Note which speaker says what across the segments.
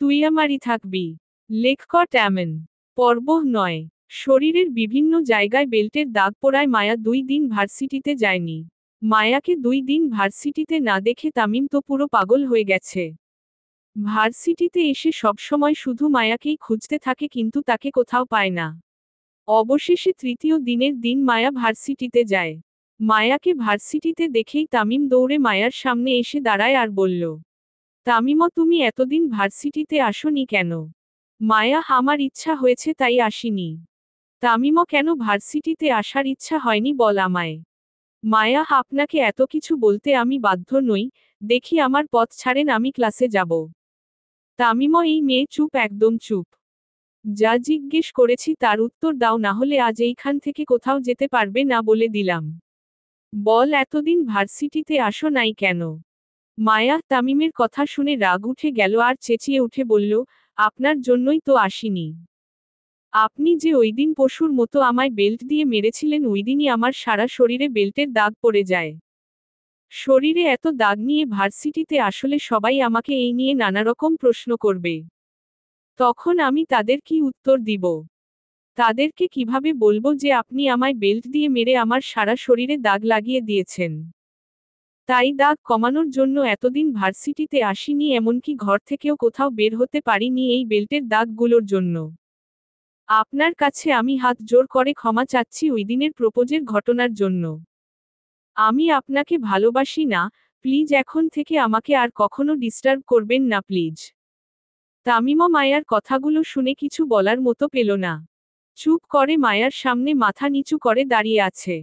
Speaker 1: তুই আমারই থাকবি। লেখক এমন। পর্ব 9। শরীরের বিভিন্ন জায়গায় বেল্টের দাগ পড়ায় মায়া 2 দিন ভার্সিটিতে যায়নি। মায়াকে 2 দিন ভার্সিটিতে না দেখে তামিম তো পুরো পাগল হয়ে গেছে। ভার্সিটিতে এসে সবসময় শুধু মায়াকেই খুঁজতে থাকে কিন্তু তাকে কোথাও পায় না। অবশেষে তৃতীয় দিনের দিন মায়া ভার্সিটিতে যায়। মায়াকে ভার্সিটিতে দেখেই তামিম দৌড়ে মায়ার সামনে এসে দাঁড়ায় আর বলল, তামিমা তুমি এতদিন ভার্সিটিতে আসোনি কেন? মায়া আমার ইচ্ছা হয়েছে তাই আসিনি। তামিমা কেন ভার্সিটিতে আসার ইচ্ছা হয়নি বল আমায়। মায়া আপনাকে এত কিছু বলতে আমি বাধ্য নই, দেখি আমার পথ ছাড়েন আমি ক্লাসে যাব। তামিমা এই মেয়ে চুপ একদম চুপ। যা জিজ্ঞেস করেছি তার উত্তর দাও না হলে আজ এইখান থেকে কোথাও যেতে পারবে না বলে দিলাম। বল এতদিন ভার্সিটিতে আসো নাই কেন? মায়া তামিমের কথা শুনে রাগ উঠে গেল আর চেঁচিয়ে উঠে বলল, আপনার জন্যই তো আসিনি। আপনি যে ওইদিন পশুর মতো আমায় বেল্ট দিয়ে মেরেছিলেন ওইদিনই আমার সারা শরীরে বেল্টের দাগ পড়ে যায়। শরীরে এত দাগ নিয়ে ভার্সিটিতে আসলে সবাই আমাকে এই নিয়ে নানারকম প্রশ্ন করবে। তখন আমি তাদের কি উত্তর দিব? তাদেরকে কিভাবে বলবো যে আপনি আমায় বেল্ট দিয়ে মেরে আমার সারা শরীরে দাগ লাগিয়ে দিয়েছেন? তাই দাগ কমানোর জন্য এতদিন ভার্সিটিতে আসিনি, এমনকি ঘর থেকেও কোথাও বের হতে পারিনি এই বেল্টের দাগগুলোর জন্য। আপনার কাছে আমি হাত জোর করে ক্ষমা চাচ্ছি ওইদিনের প্রপোজের ঘটনার জন্য। আমি আপনাকে ভালোবাসি না, প্লিজ এখন থেকে আমাকে আর কখনো ডিস্টার্ব করবেন না প্লিজ। তামিমা মায়ার কথাগুলো শুনে কিছু বলার মতো পেল না। চুপ করে মায়ার সামনে মাথা নিচু করে দাঁড়িয়ে আছে।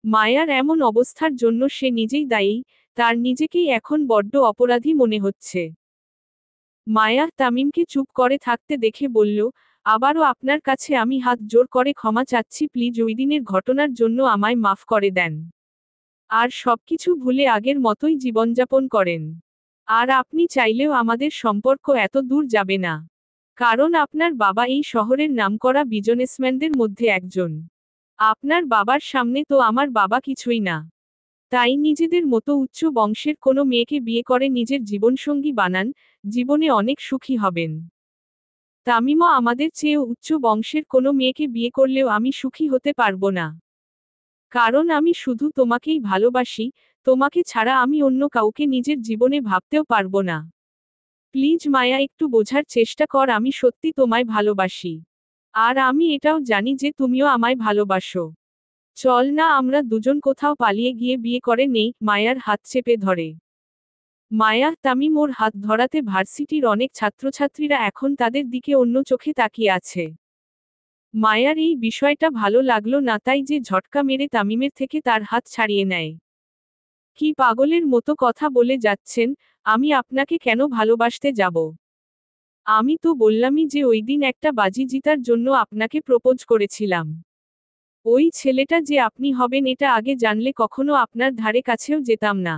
Speaker 1: মায়ার এমন অবস্থার জন্য সে নিজেই দায়ী, তার নিজেকেই এখন বড্ড অপরাধী মনে হচ্ছে। মায়া তামিমকে চুপ করে থাকতে দেখে বলল, আবারও আপনার কাছে আমি হাত জোর করে ক্ষমা চাচ্ছি প্লিজ ওইদিনের ঘটনার জন্য আমায় মাফ করে দেন। আর সবকিছু ভুলে আগের মতোই জীবনযাপন করেন। আর আপনি চাইলেও আমাদের সম্পর্ক এত দূর যাবে না। কারণ আপনার বাবা এই শহরের নামকরা বিজনেসম্যানদের মধ্যে একজন। আপনার বাবার সামনে তো আমার বাবা কিছুই না। তাই নিজেদের মতো উচ্চ বংশের কোনো মেয়েকে বিয়ে করে নিজের জীবনসঙ্গী বানান, জীবনে অনেক সুখী হবেন। তামিমা আমাদের চেয়েও উচ্চ বংশের কোনো মেয়েকে বিয়ে করলেও আমি সুখী হতে পারবো না। কারণ আমি শুধু তোমাকেই ভালোবাসি, তোমাকে ছাড়া আমি অন্য কাউকে নিজের জীবনে ভাবতেও পারবো না। প্লিজ মায়া একটু বোঝার চেষ্টা কর আমি সত্যি তোমায় ভালোবাসি। আর আমি এটাও জানি যে তুমিও আমায় ভালোবাসো। চল না আমরা দুজন কোথাও পালিয়ে গিয়ে বিয়ে করে নেই, মায়ার হাত চেপে ধরে। মায়া তামিম ওর হাত ধরাতে ভার্সিটির অনেক ছাত্রছাত্রীরা এখন তাদের দিকে অন্য চোখে তাকিয়ে আছে। মায়ার এই বিষয়টা ভালো লাগলো না তাই যে ঝটকা মেরে তামিমের থেকে তার হাত ছাড়িয়ে নেয়। কি পাগলের মতো কথা বলে যাচ্ছেন, আমি আপনাকে কেন ভালোবাসতে যাব? আমি তো বললামই যে ওইদিন একটা বাজি জিতার জন্য আপনাকে প্রপোজ করেছিলাম। ওই ছেলেটা যে আপনি হবেন এটা আগে জানলে কখনো আপনার ধারে কাছেও যেতাম না।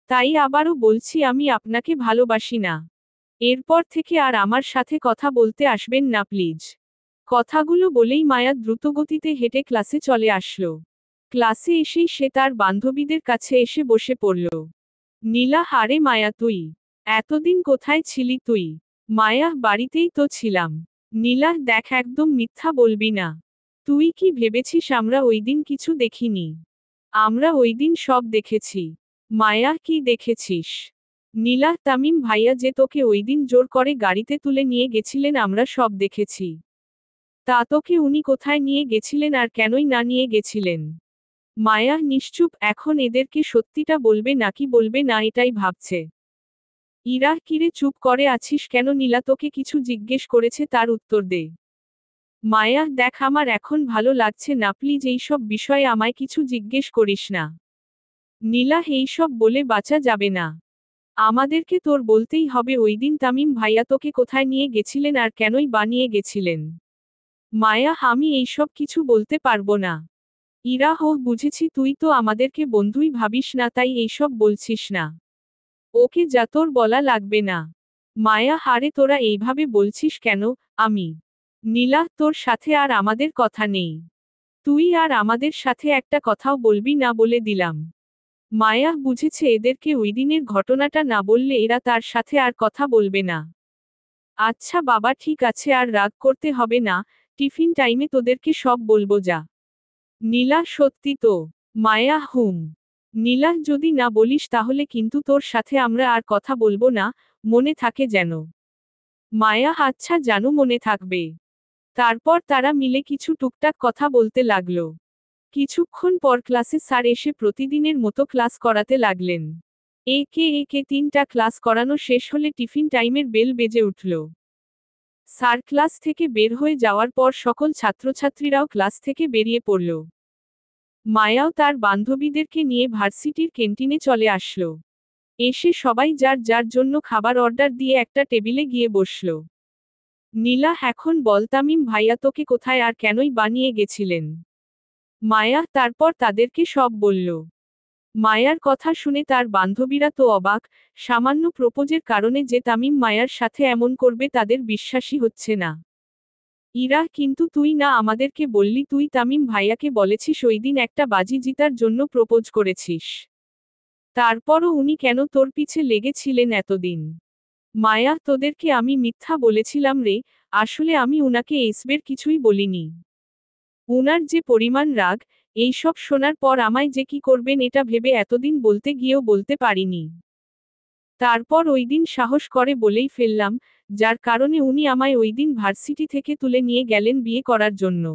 Speaker 1: তাই আবারও বলছি আমি আপনাকে ভালোবাসি না। এরপর থেকে আর আমার সাথে কথা বলতে আসবেন না প্লিজ। কথাগুলো বলেই মায়া দ্রুতগতিতে হেঁটে ক্লাসে চলে আসলো। ক্লাসে এসেই সে তার বান্ধবীদের কাছে এসে বসে পড়ল। নীলা হারে মায়া তুই এতদিন কোথায় ছিলি তুই? মায়া বাড়িতেই তো ছিলাম। নীলা দেখ একদম মিথ্যা বলবি না। তুই কি ভেবেছিস আমরা ওইদিন কিছু দেখিনি? আমরা ওইদিন সব দেখেছি। মায়া কি দেখেছিস? নীলা তামিম ভাইয়া যে তোকে ওইদিন জোর করে গাড়িতে তুলে নিয়ে গেছিলেন আমরা সব দেখেছি। তা তোকে উনি কোথায় নিয়ে গেছিলেন আর কেনই না নিয়ে গেছিলেন? মায়া নিশ্চুপ এখন এদেরকে সত্যিটা বলবে নাকি বলবে না এটাই ভাবছে। ইরা কিরে চুপ করে আছিস কেন? নীলা তোকে কিছু জিজ্ঞেস করেছে তার উত্তর দে। মায়া দেখ আমার এখন ভালো লাগছে না প্লিজ এইসব বিষয়ে আমায় কিছু জিজ্ঞেস করিস না। নীলা এইসব বলে বাঁচা যাবে না। আমাদেরকে তোর বলতেই হবে ওইদিন তামিম ভাইয়া তোকে কোথায় নিয়ে গেছিলেন আর কেনই বা নিয়ে গেছিলেন। মায়া আমি এইসব কিছু বলতে পারবো না। ইরা হো বুঝেছি তুই তো আমাদেরকে বন্ধুই ভাবিস না তাই এইসব বলছিস না। ওকে যা তোর বলা লাগবে না। মায়া হারে তোরা এইভাবে বলছিস কেন? আমি নীলা তোর সাথে আর আমাদের কথা নেই। তুই আর আমাদের সাথে একটা কথাও বলবি না বলে দিলাম। মায়া বুঝেছে এদেরকে ওইদিনের ঘটনাটা না বললে এরা তার সাথে আর কথা বলবে না। আচ্ছা বাবা ঠিক আছে আর রাগ করতে হবে না, টিফিন টাইমে তোদেরকে সব বলবো যা। নীলা সত্যি তো? মায়া নীলা যদি না বলিস তাহলে কিন্তু তোর সাথে আমরা আর কথা বলবো না, মনে থাকে যেন। মায়া আচ্ছা জানু মনে থাকবে। তারপর তারা মিলে কিছু টুকটাক কথা বলতে লাগলো। কিছুক্ষণ পর ক্লাসে স্যার এসে প্রতিদিনের মতো ক্লাস করাতে লাগলেন। একে একে 3টা ক্লাস করানো শেষ হলে টিফিন টাইমের বেল বেজে উঠল। স্যার ক্লাস থেকে বের হয়ে যাওয়ার পর সকল ছাত্রছাত্রীরাও ক্লাস থেকে বেরিয়ে পড়ল। মায়াও তার বান্ধবীদেরকে নিয়ে ভার্সিটির ক্যান্টিনে চলে আসলো। এসে সবাই যার যার জন্য খাবার অর্ডার দিয়ে একটা টেবিলে গিয়ে বসল। নীলা এখন বল তামিম ভাইয়া তোকে কোথায় আর কেনই বানিয়ে গেছিলেন? মায়া তারপর তাদেরকে সব বলল। মায়ার কথা শুনে তার বান্ধবীরা তো অবাক, সামান্য প্রপোজের কারণে যে তামিম মায়ার সাথে এমন করবে তাদের বিশ্বাসই হচ্ছে না। ইরা কিন্তু তুই না আমাদেরকে বললি তুই তামিম ভাইয়াকে বলেছিস ওইদিন একটা বাজি জিতার জন্য প্রপোজ করেছিস। তারপরও উনি কেন তোর পিছে লেগেছিলেন এতদিন? মায়া তোদেরকে আমি মিথ্যা বলেছিলাম রে, আসলে আমি উনাকে এইসবের কিছুই বলিনি। উনার যে পরিমাণ রাগ, এইসব শোনার পর আমায় যে কি করবেন এটা ভেবে এতদিন বলতে গিয়েও বলতে পারিনি। তারপর ওইদিন সাহস করে বলেই ফেললাম, যার কারণে উনি আমায় ওইদিন ভার্সিটি থেকে তুলে নিয়ে গেলেন বিয়ে করার জন্য।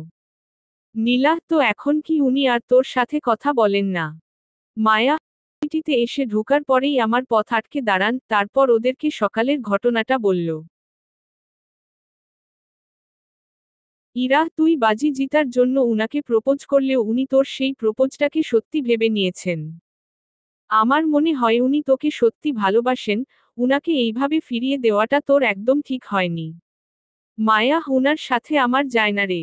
Speaker 1: নীলা তো এখন কি উনি আর তোর সাথে কথা বলেন না? মায়া ভার্সিটিতে এসে ঢোকার পরেই আমার পথ আটকে দাঁড়ান, তারপর ওদেরকে সকালের ঘটনাটা বলল। ইরা তুই বাজি জিতার জন্য উনাকে প্রপোজ করলেও উনি তোর সেই প্রপোজটাকে সত্যি ভেবে নিয়েছেন। আমার মনে হয় উনি তোকে সত্যি ভালোবাসেন, উনাকে এইভাবে ফিরিয়ে দেওয়াটা তোর একদম ঠিক হয়নি। মায়া উনার সাথে আমার যায় না রে।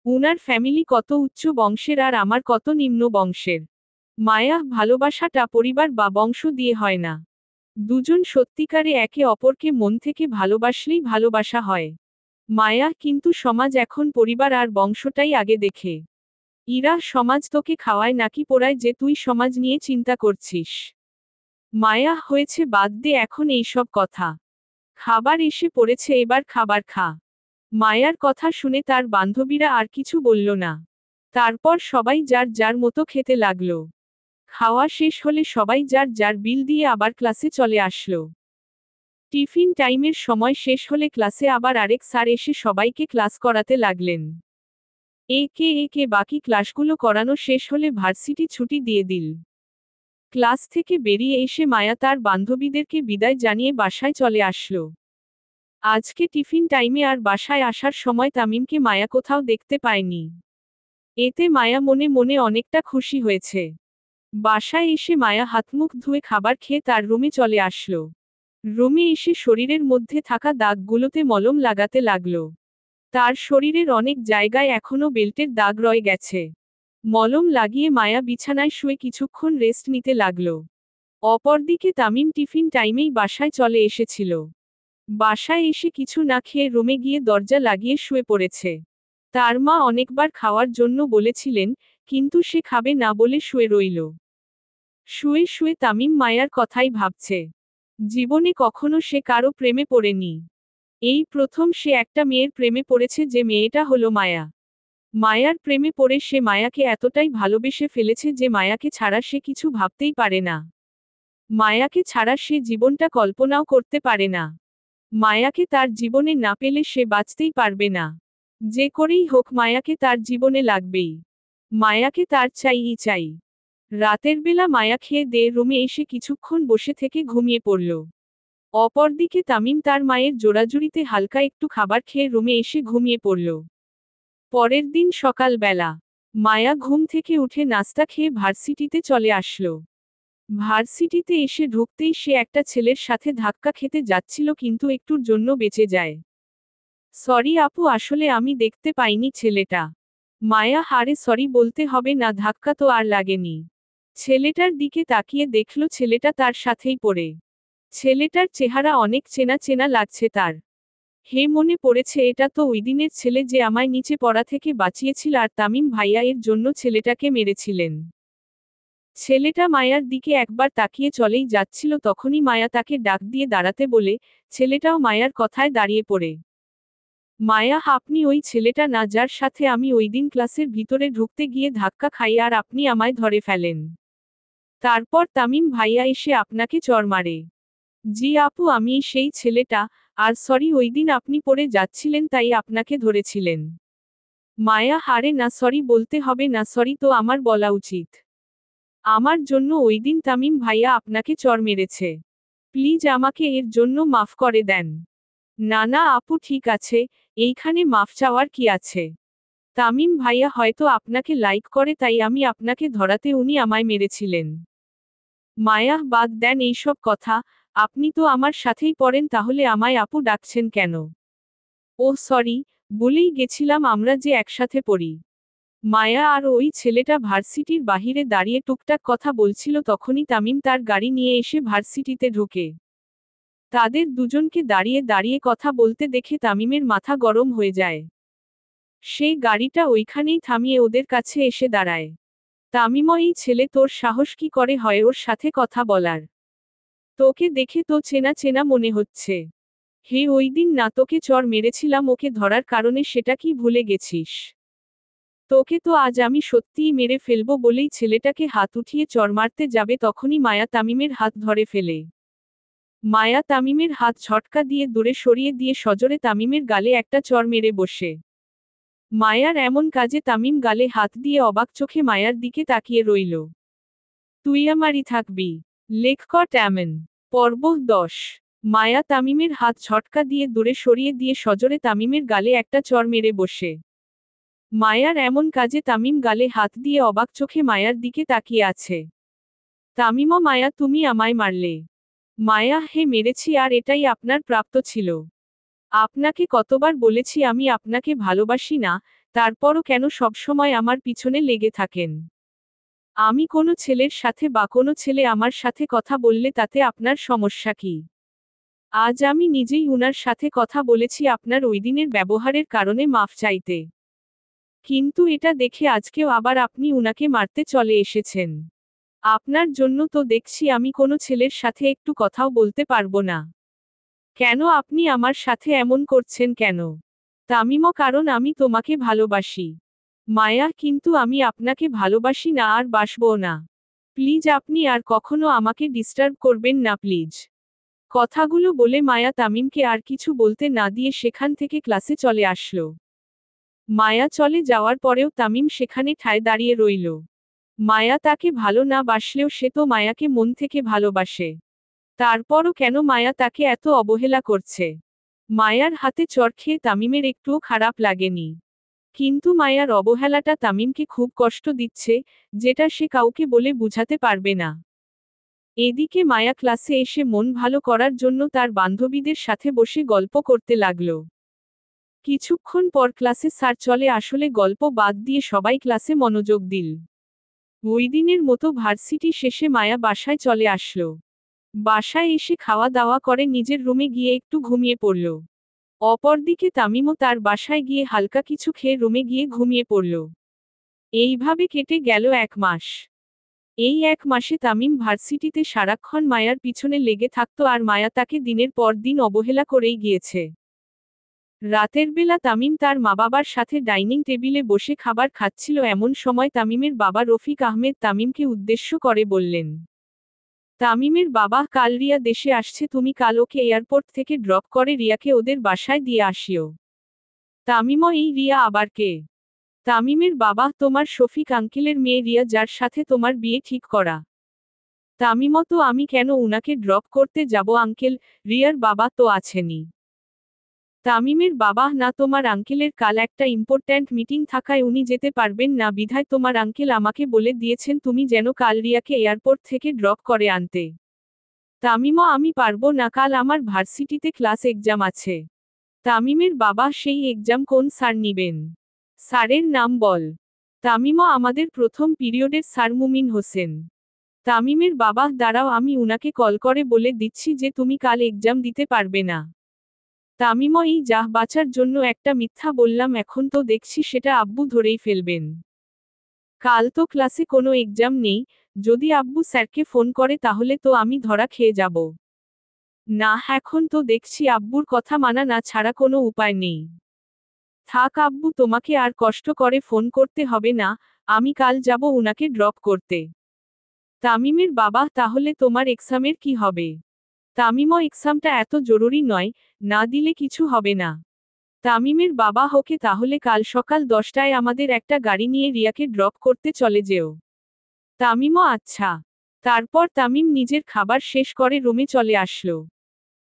Speaker 1: উনার ফ্যামিলি কত উচ্চ বংশের আর আমার কত নিম্ন বংশের। মায়া ভালোবাসাটা পরিবার বা বংশ দিয়ে হয় না। দুজন সত্যিকারে একে অপরকে মন থেকে ভালোবাসলেই ভালোবাসা হয়। মায়া কিন্তু সমাজ এখন পরিবার আর বংশটাই আগে দেখে। ইরা সমাজ তোকে খাওয়ায় নাকি পোড়ায় যে তুই সমাজ নিয়ে চিন্তা করছিস? মায়া হয়েছে বাদ দে এখন এইসব কথা। খাবার এসে পড়েছে এবার খাবার খা। মায়ার কথা শুনে তার বান্ধবীরা আর কিছু বলল না। তারপর সবাই যার যার মতো খেতে লাগলো। খাওয়া শেষ হলে সবাই যার যার বিল দিয়ে আবার ক্লাসে চলে আসলো। টিফিন টাইমের সময় শেষ হলে ক্লাসে আবার আরেক স্যার এসে সবাইকে ক্লাস করাতে লাগলেন। একে একে বাকি ক্লাসগুলো করানো শেষ হলে ভার্সিটি ছুটি দিয়ে দিল। ক্লাস থেকে বেরিয়ে এসে মায়া তার বান্ধবীদেরকে বিদায় জানিয়ে বাসায় চলে আসলো। আজকে টিফিন টাইমে আর বাসায় আসার সময় তামিমকে মায়া কোথাও দেখতে পায়নি। এতে মায়া মনে মনে অনেকটা খুশি হয়েছে। বাসায় এসে মায়া হাতমুখ ধুয়ে খাবার খেয়ে তার রুমে চলে আসলো। রুমে এসে শরীরের মধ্যে থাকা দাগগুলোতে মলম লাগাতে লাগলো। তার শরীরের অনেক জায়গায় এখনো বেল্টের দাগ রয়ে গেছে। মলম লাগিয়ে মায়া বিছানায় শুয়ে কিছুক্ষণ রেস্ট নিতে লাগলো। অপরদিকে তামিম টিফিন টাইমেই বাসায় চলে এসেছিল। বাসায় এসে কিছু না খেয়ে রুমে গিয়ে দরজা লাগিয়ে শুয়ে পড়েছে। তার মা অনেকবার খাওয়ার জন্য বলেছিলেন, কিন্তু সে খাবে না বলে শুয়ে রইল। শুয়ে শুয়ে তামিম মায়ার কথাই ভাবছে। জীবনে কখনো সে কারো প্রেমে পড়েনি। এই প্রথম সে একটা মেয়ের প্রেমে পড়েছে যে মেয়েটা হলো মায়া। মায়ার প্রেমে পড়ে সে মায়াকে এতটাই ভালোবেসে ফেলেছে যে মায়াকে ছাড়া সে কিছু ভাবতেই পারে না। মায়াকে ছাড়া সে জীবনটা কল্পনাও করতে পারে না। মায়াকে তার জীবনে না পেলে সে বাঁচতেই পারবে না। যে করেই হোক মায়াকে তার জীবনে লাগবেই। মায়াকে তার চাইই চাই। রাতের বেলা মায়া খেয়ে দিয়ে রুমে এসে কিছুক্ষণ বসে থেকে ঘুমিয়ে পড়ল। অপরদিকে তামিম তার মায়ের জোড়াজুড়িতে হালকা একটু খাবার খেয়ে রুমে এসে ঘুমিয়ে পড়ল। পরের দিন সকালবেলা মায়া ঘুম থেকে উঠে নাস্তা খেয়ে ভার্সিটিতে চলে আসলো। ভার্সিটিতে এসে ঢুকতেই সে একটা ছেলের সাথে ধাক্কা খেতে যাচ্ছিল কিন্তু একটুর জন্য বেঁচে যায়। সরি আপু আসলে আমি দেখতে পাইনি ছেলেটা। মায়া হারে সরি বলতে হবে না ধাক্কা তো আর লাগেনি। ছেলেটার দিকে তাকিয়ে দেখল ছেলেটা তার সাথেই পড়ে। ছেলেটার চেহারা অনেক চেনা চেনা লাগছে তার। হে মনে পড়েছে এটা তো ওইদিনের ছেলে যে আমায় নিচে পড়া থেকে বাঁচিয়েছিল আর তামিম ভাইয়া এর জন্য ছেলেটাকে মেরেছিলেন। ছেলেটা মায়ার দিকে একবার তাকিয়ে চলেই যাচ্ছিল, তখনই মায়া তাকে ডাক দিয়ে দাঁড়াতে বলে। ছেলেটাও মায়ার কথায় দাঁড়িয়ে পড়ে। মায়া, আপনি ওই ছেলেটা না যার সাথে আমি ওইদিন ক্লাসের ভিতরে ঢুকতে গিয়ে ধাক্কা খাই আর আপনি আমায় ধরে ফেলেন? তারপর তামিম ভাইয়া এসে আপনাকে চড় মারে? জি আপু, আমি সেই ছেলেটা। আর সরি, ওইদিন আপনি পড়ে যাচ্ছিলেন তাই আপনাকে ধরেছিলেন। মায়া, হারে না, সরি বলতে হবে না, সরি তো আমার বলা উচিত। আমার জন্য ওইদিন তামিম ভাইয়া আপনাকে চড় মেরেছে। প্লিজ আমাকে এর জন্য মাফ করে দেন। না না আপু, ঠিক আছে, এইখানে মাফ চাওয়ার কি আছে? তামিম ভাইয়া হয়তো আপনাকে লাইক করে তাই আমি আপনাকে ধরাতে উনি আমায় মেরেছিলেন। মায়া, বাদ দেন এইসব কথা। আপনি তো আমার সাথেই পড়েন, তাহলে আমায় আপু ডাকছেন কেন? ওহ সরি, বলেই গেছিলাম আমরা যে একসাথে পড়ি। মায়া আর ওই ছেলেটা ভার্সিটির বাহিরে দাঁড়িয়ে টুকটাক কথা বলছিল, তখনই তামিম তার গাড়ি নিয়ে এসে ভার্সিটিতে ঢুকে। তাদের দুজনকে দাঁড়িয়ে দাঁড়িয়ে কথা বলতে দেখে তামিমের মাথা গরম হয়ে যায়। সে গাড়িটা ওইখানেই থামিয়ে ওদের কাছে এসে দাঁড়ায়। তামিমও, এই ছেলে, তোর সাহস কি করে হয় ওর সাথে কথা বলার? তোকে দেখে তো চেনা চেনা মনে হচ্ছে। হে, ওই দিন না তোকে চড় মেরেছিলাম ওকে ধরার কারণে, সেটা কি ভুলে গেছিস? তোকে তো আজ আমি সত্যিই মেরে ফেলবো বলেই ছেলেটাকে হাত উঠিয়ে চড় মারতে যাবে, তখনই মায়া তামিমের হাত ধরে ফেলে। মায়া তামিমের হাত ঝটকা দিয়ে দূরে সরিয়ে দিয়ে সজোরে তামিমের গালে একটা চড় মেরে বসে। মায়ার এমন কাজে তামিম গালে হাত দিয়ে অবাক চোখে মায়ার দিকে তাকিয়ে রইল। তুই আমারই থাকবি? লেখক এমন। পর্ব 10। মায়া তামিমের হাত ঝটকা দিয়ে দূরে সরিয়ে দিয়ে সজোরে তামিমের গালে একটা চড় মেরে বসে। মায়ার এমন কাজে তামিম গালে হাত দিয়ে অবাক চোখে মায়ার দিকে তাকিয়ে আছে। তামিমও, মায়া তুমি আমায় মারলে? মায়া, হে মেরেছি, আর এটাই আপনার প্রাপ্ত ছিল। আপনাকে কতবার বলেছি আমি আপনাকে ভালোবাসি না, তারপরও কেন সবসময় আমার পিছনে লেগে থাকেন? আমি কোনো ছেলের সাথে বা কোনো ছেলে আমার সাথে কথা বললে তাতে আপনার সমস্যা কি? আজ আমি নিজেই উনার সাথে কথা বলেছি আপনার ওইদিনের ব্যবহারের কারণে মাফ চাইতে। কিন্তু এটা দেখে আজকেও আবার আপনি উনাকে মারতে চলে এসেছেন। আপনার জন্য তো দেখছি আমি কোনো ছেলের সাথে একটু কথাও বলতে পারবো না। কেন আপনি আমার সাথে এমন করছেন কেন? তামিমও, কারণ আমি তোমাকে ভালোবাসি। মায়া, কিন্তু আমি আপনাকে ভালোবাসি না আর বাসবও না। প্লিজ আপনি আর কখনো আমাকে ডিস্টার্ব করবেন না প্লিজ। কথাগুলো বলে মায়া তামিমকে আর কিছু বলতে না দিয়ে সেখান থেকে ক্লাসে চলে আসলো। মায়া চলে যাওয়ার পরেও তামিম সেখানে ঠায় দাঁড়িয়ে রইল। মায়া তাকে ভালো না বাসলেও সে তো মায়াকে মন থেকে ভালোবাসে। তারপরও কেন মায়া তাকে এত অবহেলা করছে? মায়ার হাতে চড় খেয়ে তামিমের একটুও খারাপ লাগেনি। কিন্তু মায়ার অবহেলাটা তামিমকে খুব কষ্ট দিচ্ছে, যেটা সে কাউকে বলে বুঝাতে পারবে না। এদিকে মায়া ক্লাসে এসে মন ভালো করার জন্য তার বান্ধবীদের সাথে বসে গল্প করতে লাগলো। কিছুক্ষণ পর ক্লাসে স্যার চলে আসলে গল্প বাদ দিয়ে সবাই ক্লাসে মনোযোগ দিল। ওই দিনের মতো ভার্সিটি শেষে মায়া বাসায় চলে আসলো। বাসায় এসে খাওয়া দাওয়া করে নিজের রুমে গিয়ে একটু ঘুমিয়ে পড়ল। অপরদিকে তামিমও তার বাসায় গিয়ে হালকা কিছু খেয়ে রুমে গিয়ে ঘুমিয়ে পড়ল। এইভাবে কেটে গেল 1 মাস। এই 1 মাসে তামিম ভার্সিটিতে সারাক্ষণ মায়ার পিছনে লেগে থাকত আর মায়া তাকে দিনের পর দিন অবহেলা করেই গিয়েছে। রাতের বেলা তামিম তার মা বাবার সাথে ডাইনিং টেবিলে বসে খাবার খাচ্ছিল, এমন সময় তামিমের বাবা রফিক আহমেদ তামিমকে উদ্দেশ্য করে বললেন। তামিমের বাবা, কাল রিয়া দেশে আসছে, তুমি কাল ওকে এয়ারপোর্ট থেকে ড্রপ করে রিয়াকে ওদের বাসায় দিয়ে আসিও। তামিমও, এই রিয়া আবার কে? তামিমের বাবা, তোমার শফিক আঙ্কেলের মেয়ে রিয়া, যার সাথে তোমার বিয়ে ঠিক করা। তামিমও, তো আমি কেন উনাকে ড্রপ করতে যাব আঙ্কেল, রিয়ার বাবা তো আছেনই। তামিমের বাবা, না, তোমার আঙ্কেলের কাল একটা ইম্পর্ট্যান্ট মিটিং থাকায় উনি যেতে পারবেন না, বিধায় তোমার আঙ্কেল আমাকে বলে দিয়েছেন তুমি যেন কাল রিয়াকে এয়ারপোর্ট থেকে ড্রপ করে আনতে। তামিমও, আমি পারবো না, কাল আমার ভার্সিটিতে ক্লাস এক্সাম আছে। তামিমের বাবা, সেই এক্সাম কোন স্যার নিবেন? স্যারের নাম বল। তামিমও, আমাদের প্রথম পিরিয়ডের স্যার মুমিন হোসেন। তামিমের বাবা, দাঁড়াও, আমি উনাকে কল করে বলে দিচ্ছি যে তুমি কাল এক্সাম দিতে পারবে না। তামিমও, এই যাহ বাঁচার জন্য একটা মিথ্যা বললাম, এখন তো দেখছি সেটা আব্বু ধরেই ফেলবেন। কাল তো ক্লাসে কোনো এক্সাম নেই, যদি আব্বু স্যারকে ফোন করে তাহলে তো আমি ধরা খেয়ে যাব। না, এখন তো দেখছি আব্বুর কথা মানা না ছাড়া কোনো উপায় নেই। থাক আব্বু, তোমাকে আর কষ্ট করে ফোন করতে হবে না, আমি কাল যাব উনাকে ড্রপ করতে। তামিমের বাবা, তাহলে তোমার এক্সামের কি হবে? তামিমও, এক্সামটা এত জরুরি নয়, না দিলে কিছু হবে না। তামিমের বাবা, হোকে, তাহলে কাল সকাল 10টায় আমাদের একটা গাড়ি নিয়ে রিয়াকে ড্রপ করতে চলে যেও। তামিমও আচ্ছা। তারপর তামিম নিজের খাবার শেষ করে রুমে চলে আসলো।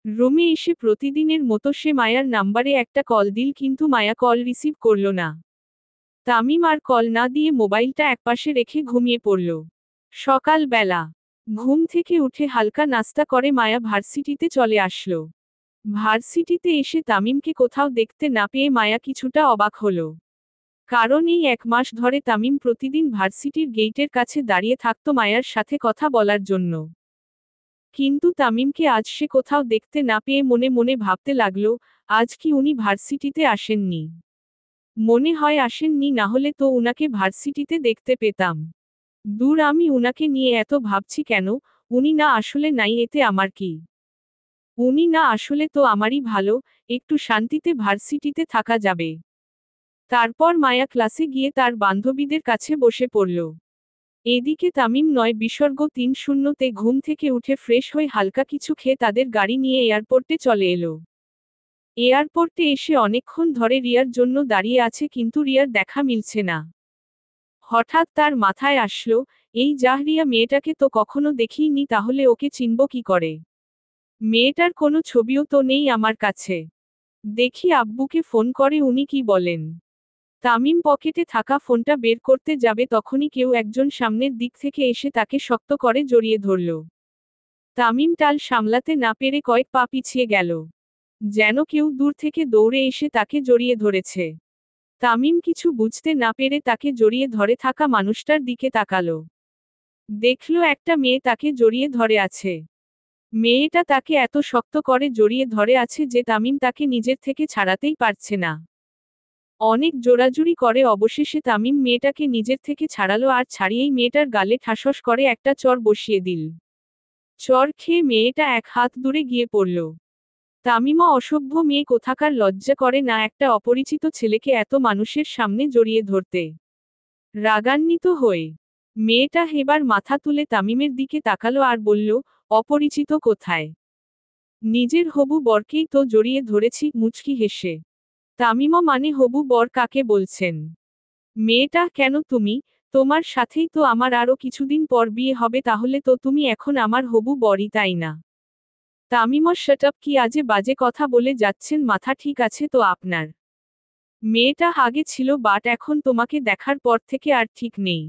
Speaker 1: রুমে এসে প্রতিদিনের মতো সে মায়ার নাম্বারে একটা কল দিল, কিন্তু মায়া কল রিসিভ করল না। তামিম আর কল না দিয়ে মোবাইলটা একপাশে রেখে ঘুমিয়ে পড়ল। সকালবেলা ঘুম থেকে উঠে হালকা নাস্তা করে মায়া ভার্সিটিতে চলে আসলো। ভার্সিটিতে এসে তামিমকে কোথাও দেখতে না পেয়ে মায়া কিছুটা অবাক হলো। কারণ এই 1 মাস ধরে তামিম প্রতিদিন ভার্সিটির গেইটের কাছে দাঁড়িয়ে থাকত মায়ার সাথে কথা বলার জন্য। কিন্তু তামিমকে আজ সে কোথাও দেখতে না পেয়ে মনে মনে ভাবতে লাগলো, আজ কি উনি ভার্সিটিতে আসেননি? মনে হয় আসেননি, না হলে তো উনাকে ভার্সিটিতে দেখতে পেতাম। দূর, আমি উনাকে নিয়ে এত ভাবছি কেন? উনি না আসলে নাই, এতে আমার কি? উনি না আসলে তো আমারই ভালো, একটু শান্তিতে ভার্সিটিতে থাকা যাবে। তারপর মায়া ক্লাসে গিয়ে তার বান্ধবীদের কাছে বসে পড়ল। এদিকে তামিম 9:30-তে ঘুম থেকে উঠে ফ্রেশ হয়ে হালকা কিছু খেয়ে তাদের গাড়ি নিয়ে এয়ারপোর্টে চলে এলো। এয়ারপোর্টে এসে অনেকক্ষণ ধরে রিয়ার জন্য দাঁড়িয়ে আছে, কিন্তু রিয়ার দেখা মিলছে না। হঠাৎ তার মাথায় আসলো, এই জাহরিয়া মেয়েটাকে তো কখনো দেখিনি, তাহলে ওকে চিনব কি করে? মেয়েটার কোনো ছবিও তো নেই আমার কাছে। দেখি আব্বুকে ফোন করে উনি কি বলেন। তামিম পকেটে থাকা ফোনটা বের করতে যাবে, তখনই কেউ একজন সামনের দিক থেকে এসে তাকে শক্ত করে জড়িয়ে ধরল। তামিম টাল সামলাতে না পেরে কয়েক পা পিছিয়ে গেল। যেন কেউ দূর থেকে দৌড়ে এসে তাকে জড়িয়ে ধরেছে। তামিম কিছু বুঝতে না পেরে তাকে জড়িয়ে ধরে থাকা মানুষটার দিকে তাকালো। দেখল একটা মেয়ে তাকে জড়িয়ে ধরে আছে। মেয়েটা তাকে এত শক্ত করে জড়িয়ে ধরে আছে যে তামিম তাকে নিজের থেকে ছাড়াতেই পারছে না। অনেক জোরাজুরি করে অবশেষে তামিম মেয়েটাকে নিজের থেকে ছাড়ালো, আর ছাড়িয়েই মেয়েটার গালে ঠাসস করে একটা চর বসিয়ে দিল। চর খেয়ে মেয়েটা এক হাত দূরে গিয়ে পড়ল। তামিমও, অসভ্য মেয়ে কোথাকার, লজ্জা করে না একটা অপরিচিত ছেলেকে এত মানুষের সামনে জড়িয়ে ধরতে? রাগান্বিত হয়ে মেয়েটা এবার মাথা তুলে তামিমের দিকে তাকালো আর বলল, অপরিচিত কোথায়? নিজের হবু বরকেই তো জড়িয়ে ধরেছি, মুচকি হেসে। তামিমও, মানে হবু বর কাকে বলছেন? মেয়েটা, কেন তুমি? তোমার সাথেই তো আমার আরো কিছুদিন পর বিয়ে হবে, তাহলে তো তুমি এখন আমার হবু বরই, তাই না? তামিমও, শাট আপ, কি আজে বাজে কথা বলে যাচ্ছেন, মাথা ঠিক আছে তো আপনার? মেয়েটা আগে ছিল, বাট এখন তোমাকে দেখার পর থেকে আর ঠিক নেই।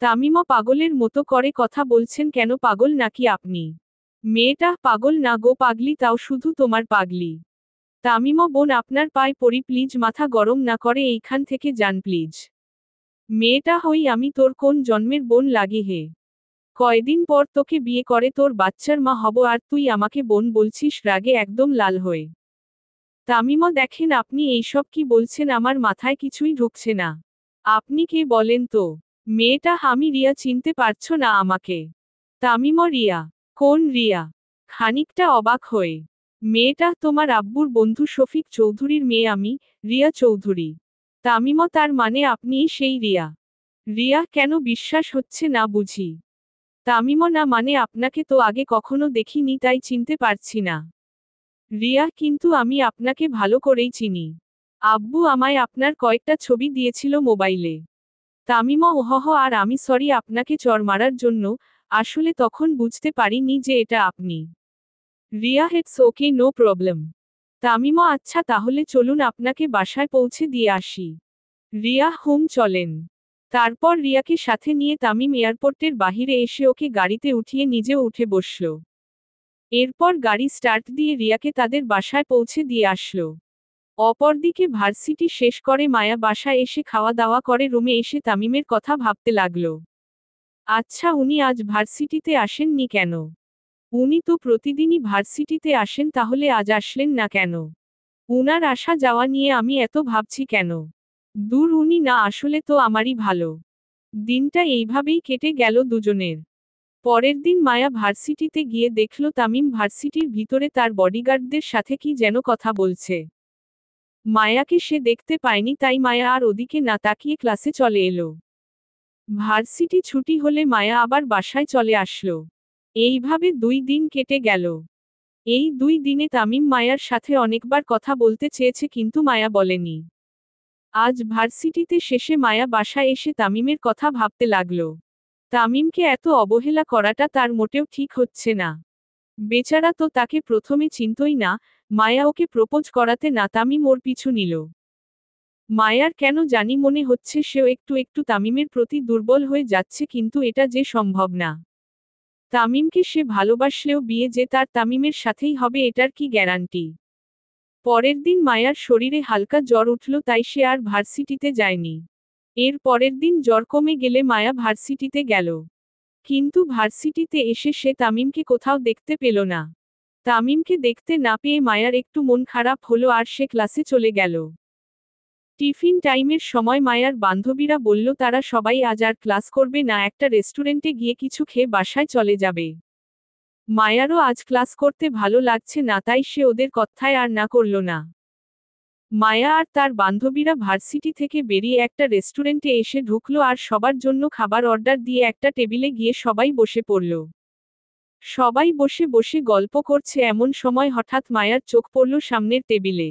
Speaker 1: তামিমও, পাগলের মতো করে কথা বলছেন কেন, পাগল নাকি আপনি? মেয়েটা, পাগল না গো পাগলি, তাও শুধু তোমার পাগলি। তামিমও, বোন আপনার পায়ে পড়ি প্লিজ, মাথা গরম না করে এইখান থেকে যান প্লিজ। মেয়েটা, হই আমি তোর কোন জন্মের বোন লাগি হে? কয়দিন পর তোকে বিয়ে করে তোর বাচ্চার মা হব, আর তুই আমাকে বোন বলছিস? রাগে একদম লাল হয়ে। তামিমও, দেখেন আপনি এইসব কি বলছেন, আমার মাথায় কিছুই ঢুকছে না। আপনি কে বলেন তো? মেয়েটা, আমি রিয়া, চিনতে পারছো না আমাকে? তামিমও, রিয়া? কোন রিয়া? খানিকটা অবাক হয়ে। মেয়েটা, তোমার আব্বুর বন্ধু শফিক চৌধুরীর মেয়ে আমি, রিয়া চৌধুরী। তামিমও, তার মানে আপনিই সেই রিয়া? রিয়া, কেন বিশ্বাস হচ্ছে না বুঝি? তামিমও, না মানে আপনাকে তো আগে কখনো দেখিনি, তাই চিনতে পারছি না। রিয়া, কিন্তু আমি আপনাকে ভালো করেই চিনি। আব্বু আমায় আপনার কয়েকটা ছবি দিয়েছিল মোবাইলে। তামিমও, ওহহ, আর আমি সরি আপনাকে চর মারার জন্য, আসলে তখন বুঝতে পারিনি যে এটা আপনি। Riya, it's okay, no problem. তামিমও, আচ্ছা তাহলে চলুন আপনাকে বাসায় পৌঁছে দিয়ে আসি। রিয়া, হুম চলেন। তারপর রিয়াকে সাথে নিয়ে তামিম এয়ারপোর্টের বাহিরে এসে ওকে গাড়িতে উঠিয়ে নিজেও উঠে বসল। এরপর গাড়ি স্টার্ট দিয়ে রিয়াকে তাদের বাসায় পৌঁছে দিয়ে আসলো। অপরদিকে ভার্সিটি শেষ করে মায়া বাসায় এসে খাওয়া দাওয়া করে রুমে এসে তামিমের কথা ভাবতে লাগলো। আচ্ছা, উনি আজ ভার্সিটিতে আসেননি কেন? উনি তো প্রতিদিনই ভার্সিটিতে আসেন, তাহলে আজ আসলেন না কেন? উনার আসা যাওয়া নিয়ে আমি এত ভাবছি কেন? দূর, উনি না আসলে তো আমারই ভালো। দিনটা এইভাবেই কেটে গেল দুজনের। পরের দিন মায়া ভার্সিটিতে গিয়ে দেখল তামিম ভার্সিটির ভিতরে তার বডিগার্ডদের সাথে কি যেন কথা বলছে। মায়াকে সে দেখতে পায়নি, তাই মায়া আর ওদিকে না তাকিয়ে ক্লাসে চলে এলো। ভার্সিটি ছুটি হলে মায়া আবার বাসায় চলে আসলো। এইভাবে 2 দিন কেটে গেল। এই 2 দিনে তামিম মায়ার সাথে অনেকবার কথা বলতে চেয়েছে, কিন্তু মায়া বলেনি। আজ ভার্সিটিতে শেষে মায়া বাসায় এসে তামিমের কথা ভাবতে লাগলো। তামিমকে এত অবহেলা করাটা তার মোটেও ঠিক হচ্ছে না। বেচারা তো তাকে প্রথমে চিনতই না। মায়া ওকে প্রপোজ করাতে না তামিম ওর পিছু নিল। মায়ার কেন জানি মনে হচ্ছে সেও একটু একটু তামিমের প্রতি দুর্বল হয়ে যাচ্ছে, কিন্তু এটা যে সম্ভব না। তামিমকে সে ভালোবাসলেও বিয়ে যে তার তামিমের সাথেই হবে এটার কি গ্যারান্টি? পরের দিন মায়ার শরীরে হালকা জ্বর উঠল, তাই সে আর ভার্সিটিতে যায়নি। এর পরের দিন জ্বর কমে গেলে মায়া ভার্সিটিতে গেল। কিন্তু ভার্সিটিতে এসে সে তামিমকে কোথাও দেখতে পেল না। তামিমকে দেখতে না পেয়ে মায়ার একটু মন খারাপ হলো আর সে ক্লাসে চলে গেল। টিফিন টাইমের সময় মায়ার বান্ধবীরা বলল তারা সবাই আজ আর ক্লাস করবে না, একটা রেস্টুরেন্টে গিয়ে কিছু খেয়ে বাসায় চলে যাবে। মায়ারও আজ ক্লাস করতে ভালো লাগছে না, তাই সে ওদের কথায় আর না করল না। মায়া আর তার বান্ধবীরা ভার্সিটি থেকে বেরিয়ে একটা রেস্টুরেন্টে এসে ঢুকলো আর সবার জন্য খাবার অর্ডার দিয়ে একটা টেবিলে গিয়ে সবাই বসে পড়ল। সবাই বসে বসে গল্প করছে, এমন সময় হঠাৎ মায়ার চোখ পড়ল সামনের টেবিলে।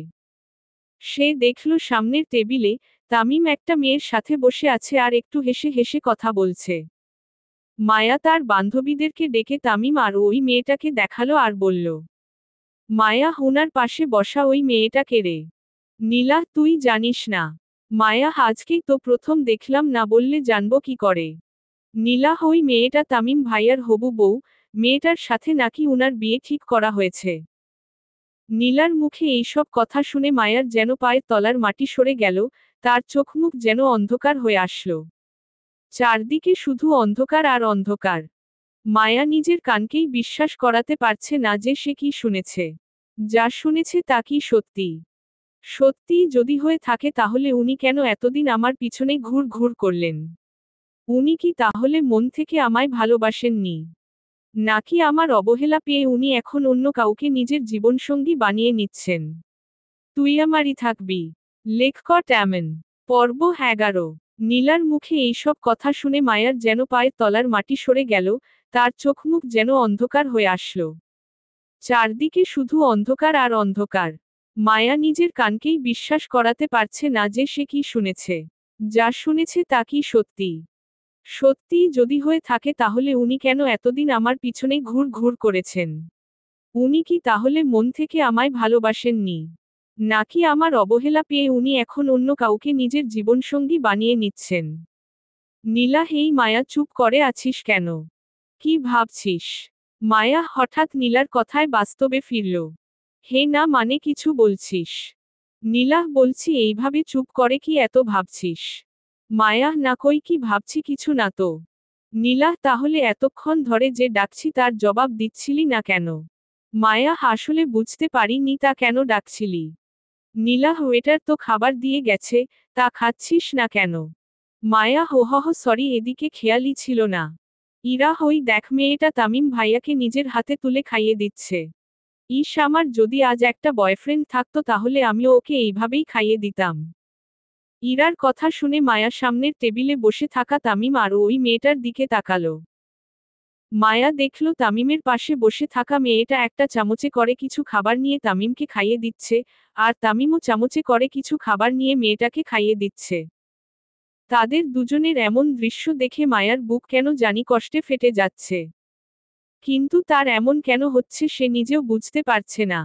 Speaker 1: সে দেখল সামনের টেবিলে তামিম একটা মেয়ের সাথে বসে আছে আর একটু হেসে হেসে কথা বলছে। মায়া তার বান্ধবীদেরকে ডেকে তামিম আর ওই মেয়েটাকে দেখালো আর বলল, মায়া, হুনার পাশে বসা ওই মেয়েটা কে রে? নীলা, তুই জানিস না? মায়া, আজকেই তো প্রথম দেখলাম, না বললে জানবো কি করে? নীলা, ওই মেয়েটা তামিম ভাইয়ার হবু বউ, মেয়েটার সাথে নাকি উনার বিয়ে ঠিক করা হয়েছে। নীলার মুখে এইসব কথা শুনে মায়ার যেন পায়ের তলার মাটি সরে গেল, তার চোখ মুখ যেন অন্ধকার হয়ে আসলো। চারদিকে শুধু অন্ধকার আর অন্ধকার। মায়া নিজের কানকেই বিশ্বাস করাতে পারছে না যে সে কি শুনেছে। যা শুনেছে তা কি সত্যি? সত্যিই যদি হয়ে থাকে তাহলে উনি কেন এতদিন আমার পিছনে ঘুর ঘুর করলেন? উনি কি তাহলে মন থেকে আমায় ভালোবাসেননি? নাকি আমার অবহেলা পেয়ে উনি এখন অন্য কাউকে নিজের জীবনসঙ্গী বানিয়ে নিচ্ছেন? তুই আমারই থাকবি। লেখক ট্যামেন। পর্ব 11। নীলার মুখে এইসব কথা শুনে মায়ার যেন পায়ের তলার মাটি সরে গেল, তার চোখ মুখ যেন অন্ধকার হয়ে আসলো। চারদিকে শুধু অন্ধকার আর অন্ধকার। মায়া নিজের কানকেই বিশ্বাস করাতে পারছে না যে সে কি শুনেছে। যা শুনেছে তা কি সত্যি? সত্যিই যদি হয়ে থাকে তাহলে উনি কেন এতদিন আমার পিছনে ঘুর ঘুর করেছেন? উনি কি তাহলে মন থেকে আমায় ভালোবাসেননি? নাকি আমার অবহেলা পেয়ে উনি এখন অন্য কাউকে নিজের জীবনসঙ্গী বানিয়ে নিচ্ছেন? নীলা, হেই মায়া, চুপ করে আছিস কেন? কি ভাবছিস? মায়া হঠাৎ নীলার কথায় বাস্তবে ফিরল। হে না, মানে কিছু বলছিস? নীলা, বলছি এইভাবে চুপ করে কি এত ভাবছিস? মায়া, না কই, কি ভাবছি কিছু না তো। নীলা, তাহলে এতক্ষণ ধরে যে ডাকছি তার জবাব দিচ্ছিলি না কেন? মায়া, আসলে বুঝতে পারিনি তা কেন ডাকছিলি। নীলা, ওয়েটার তো খাবার দিয়ে গেছে, তা খাচ্ছিস না কেন? মায়া, হোহহ সরি, এদিকে খেয়ালই ছিল না। ইরা, হই দেখ, মেয়েটা তামিম ভাইয়াকে নিজের হাতে তুলে খাইয়ে দিচ্ছে। ইস, আমার যদি আজ একটা বয়ফ্রেন্ড থাকতো তাহলে আমিও ওকে এইভাবেই খাইয়ে দিতাম। ইরার কথা শুনে মায়া সামনের টেবিলে বসে থাকা তামিম আর ওই মেয়েটার দিকে তাকালো। মায়া দেখল তামিমের পাশে বসে থাকা মেয়েটা একটা চামচে করে কিছু খাবার নিয়ে তামিমকে খাইয়ে দিচ্ছে, আর তামিমও চামচে করে কিছু খাবার নিয়ে মেয়েটাকে খাইয়ে দিচ্ছে। তাদের দুজনের এমন দৃশ্য দেখে মায়ার বুক কেন জানি কষ্টে ফেটে যাচ্ছে। কিন্তু তার এমন কেন হচ্ছে সে নিজেও বুঝতে পারছে না।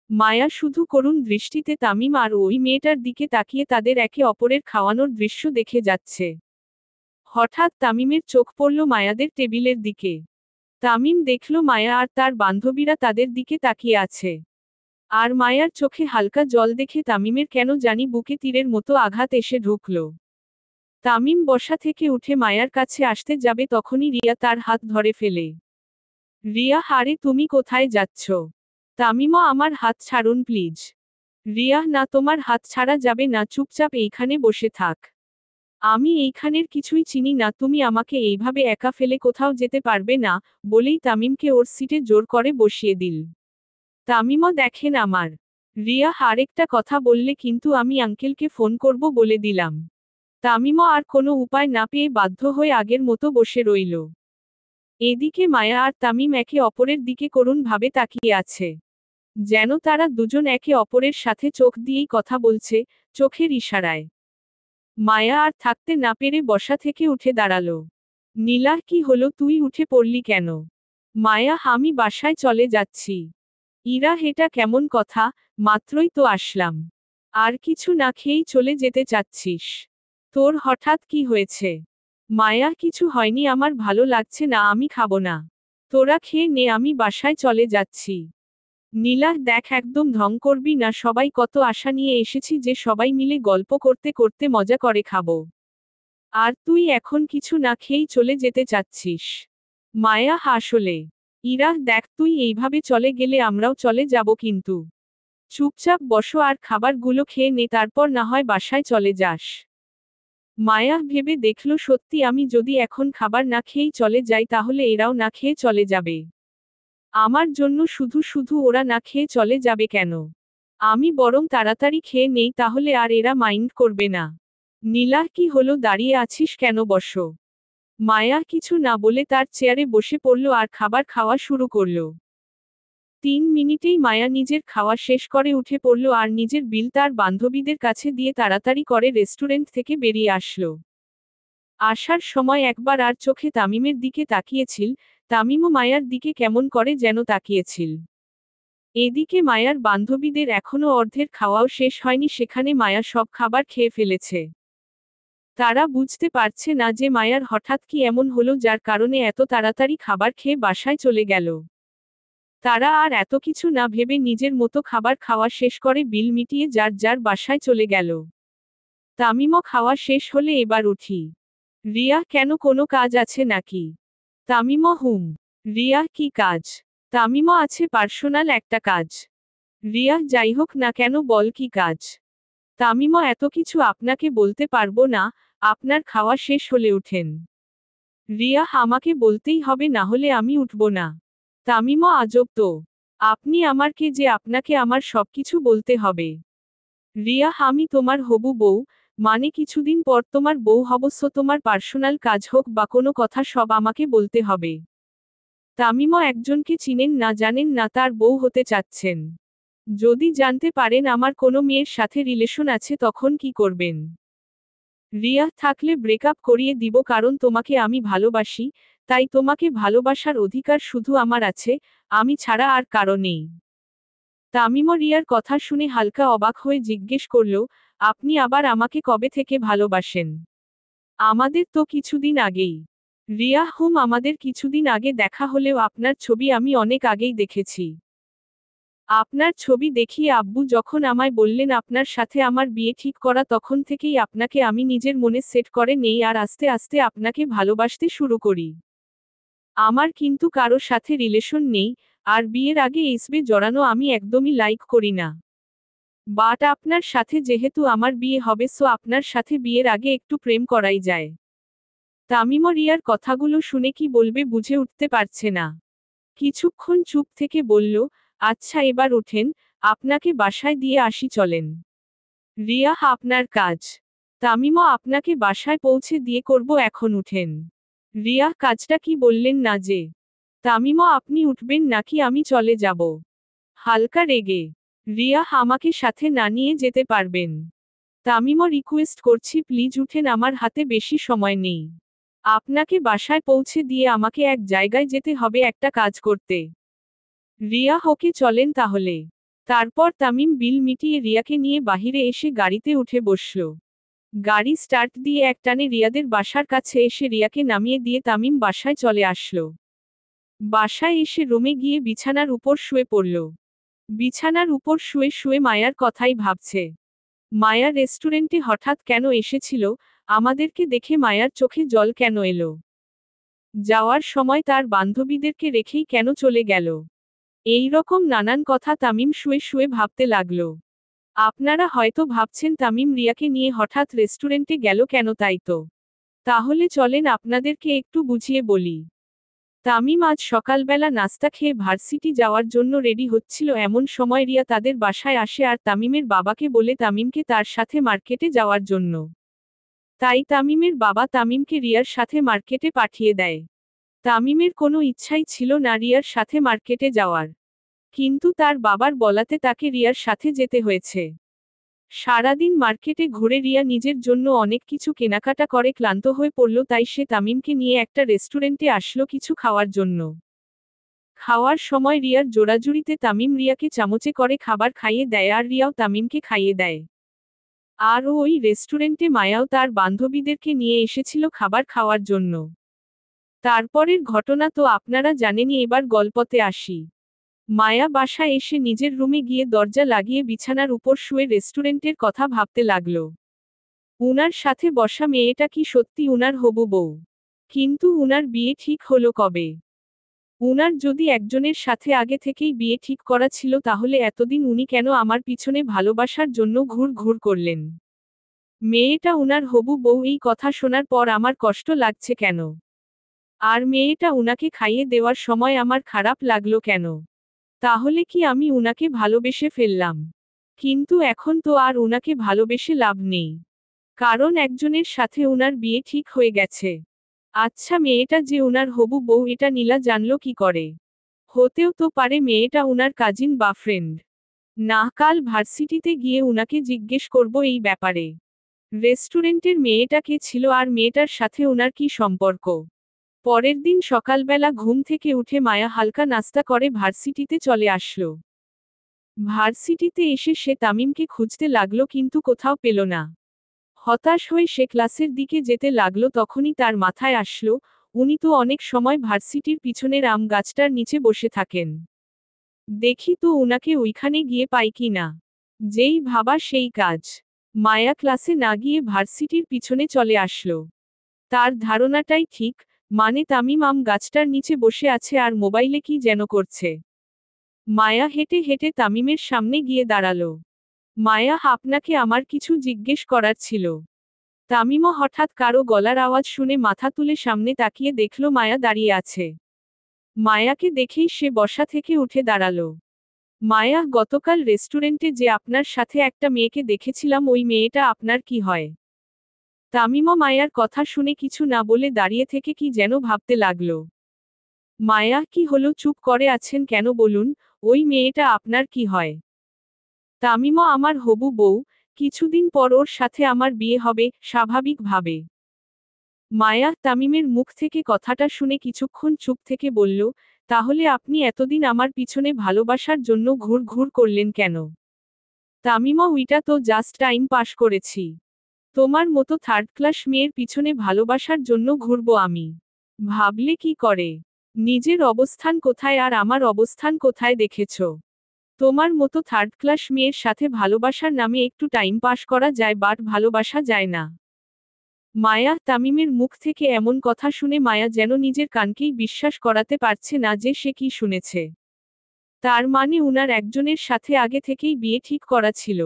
Speaker 1: মায়া শুধু করুণ দৃষ্টিতে তামিম আর ওই মেয়েটার দিকে তাকিয়ে তাদের একে অপরের খাওয়ানোর দৃশ্য দেখে যাচ্ছে। হঠাৎ তামিমের চোখ পড়ল মায়াদের টেবিলের দিকে। তামিম দেখল মায়া আর তার বান্ধবীরা তাদের দিকে তাকিয়ে আছে। আর মায়ার চোখে হালকা জল দেখে তামিমের কেন জানি বুকে তীরের মতো আঘাত এসে ঢুকল। তামিম বসা থেকে উঠে মায়ার কাছে আসতে যাবে তখনই রিয়া তার হাত ধরে ফেলে। রিয়া, হারে তুমি কোথায় যাচ্ছ? তামিমও, আমার হাত ছাড়ুন প্লিজ। রিয়া, না, তোমার হাত ছাড়া যাবে না, চুপচাপ এইখানে বসে থাক। আমি এইখানের কিছুই চিনি না, তুমি আমাকে এইভাবে একা ফেলে কোথাও যেতে পারবে না, বলেই তামিমকে ওর সিটে জোর করে বসিয়ে দিল। তামিমও দেখেন আমার। রিয়া আরেকটা কথা বললে কিন্তু আমি আঙ্কেলকে ফোন করব বলে দিলাম। তামিমও আর কোনো উপায় না পেয়ে বাধ্য হয়ে আগের মতো বসে রইল। এদিকে মায়া আর তামিম একে অপরের দিকে করুণভাবে তাকিয়ে আছে। যেন তারা দুজন একে অপরের সাথে চোখ দিয়েই কথা বলছে, চোখের ইশারায়। মায়া আর থাকতে না পেরে বসা থেকে উঠে দাঁড়ালো। নীলা, কি হলো, তুই উঠে পড়লি কেন? মায়া, আমি বাসায় চলে যাচ্ছি। ইরা, এটা কেমন কথা, মাত্রই তো আসলাম। আর কিছু না খেয়েই চলে যেতে চাচ্ছিস? তোর হঠাৎ কি হয়েছে? মায়া, কিছু হয়নি, আমার ভালো লাগছে না, আমি খাবো না। তোরা খেয়ে নে, আমি বাসায় চলে যাচ্ছি। নীলা, দেখ, একদম ঢং করবি না, সবাই কত আশা নিয়ে এসেছি যে সবাই মিলে গল্প করতে করতে মজা করে খাবো। আর তুই এখন কিছু না খেয়েই চলে যেতে চাচ্ছিস? মায়া, আসলে। ইরা, দেখ, তুই এইভাবে চলে গেলে আমরাও চলে যাব কিন্তু। চুপচাপ বসো আর খাবারগুলো খেয়ে নে, তারপর না হয় বাসায় চলে যাস। মায়া ভেবে দেখল, সত্যি আমি যদি এখন খাবার না খেয়েই চলে যাই তাহলে এরাও না খেয়ে চলে যাবে। আমার জন্য শুধু শুধু ওরা না খেয়ে চলে যাবে কেন? আমি বরং তাড়াতাড়ি খেয়ে নেই, তাহলে আর এরা মাইন্ড করবে না। নীলা, কি হলো, দাঁড়িয়ে আছিস কেন, বসো। মায়া কিছু না বলে তার চেয়ারে বসে পড়ল আর খাবার খাওয়া শুরু করল। 3 মিনিটেই মায়া নিজের খাওয়া শেষ করে উঠে পড়ল আর নিজের বিল তার বান্ধবীদের কাছে দিয়ে তাড়াতাড়ি করে রেস্টুরেন্ট থেকে বেরিয়ে আসলো। আসার সময় একবার আর চোখে তামিমের দিকে তাকিয়েছিল, তামিমও মায়ার দিকে কেমন করে যেন তাকিয়েছিল। এদিকে মায়ার বান্ধবীদের এখনো অর্ধের খাওয়াও শেষ হয়নি, সেখানে মায়া সব খাবার খেয়ে ফেলেছে। তারা বুঝতে পারছে না যে মায়ার হঠাৎ কি এমন হলো যার কারণে এত তাড়াতাড়ি খাবার খেয়ে বাসায় চলে গেল। তারা আর এত কিছু না ভেবে নিজের মতো খাবার খাওয়া শেষ করে বিল মিটিয়ে যার যার বাসায় চলে গেল। তামিমও খাওয়া শেষ হলে এবার উঠি। রিয়া, কেন, কোনো কাজ আছে নাকি? তামিমও হুম। রিয়া, কি কাজ? তামিমও আছে, পার্সোনাল একটা কাজ। রিয়া, যাই হোক না কেন, বল কি কাজ? তামিমও এত কিছু আপনাকে বলতে পারবো না, আপনার খাওয়া শেষ হলে উঠেন। রিয়া, আমাকে বলতেই হবে, না হলে আমি উঠব না। তামিমও আজব তো। আপনি আমার কে যে আপনাকে আমার সবকিছু বলতে হবে? রিয়া, আমি তোমার হবু বউ, মানে কিছুদিন পর তোমার বউ হব, সো তোমার পার্সোনাল কাজ হোক বা কোনো কথা সব আমাকে বলতে হবে। তামিমও একজনকে চিনেন না, জানেন না তার বউ হতে চাচ্ছেন। যদি জানতে পারেন আমার কোনো মেয়ের সাথে রিলেশন আছে তখন কি করবেন? রিয়া, থাকলে ব্রেকআপ করিয়ে দিব, কারণ তোমাকে আমি ভালোবাসি, তাই তোমাকে ভালোবাসার অধিকার শুধু আমার আছে, আমি ছাড়া আর কারো নেই। তামিমও রিয়ার কথা শুনে হালকা অবাক হয়ে জিজ্ঞেস করল, আপনি আবার আমাকে কবে থেকে ভালোবাসেন? আমাদের তো কিছুদিন আগেই। রিয়া, হুম, আমাদের কিছুদিন আগে দেখা হলেও আপনার ছবি আমি অনেক আগেই দেখেছি। আপনার ছবি দেখিয়ে আব্বু যখন আমায় বললেন আপনার সাথে আমার বিয়ে ঠিক করা, তখন থেকেই আপনাকে আমি নিজের মনে সেট করে নেই আর আস্তে আস্তে আপনাকে ভালোবাসতে শুরু করি। আমার কিন্তু কারো সাথে রিলেশন নেই, আর বিয়ের আগে এসবে জড়ানো আমি একদমই লাইক করি না। বাট আপনার সাথে যেহেতু আমার বিয়ে হবে, সো আপনার সাথে বিয়ের আগে একটু প্রেম করাই যায়। তামিমও রিয়ার কথাগুলো শুনে কি বলবে বুঝে উঠতে পারছে না। কিছুক্ষণ চুপ থেকে বলল, আচ্ছা এবার ওঠেন, আপনাকে বাসায় দিয়ে আসি, চলেন। রিয়া, আপনার কাজ। তামিমও আপনাকে বাসায় পৌঁছে দিয়ে করব, এখন উঠেন। রিয়া, কাজটা কি বললেন না যে? তামিমও, আপনি উঠবেন নাকি আমি চলে যাব? হালকা রেগে। রিয়া, আমাকে সাথে না নিয়ে যেতে পারবেন? তামিমও, রিকোয়েস্ট করছি প্লিজ উঠেন, আমার হাতে বেশি সময় নেই। আপনাকে বাসায় পৌঁছে দিয়ে আমাকে এক জায়গায় যেতে হবে একটা কাজ করতে। রিয়া, ওকে চলেন তাহলে। তারপর তামিম বিল মিটিয়ে রিয়াকে নিয়ে বাহিরে এসে গাড়িতে উঠে বসল। গাড়ি স্টার্ট দিয়ে একটানে রিয়াদের বাসার কাছে এসে রিয়াকে নামিয়ে দিয়ে তামিম বাসায় চলে আসলো। বাসায় এসে রুমে গিয়ে বিছানার উপর শুয়ে পড়ল। বিছানার উপর শুয়ে শুয়ে মায়ার কথাই ভাবছে। মায়া রেস্টুরেন্টে হঠাৎ কেন এসেছিল, আমাদেরকে দেখে মায়ার চোখে জল কেন এলো? যাওয়ার সময় তার বান্ধবীদেরকে রেখেই কেন চলে গেল? এই রকম নানান কথা তামিম শুয়ে শুয়ে ভাবতে লাগলো। আপনারা হয়তো ভাবছেন তামিম রিয়াকে নিয়ে হঠাৎ রেস্টুরেন্টে গেল কেন, তাই তো? তাহলে চলেন আপনাদেরকে একটু বুঝিয়ে বলি। তামিম আজ সকালবেলা নাস্তা খেয়ে ভার্সিটি যাওয়ার জন্য রেডি হচ্ছিল, এমন সময় রিয়া তাদের বাসায় আসে আর তামিমের বাবাকে বলে তামিমকে তার সাথে মার্কেটে যাওয়ার জন্য। তাই তামিমের বাবা তামিমকে রিয়ার সাথে মার্কেটে পাঠিয়ে দেয়। তামিমের কোনো ইচ্ছাই ছিল না রিয়ার সাথে মার্কেটে যাওয়ার, কিন্তু তার বাবার বলাতে তাকে রিয়ার সাথে যেতে হয়েছে। সারাদিন মার্কেটে ঘুরে রিয়া নিজের জন্য অনেক কিছু কেনাকাটা করে ক্লান্ত হয়ে পড়ল, তাই সে তামিমকে নিয়ে একটা রেস্টুরেন্টে আসলো কিছু খাওয়ার জন্য। খাওয়ার সময় রিয়ার জোড়াজুড়িতে তামিম রিয়াকে চামচে করে খাবার খাইয়ে দেয় আর রিয়াও তামিমকে খাইয়ে দেয়। আর ওই রেস্টুরেন্টে মায়াও তার বান্ধবীদেরকে নিয়ে এসেছিল খাবার খাওয়ার জন্য। তারপরের ঘটনা তো আপনারা জানেনই, এবার গল্পতে আসি। মায়া বাসায় এসে নিজের রুমে গিয়ে দরজা লাগিয়ে বিছানার উপর শুয়ে রেস্টুরেন্টের কথা ভাবতে লাগল। উনার সাথে বসা মেয়েটা কি সত্যি উনার হবু বউ? কিন্তু উনার বিয়ে ঠিক হলো কবে? উনার যদি একজনের সাথে আগে থেকেই বিয়ে ঠিক করা ছিল, তাহলে এতদিন উনি কেন আমার পিছনে ভালোবাসার জন্য ঘুর ঘুর করলেন? মেয়েটা উনার হবু বউ, এই কথা শোনার পর আমার কষ্ট লাগছে কেন? আর মেয়েটা উনাকে খাইয়ে দেওয়ার সময় আমার খারাপ লাগলো কেন? তাহলে কি আমি উনাকে ভালোবেসে ফেললাম? কিন্তু এখন তো আর উনাকে ভালোবেসে লাভ নেই, কারণ একজনের সাথে উনার বিয়ে ঠিক হয়ে গেছে। আচ্ছা, মেয়েটা যে উনার হবু বউ এটা নীলা জানলো কি করে? হতেও তো পারে মেয়েটা উনার কাজিন বা ফ্রেন্ড। না, কাল ভার্সিটিতে গিয়ে উনাকে জিজ্ঞেস করব এই ব্যাপারে। রেস্টুরেন্টের মেয়েটা কে ছিল আর মেয়েটার সাথে উনার কি সম্পর্ক? পরের দিন সকালবেলা ঘুম থেকে উঠে মায়া হালকা নাস্তা করে ভার্সিটিতে চলে আসলো। ভার্সিটিতে এসে সে তামিমকে খুঁজতে লাগলো কিন্তু কোথাও পেল না। হতাশ হয়ে সে ক্লাসের দিকে যেতে লাগলো, তখনই তার মাথায় আসলো, উনি তো অনেক সময় ভার্সিটির পিছনের আম গাছটার নিচে বসে থাকেন। দেখি তো উনাকে ওইখানে গিয়ে পাই কি না। যেই ভাবা সেই কাজ। মায়া ক্লাসে না গিয়ে ভার্সিটির পিছনে চলে আসলো। তার ধারণাটাই ঠিক, মানে তামিম আম গাছটার নিচে বসে আছে আর মোবাইলে কি যেন করছে। মায়া হেঁটে হেঁটে তামিমের সামনে গিয়ে দাঁড়ালো। মায়া, আপনাকে আমার কিছু জিজ্ঞেস করার ছিল। তামিমও হঠাৎ কারো গলার আওয়াজ শুনে মাথা তুলে সামনে তাকিয়ে দেখল মায়া দাঁড়িয়ে আছে। মায়াকে দেখেই সে বসা থেকে উঠে দাঁড়ালো। মায়া, গতকাল রেস্টুরেন্টে যে আপনার সাথে একটা মেয়েকে দেখেছিলাম, ওই মেয়েটা আপনার কি হয়? তামিমও মায়ার কথা শুনে কিছু না বলে দাঁড়িয়ে থেকে কি যেন ভাবতে লাগলো। মায়া, কি হলো, চুপ করে আছেন কেন, বলুন, ওই মেয়েটা আপনার কি হয়? তামিমও আমার হবু বউ, কিছুদিন পর ওর সাথে আমার বিয়ে হবে, স্বাভাবিকভাবে। মায়া তামিমের মুখ থেকে কথাটা শুনে কিছুক্ষণ চুপ থেকে বলল, তাহলে আপনি এতদিন আমার পিছনে ভালোবাসার জন্য ঘুর ঘুর করলেন কেন? তামিমও, উইটা তো জাস্ট টাইম পাস করেছি। তোমার মতো থার্ড ক্লাস মেয়ের পিছনে ভালোবাসার জন্য ঘুরবো আমি? ভাবলে কি করে? নিজের অবস্থান কোথায় আর আমার অবস্থান কোথায় দেখেছ? তোমার মতো থার্ড ক্লাস মেয়ের সাথে ভালোবাসার নামে একটু টাইম পাস করা যায়, বাট ভালোবাসা যায় না। মায়া তামিমের মুখ থেকে এমন কথা শুনে মায়া যেন নিজের কানকেই বিশ্বাস করাতে পারছে না যে সে কি শুনেছে। তার মানে উনার একজনের সাথে আগে থেকেই বিয়ে ঠিক করা ছিল।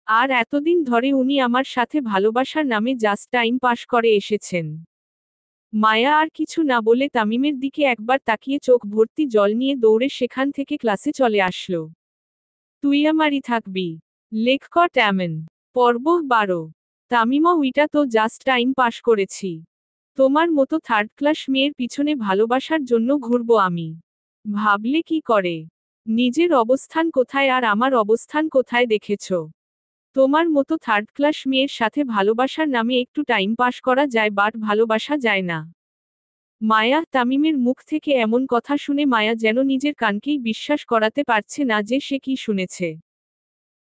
Speaker 1: আর এতদিন ধরে উনি আমার সাথে ভালোবাসার নামে জাস্ট টাইম পাস করে এসেছেন। মায়া আর কিছু না বলে তামিমের দিকে একবার তাকিয়ে চোখ ভর্তি জল নিয়ে দৌড়ে সেখান থেকে ক্লাসে চলে আসলো। তুই আমারই থাকবি। লেখক ট্যামেন। পর্ব 12। তামিমও, উইটা তো জাস্ট টাইম পাস করেছি। তোমার মতো থার্ড ক্লাস মেয়ের পিছনে ভালোবাসার জন্য ঘুরবো আমি? ভাবলে কি করে? নিজের অবস্থান কোথায় আর আমার অবস্থান কোথায় দেখেছ? তোমার মতো থার্ড ক্লাস মেয়ের সাথে ভালোবাসার নামে একটু টাইম পাস করা যায়, বাট ভালোবাসা যায় না। মায়া তামিমের মুখ থেকে এমন কথা শুনে মায়া যেন নিজের কানকেই বিশ্বাস করাতে পারছে না যে সে কি শুনেছে।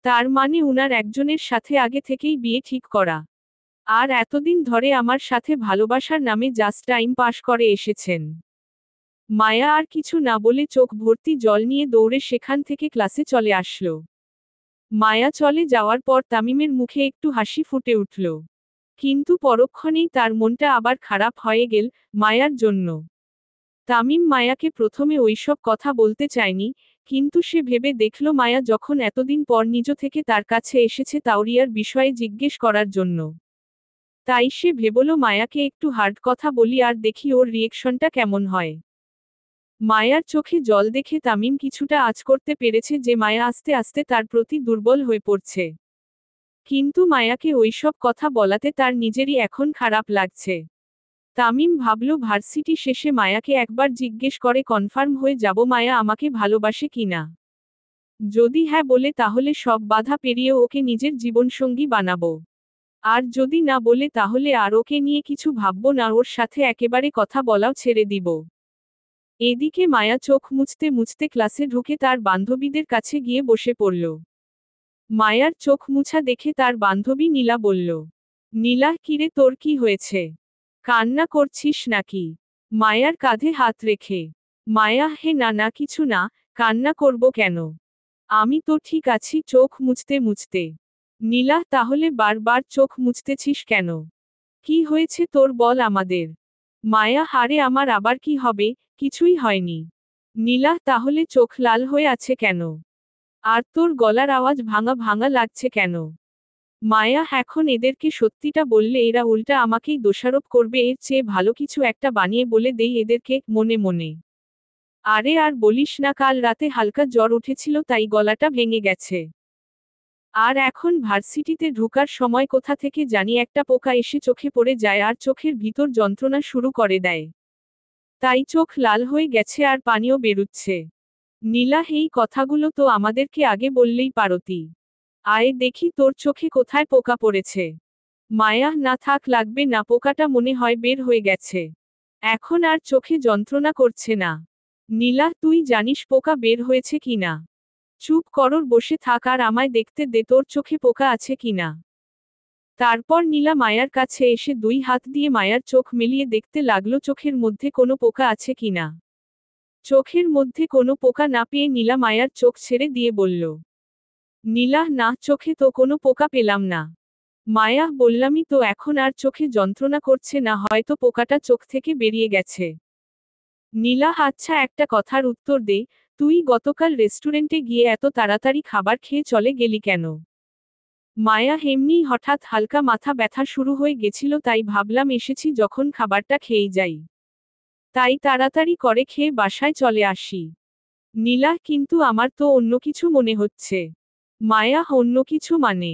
Speaker 1: তার মানে উনার একজনের সাথে আগে থেকেই বিয়ে ঠিক করা। আর এতদিন ধরে আমার সাথে ভালোবাসার নামে জাস্ট টাইম পাস করে এসেছেন। মায়া আর কিছু না বলে চোখ ভর্তি জল নিয়ে দৌড়ে সেখান থেকে ক্লাসে চলে আসলো। মায়া চলে যাওয়ার পর তামিমের মুখে একটু হাসি ফুটে উঠল। কিন্তু পরক্ষণেই তার মনটা আবার খারাপ হয়ে গেল, মায়ার জন্য। তামিম মায়াকে প্রথমে ওইসব কথা বলতে চায়নি, কিন্তু সে ভেবে দেখল মায়া যখন এতদিন পর নিজ থেকে তার কাছে এসেছে তাওরিয়ার বিষয়ে জিজ্ঞেস করার জন্য। তাই সে ভেবল মায়াকে একটু হার্ড কথা বলি আর দেখি ওর রিয়েকশনটা কেমন হয়। মায়ার চোখে জল দেখে তামিম কিছুটা আঁচ করতে পেরেছে যে মায়া আস্তে আস্তে তার প্রতি দুর্বল হয়ে পড়ছে। কিন্তু মায়াকে ওইসব কথা বলাতে তার নিজেরই এখন খারাপ লাগছে। তামিম ভাবল ভার্সিটি শেষে মায়াকে একবার জিজ্ঞেস করে কনফার্ম হয়ে যাব মায়া আমাকে ভালোবাসে কিনা। যদি হ্যাঁ বলে তাহলে সব বাধা পেরিয়ে ওকে নিজের জীবনসঙ্গী বানাবো। আর যদি না বলে তাহলে আর ওকে নিয়ে কিছু ভাববো না, ওর সাথে একেবারে কথা বলাও ছেড়ে দিব। এদিকে মায়া চোখ মুছতে মুছতে ক্লাসে ঢুকে তার বান্ধবীদের কাছে গিয়ে বসে পড়ল। মায়ার চোখ মুছা দেখে তার বান্ধবী নীলা বলল, নীলা কিরে তোর কি হয়েছে? কান্না করছিস নাকি? মায়ার কাঁধে হাত রেখে। মায়া হে না না কিছু না, কান্না করব কেন? আমি তো ঠিক আছি চোখ মুছতে মুছতে। নীলা তাহলে বারবার চোখ মুছতেছিস কেন? কি হয়েছে তোর বল আমাদের। মায়া হারে আমার আবার কি হবে, কিছুই হয়নি। নীলা তাহলে চোখ লাল হয়ে আছে কেন? আর তোর গলার আওয়াজ ভাঙা ভাঙা লাগছে কেন? মায়া এখন এদেরকে সত্যিটা বললে এরা উল্টা আমাকেই দোষারোপ করবে, এর চেয়ে ভালো কিছু একটা বানিয়ে বলে দেই এদেরকে, মনে মনে। আরে আর বলিস না, কাল রাতে হালকা জ্বর উঠেছিল তাই গলাটা ভেঙে গেছে। আর এখন ভার্সিটিতে ঢোকার সময় কোথা থেকে জানি একটা পোকা এসে চোখে পড়ে যায় আর চোখের ভিতর যন্ত্রণা শুরু করে দেয়। তাই চোখ লাল হয়ে গেছে আর পানিও বেরুচ্ছে। নীলা এই কথাগুলো তো আমাদেরকে আগে বললেই পারতি। আয় দেখি তোর চোখে কোথায় পোকা পড়েছে। মায়া না থাক লাগবে না, পোকাটা মনে হয় বের হয়ে গেছে। এখন আর চোখে যন্ত্রণা করছে না। নীলা তুই জানিস পোকা বের হয়েছে কিনা? চুপ করর বসে থাক আর আমায় দেখতে দে তোর চোখে পোকা আছে কিনা। তারপর নীলা মায়ার কাছে এসে দুই হাত দিয়ে মায়ার চোখ মিলিয়ে দেখতে লাগলো চোখের মধ্যে কোনো পোকা আছে কিনা। চোখের মধ্যে কোনো পোকা না পেয়ে নীলা মায়ার চোখ ছেড়ে দিয়ে বলল, নীলা না চোখে তো কোনো পোকা পেলাম না। মায়া বললামই তো এখন আর চোখে যন্ত্রণা করছে না, হয়তো পোকাটা চোখ থেকে বেরিয়ে গেছে। নীলা আচ্ছা একটা কথার উত্তর দে, তুই গতকাল রেস্টুরেন্টে গিয়ে এত তাড়াতাড়ি খাবার খেয়ে চলে গেলি কেন? মায়া এমনিই হঠাৎ হালকা মাথা ব্যথা শুরু হয়ে গেছিল তাই ভাবলাম এসেছি যখন খাবারটা খেয়েই যাই। তাই তাড়াতাড়ি করে খেয়ে বাসায় চলে আসি। নীলা কিন্তু আমার তো অন্য কিছু মনে হচ্ছে। মায়া অন্য কিছু মানে?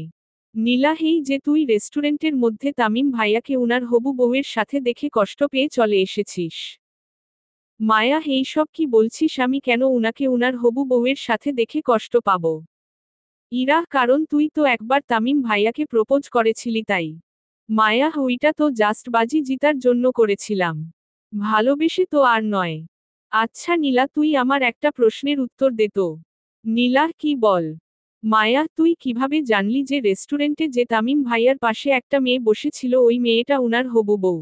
Speaker 1: নীলা এই যে তুই রেস্টুরেন্টের মধ্যে তামিম ভাইয়াকে উনার হবু বউয়ের সাথে দেখে কষ্ট পেয়ে চলে এসেছিস। মায়া এই সব কি বলছিস? আমি কেন উনাকে উনার হবু বউয়ের সাথে দেখে কষ্ট পাব? ইরা কারণ তুই তো একবার তামিম ভাইয়াকে প্রপোজ করেছিলি তাই। মায়া ওইটা তো জাস্ট বাজি জিতার জন্য করেছিলাম, ভালোবেসে তো আর নয়। আচ্ছা নীলা তুই আমার একটা প্রশ্নের উত্তর দে তো। নীলা কি বল? মায়া তুই কিভাবে জানলি যে রেস্টুরেন্টে যে তামিম ভাইয়ার পাশে একটা মেয়ে বসেছিল ওই মেয়েটা উনার হবু বউ?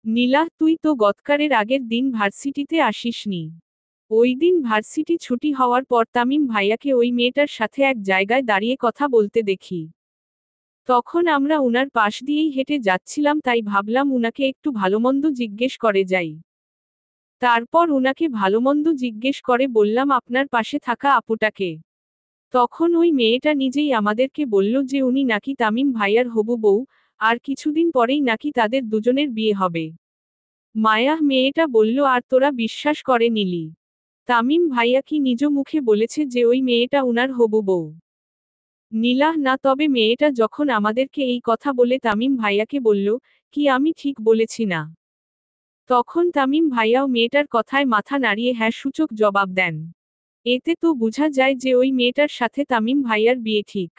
Speaker 1: নীলা তুই তো গতকালের আগের দিন ভার্সিটিতে আসিসনি। ওই দিন ভার্সিটি ছুটি হওয়ার পর তামিম ভাইয়াকে ওই মেয়েটার সাথে এক জায়গায় দাঁড়িয়ে কথা বলতে দেখি। তখন আমরা উনার পাশ দিয়েই হেঁটে যাচ্ছিলাম তাই ভাবলাম উনাকে একটু ভালোমন্দ জিজ্ঞেস করে যাই। তারপর উনাকে ভালোমন্দ জিজ্ঞেস করে বললাম আপনার পাশে থাকা আপুটাকে। তখন ওই মেয়েটা নিজেই আমাদেরকে বলল যে উনি নাকি তামিম ভাইয়ার হবু বউ, আর কিছুদিন পরেই নাকি তাদের দুজনের বিয়ে হবে। মায়া মেয়েটা বলল আর তোরা বিশ্বাস করে নিলি? তামিম ভাইয়া কি নিজ মুখে বলেছে যে ওই মেয়েটা উনার হবু বউ? নীলা না তবে মেয়েটা যখন আমাদেরকে এই কথা বলে তামিম ভাইয়াকে বলল, কি আমি ঠিক বলেছি না? তখন তামিম ভাইয়াও মেয়েটার কথায় মাথা নাড়িয়ে হ্যাঁ সূচক জবাব দেন। এতে তো বোঝা যায় যে ওই মেয়েটার সাথে তামিম ভাইয়ার বিয়ে ঠিক।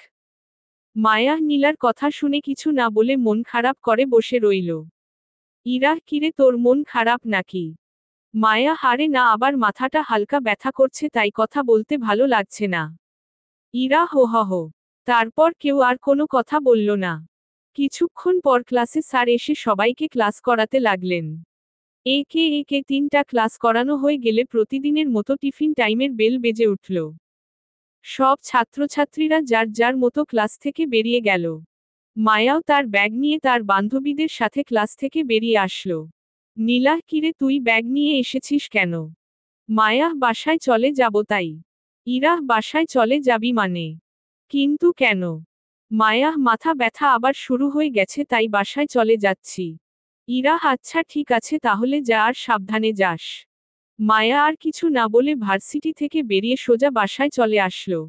Speaker 1: মায়া নীলার কথা শুনে কিছু না বলে মন খারাপ করে বসে রইল। ইরা কিরে তোর মন খারাপ নাকি? মায়া হারে না আবার মাথাটা হালকা ব্যথা করছে তাই কথা বলতে ভালো লাগছে না। ইরা হো হ হো। তারপর কেউ আর কোনো কথা বলল না। কিছুক্ষণ পর ক্লাসে স্যার এসে সবাইকে ক্লাস করাতে লাগলেন। একে একে 3টা ক্লাস করানো হয়ে গেলে প্রতিদিনের মতো টিফিন টাইমের বেল বেজে উঠল। সব ছাত্রছাত্রীরা যার যার মতো ক্লাস থেকে বেরিয়ে গেল। মায়াও তার ব্যাগ নিয়ে তার বান্ধবীদের সাথে ক্লাস থেকে বেরিয়ে আসলো। নীলা কিরে তুই ব্যাগ নিয়ে এসেছিস কেন? মায়া বাসায় চলে যাব তাই। ইরা, বাসায় চলে যাবি মানে? কিন্তু কেন? মায়া, মাথা ব্যথা আবার শুরু হয়ে গেছে তাই বাসায় চলে যাচ্ছি। ইরা, আচ্ছা ঠিক আছে তাহলে যা, আর সাবধানে যাস। মায়া আর কিছু না বলে ভার্সিটি থেকে বেরিয়ে সোজা বাসায় চলে আসলো।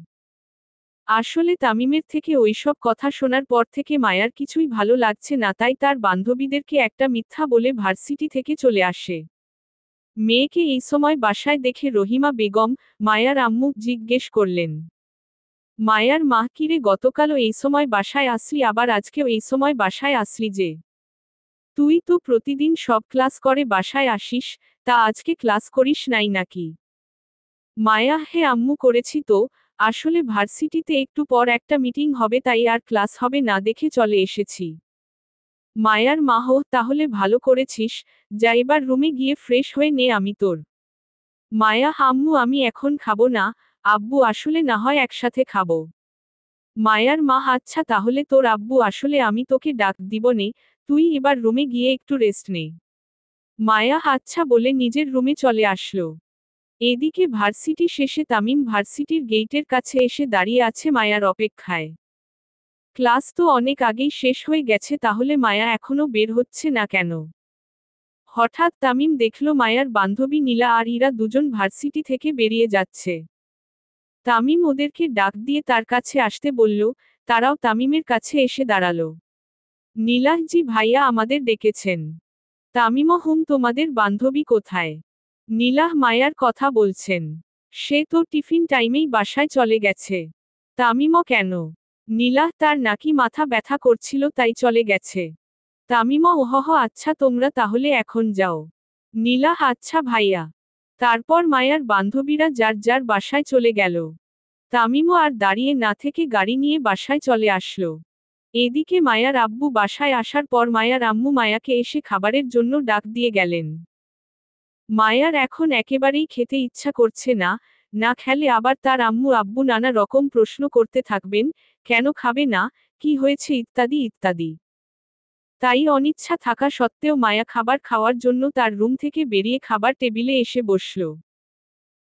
Speaker 1: আসলে তামিমের থেকে ওইসব কথা শোনার পর থেকে মায়ার কিছুই ভালো লাগছে না, তাই তার বান্ধবীদেরকে একটা মিথ্যা বলে ভার্সিটি থেকে চলে আসে। মেয়েকে এই সময় বাসায় দেখে রহিমা বেগম, মায়ার আম্মু, জিজ্ঞেস করলেন। মায়ার মা, কিরে গতকালও এই সময় বাসায় আসলি, আবার আজকেও এই সময় বাসায় আসলি যে? তুই তো প্রতিদিন সব ক্লাস করে বাসায় আসিস, তা আজকে ক্লাস করিস নাই নাকি? মায়া, হে আম্মু করেছি তো, আসলে ভার্সিটিতে একটু পর একটা মিটিং হবে তাই আর ক্লাস হবে না দেখে চলে এসেছি। মায়ার মা, হো তাহলে ভালো করেছিস, যা এবার রুমে গিয়ে ফ্রেশ হয়ে নে, আমি তোর। মায়া, আম্মু আমি এখন খাবো না, আব্বু আসলে না হয় একসাথে খাবো। মায়ার মা, আচ্ছা তাহলে তোর আব্বু আসলে আমি তোকে ডাক দিবনে, তুই এবার রুমে গিয়ে একটু রেস্ট নে। মায়া আচ্ছা বলে নিজের রুমে চলে আসলো। এদিকে ভার্সিটি শেষে তামিম ভার্সিটির গেইটের কাছে এসে দাঁড়িয়ে আছে মায়ার অপেক্ষায়। ক্লাস তো অনেক আগেই শেষ হয়ে গেছে, তাহলে মায়া এখনো বের হচ্ছে না কেন? হঠাৎ তামিম দেখল মায়ার বান্ধবী নীলা আর ইরা দুজন ভার্সিটি থেকে বেরিয়ে যাচ্ছে। তামিম ওদেরকে ডাক দিয়ে তার কাছে আসতে বলল, তারাও তামিমের কাছে এসে দাঁড়ালো। নীলা, জি ভাইয়া আমাদের ডেকেছেন। তামিমও, হুম তোমাদের বান্ধবী কোথায়? নীলা, মায়ার কথা বলছেন। সে তো টিফিন টাইমেই বাসায় চলে গেছে। তামিমও, কেন? নীলা, তার নাকি মাথা ব্যথা করছিল তাই চলে গেছে। তামিমও, ওহহ আচ্ছা তোমরা তাহলে এখন যাও। নীলা, আচ্ছা ভাইয়া। তারপর মায়ার বান্ধবীরা যার যার বাসায় চলে গেল। তামিমও আর দাঁড়িয়ে না থেকে গাড়ি নিয়ে বাসায় চলে আসলো। এদিকে মায়ার আব্বু বাসায় আসার পর মায়ার আম্মু মায়াকে এসে খাবারের জন্য ডাক দিয়ে গেলেন। মায়ার এখন একেবারেই খেতে ইচ্ছা করছে না, না খেলে আবার তার আম্মু আব্বু নানা রকম প্রশ্ন করতে থাকবেন, কেন খাবে না, কি হয়েছে ইত্যাদি ইত্যাদি। তাই অনিচ্ছা থাকা সত্ত্বেও মায়া খাবার খাওয়ার জন্য তার রুম থেকে বেরিয়ে খাবার টেবিলে এসে বসল।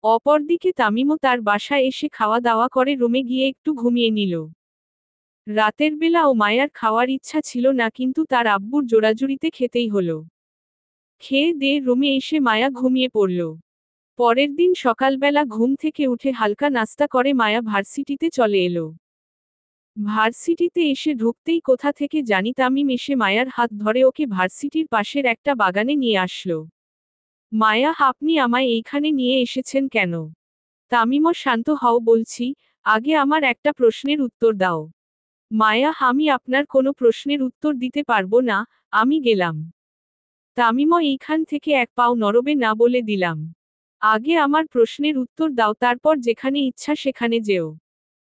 Speaker 1: অপরদিকে তামিমও তার বাসায় এসে খাওয়া দাওয়া করে রুমে গিয়ে একটু ঘুমিয়ে নিল। রাতের বেলাও মায়ার খাওয়ার ইচ্ছা ছিল না, কিন্তু তার আব্বুর জোরাজুরিতে খেতেই হলো। খেয়ে দিয়ে রুমে এসে মায়া ঘুমিয়ে পড়ল। পরের দিন সকালবেলা ঘুম থেকে উঠে হালকা নাস্তা করে মায়া ভার্সিটিতে চলে এলো। ভার্সিটিতে এসে ঢুকতেই কোথা থেকে জানি তামিম এসে মায়ার হাত ধরে ওকে ভার্সিটির পাশের একটা বাগানে নিয়ে আসলো। মায়া, আপনি আমায় এইখানে নিয়ে এসেছেন কেন? তামিমও, শান্ত হও বলছি, আগে আমার একটা প্রশ্নের উত্তর দাও। মায়া, আমি আপনার কোনো প্রশ্নের উত্তর দিতে পারবো না, আমি গেলাম। তামিমও, এইখান থেকে এক পাও নড়বে না বলে দিলাম। আগে আমার প্রশ্নের উত্তর দাও, তারপর যেখানে ইচ্ছা সেখানে যেও।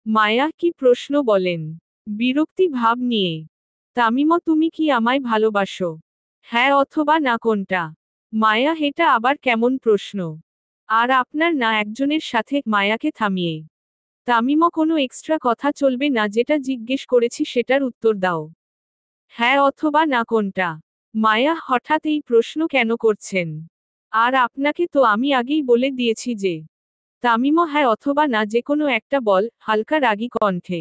Speaker 1: মায়া, কি প্রশ্ন বলেন? বিরক্তি ভাব নিয়ে। তামিমও, তুমি কি আমায় ভালোবাসো? হ্যাঁ অথবা না কোনটা? মায়া, এটা আবার কেমন প্রশ্ন? আর আপনার না একজনের সাথে? মায়াকে থামিয়ে। তামিমও, কোনো এক্সট্রা কথা চলবে না, যেটা জিজ্ঞেস করেছি সেটার উত্তর দাও। হ্যাঁ অথবা না কোনটা? মায়া, হঠাৎ এই প্রশ্ন কেন করছেন? আর আপনাকে তো আমি আগেই বলে দিয়েছি যে। তামিমও, হ্যাঁ অথবা না যে কোনো একটা বল, হালকা রাগী কণ্ঠে।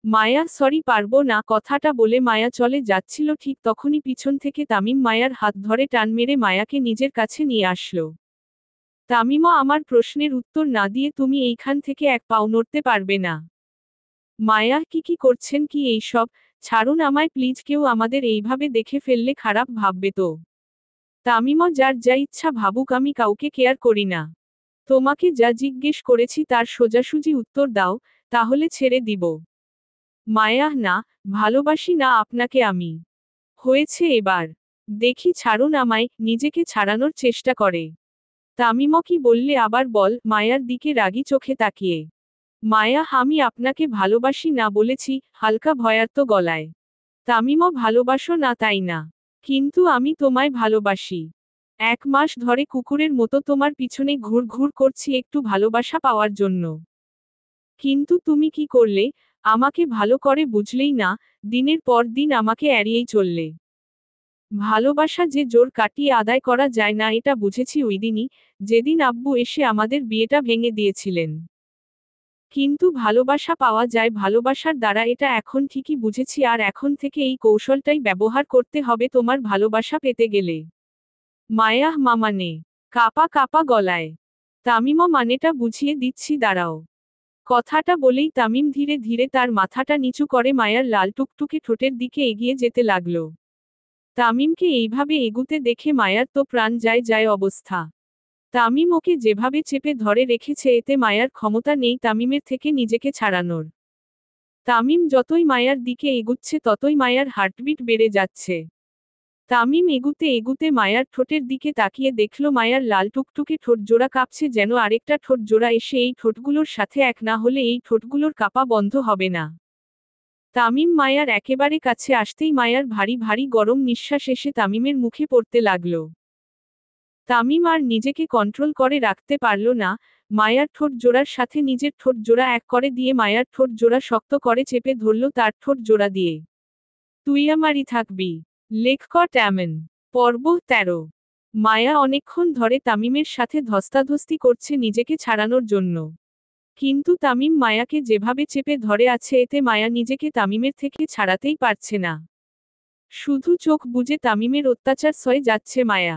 Speaker 1: মায়া, সরি পারবো না কথাটা বলে মায়া চলে যাচ্ছিল, ঠিক তখনই পিছন থেকে তামিম মায়ার হাত ধরে টান মেরে মায়াকে নিজের কাছে নিয়ে আসলো। তামিমও, আমার প্রশ্নের উত্তর না দিয়ে তুমি এইখান থেকে এক পাও নড়তে পারবে না। মায়া, কি করছেন কি এইসব? ছাড়ুন আমায় প্লিজ, কেউ আমাদের এইভাবে দেখে ফেললে খারাপ ভাববে তো। তামিমও, যার যা ইচ্ছা ভাবুক, আমি কাউকে কেয়ার করি না। তোমাকে যা জিজ্ঞেস করেছি তার সোজাসুজি উত্তর দাও, তাহলে ছেড়ে দিব। মায়া, না, ভালোবাসি না আপনাকে আমি। হয়েছে এবার। দেখি ছাড়ুন আমায়, নিজেকে ছাড়ানোর চেষ্টা করে। তামিমও, কি বললে আবার বল, মায়ার দিকে রাগী চোখে তাকিয়ে। মায়া, আমি আপনাকে ভালোবাসি না বলেছি, হালকা ভয়ার্ত গলায়। তামিমও, ভালোবাসো না তাই না? কিন্তু আমি তোমায় ভালোবাসি। 1 মাস ধরে কুকুরের মতো তোমার পিছনে ঘুর ঘুর করছি একটু ভালোবাসা পাওয়ার জন্য। কিন্তু তুমি কি করলে? আমাকে ভালো করে বুঝলেই না, দিনের পর দিন আমাকে এড়িয়েই চললে। ভালোবাসা যে জোর কাটিয়ে আদায় করা যায় না এটা বুঝেছি ওইদিনই, যেদিন আব্বু এসে আমাদের বিয়েটা ভেঙে দিয়েছিলেন। কিন্তু ভালোবাসা পাওয়া যায় ভালোবাসার দ্বারা, এটা এখন ঠিকই বুঝেছি, আর এখন থেকে এই কৌশলটাই ব্যবহার করতে হবে তোমার ভালোবাসা পেতে গেলে। মায়া মামানে কাপা কাপা গলায়। তামিমও মানেটা বুঝিয়ে দিচ্ছি দাঁড়াও। কথাটা বলেই তামিম ধীরে ধীরে তার মাথাটা নিচু করে মায়ার লাল টুকটুকে ঠোঁটের দিকে এগিয়ে যেতে লাগলো। তামিমকে এইভাবে এগুতে দেখে মায়ার তো প্রাণ যায় যায় অবস্থা। তামিম ওকে যেভাবে চেপে ধরে রেখেছে এতে মায়ার ক্ষমতা নেই তামিমের থেকে নিজেকে ছাড়ানোর। তামিম যতই মায়ার দিকে এগুচ্ছে ততই মায়ার হার্টবিট বেড়ে যাচ্ছে। তামিম এগুতে এগুতে মায়ার ঠোঁটের দিকে তাকিয়ে দেখল মায়ার লাল টুকটুকে ঠোঁট জোড়া কাঁপছে, যেন আরেকটা ঠোঁট জোড়া এসে এই ঠোঁটগুলোর সাথে এক না হলে এই ঠোঁটগুলোর কাঁপা বন্ধ হবে না। তামিম মায়ার একেবারে কাছে আসতেই মায়ার ভারী ভারী গরম নিঃশ্বাস এসে তামিমের মুখে পড়তে লাগল। তামিম আর নিজেকে কন্ট্রোল করে রাখতে পারল না, মায়ার ঠোঁট জোড়ার সাথে নিজের ঠোঁট জোড়া এক করে দিয়ে মায়ার ঠোঁট জোড়া শক্ত করে চেপে ধরল তার ঠোঁট জোড়া দিয়ে। তুই আমারই থাকবি। লেখক এমন। পর্ব 13। মায়া অনেকক্ষণ ধরে তামিমের সাথে ধস্তাধস্তি করছে নিজেকে ছাড়ানোর জন্য। কিন্তু তামিম মায়াকে যেভাবে চেপে ধরে আছে এতে মায়া নিজেকে তামিমের থেকে ছাড়াতেই পারছে না। শুধু চোখ বুজে তামিমের অত্যাচার সয়ে যাচ্ছে মায়া।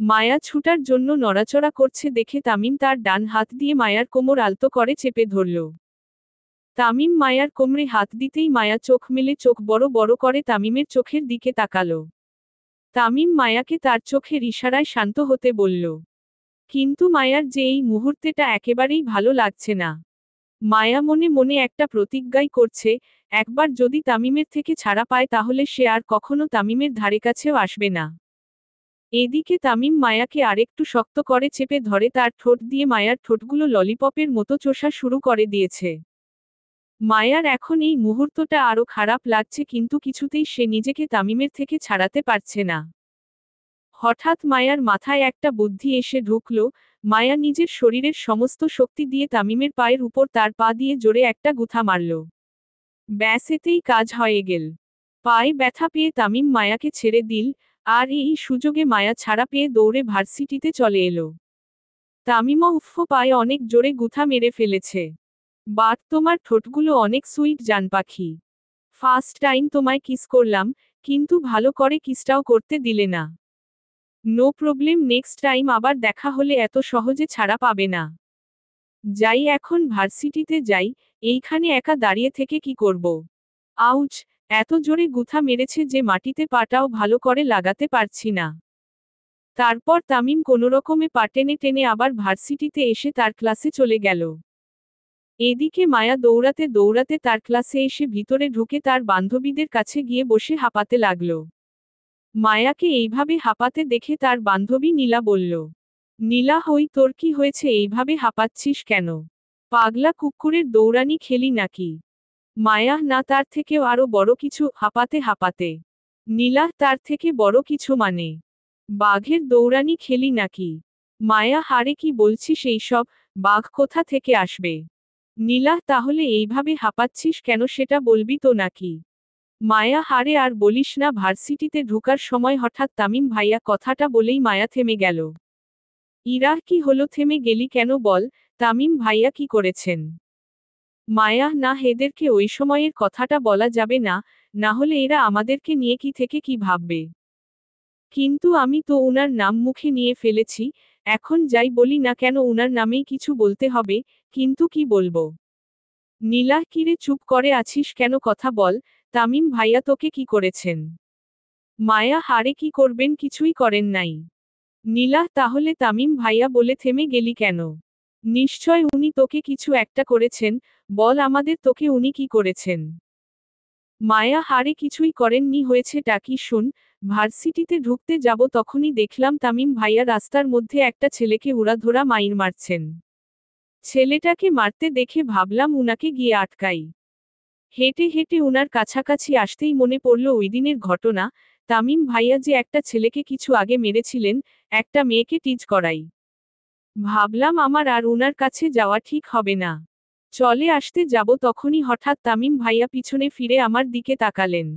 Speaker 1: মায়া ছুটার জন্য নড়াচড়া করছে দেখে তামিম তার ডান হাত দিয়ে মায়ার কোমর আলতো করে চেপে ধরল। তামিম মায়ার কোমরে হাত দিতেই মায়া চোখ মেলে চোখ বড় বড় করে তামিমের চোখের দিকে তাকালো। তামিম মায়াকে তার চোখের ইশারায় শান্ত হতে বলল। কিন্তু মায়ার যে এই মুহূর্তেটা একেবারেই ভালো লাগছে না। মায়া মনে মনে একটা প্রতিজ্ঞাই করছে, একবার যদি তামিমের থেকে ছাড়া পায় তাহলে সে আর কখনো তামিমের ধারেকাছেও আসবে না। এদিকে তামিম মায়াকে আরেকটু শক্ত করে চেপে ধরে তার ঠোঁট দিয়ে মায়ার ঠোঁটগুলো ললিপপের মতো চোষা শুরু করে দিয়েছে। মায়ার এখন এই মুহূর্তটা আরো খারাপ লাগছে কিন্তু কিছুতেই সে নিজেকে তামিমের থেকে ছাড়াতে পারছে না। হঠাৎ মায়ার মাথায় একটা বুদ্ধি এসে ঢুকল। মায়া নিজের শরীরের সমস্ত শক্তি দিয়ে তামিমের পায়ের উপর তার পা দিয়ে জোরে একটা গুথা মারল। ব্যাস, এতেই কাজ হয়ে গেল। পায়ে ব্যথা পেয়ে তামিম মায়াকে ছেড়ে দিল, আর এই সুযোগে মায়া ছাড়া পেয়ে দৌড়ে ভার্সিটিতে চলে এলো। তামিমও উফ পায়ে অনেক জোরে গুথা মেরে ফেলেছে। বাট তোমার ঠোঁটগুলো অনেক সুইট জান পাখি। ফার্স্ট টাইম তোমায় কিস করলাম, কিন্তু ভালো করে কিসটাও করতে দিলে না। নো প্রবলেম, নেক্সট টাইম আবার দেখা হলে এত সহজে ছাড়া পাবে না। যাই এখন ভার্সিটিতে যাই, এইখানে একা দাঁড়িয়ে থেকে কি করব? আউচ! এত জোরে গুথা মেরেছে যে মাটিতে পাটাও ভালো করে লাগাতে পারছি না। তারপর তামিম কোনোরকমে পা টেনে টেনে আবার ভার্সিটিতে এসে তার ক্লাসে চলে গেল। এদিকে মায়া দৌড়াতে দৌড়াতে তার ক্লাসে এসে ভিতরে ঢুকে তার বান্ধবীদের কাছে গিয়ে বসে হাঁপাতে লাগল। মায়াকে এইভাবে হাঁপাতে দেখে তার বান্ধবী নীলা বলল, নীলা হই তোর কি হয়েছে, এইভাবে হাঁপাচ্ছিস কেন? পাগলা কুকুরের দৌড়ানি খেলি নাকি? মায়া, না, তার থেকেও আরো বড় কিছু। হাঁপাতে হাঁপাতে। নীলা, তার থেকে বড় কিছু মানে? বাঘের দৌড়ানি খেলি নাকি? মায়া, হারে কি বলছিস এইসব? বাঘ কোথা থেকে আসবে? নীলা, তাহলে এইভাবে হাঁপাচ্ছিস কেন সেটা বলবি তো নাকি? মায়া, হারে আর বলিস না। ভার্সিটিতে ঢুকার সময় হঠাৎ তামিম ভাইয়া কথাটা বলেই মায়া থেমে গেল। ইরা, কি হলো, থেমে গেলি কেন বল? তামিম ভাইয়া কি করেছেন? মায়া, না, এদেরকে ওই সময়ের কথাটা বলা যাবে না, না হলে এরা আমাদেরকে নিয়ে কি থেকে কি ভাববে। কিন্তু আমি তো উনার নাম মুখে নিয়ে ফেলেছি, এখন যাই বলি না কেন উনার নামেই কিছু বলতে হবে। কিন্তু কি বলবো? নীলা, কিরে চুপ করে আছিস কেন, কথা বল। তামিম ভাইয়া তোকে কি করেছেন? মায়া, হারে কি করবেন, কিছুই করেন নাই। নীলা, তাহলে তামিম ভাইয়া বলে থেমে গেলি কেন? নিশ্চয় উনি তোকে কিছু একটা করেছেন, বল আমাদের তোকে উনি কি করেছেন? মায়া, হারে কিছুই করেননি, হয়েছেটা কি শুন। ভার্সিটিতে ঢুকতে যাব তখনই দেখলাম তামিম ভাইয়া রাস্তার মধ্যে একটা ছেলেকে উড়াধরা মাইর মারছেন। ছেলেটাকে মারতে দেখে ভাবলাম উনাকে গিয়ে আটকাই। হেঁটে হেঁটে উনার কাছাকাছি আসতেই মনে পড়ল ওইদিনের ঘটনা, তামিম ভাইয়া যে একটা ছেলেকে কিছু আগে মেরেছিলেন, একটা মেয়েকে টিজ করাই। ভাবলাম আমার আর উনার কাছে যাওয়া ঠিক হবে না। চলে আসতে যাব তখনই হঠাৎ তামিম ভাইয়া পিছনে ফিরে আমার দিকে তাকালেন।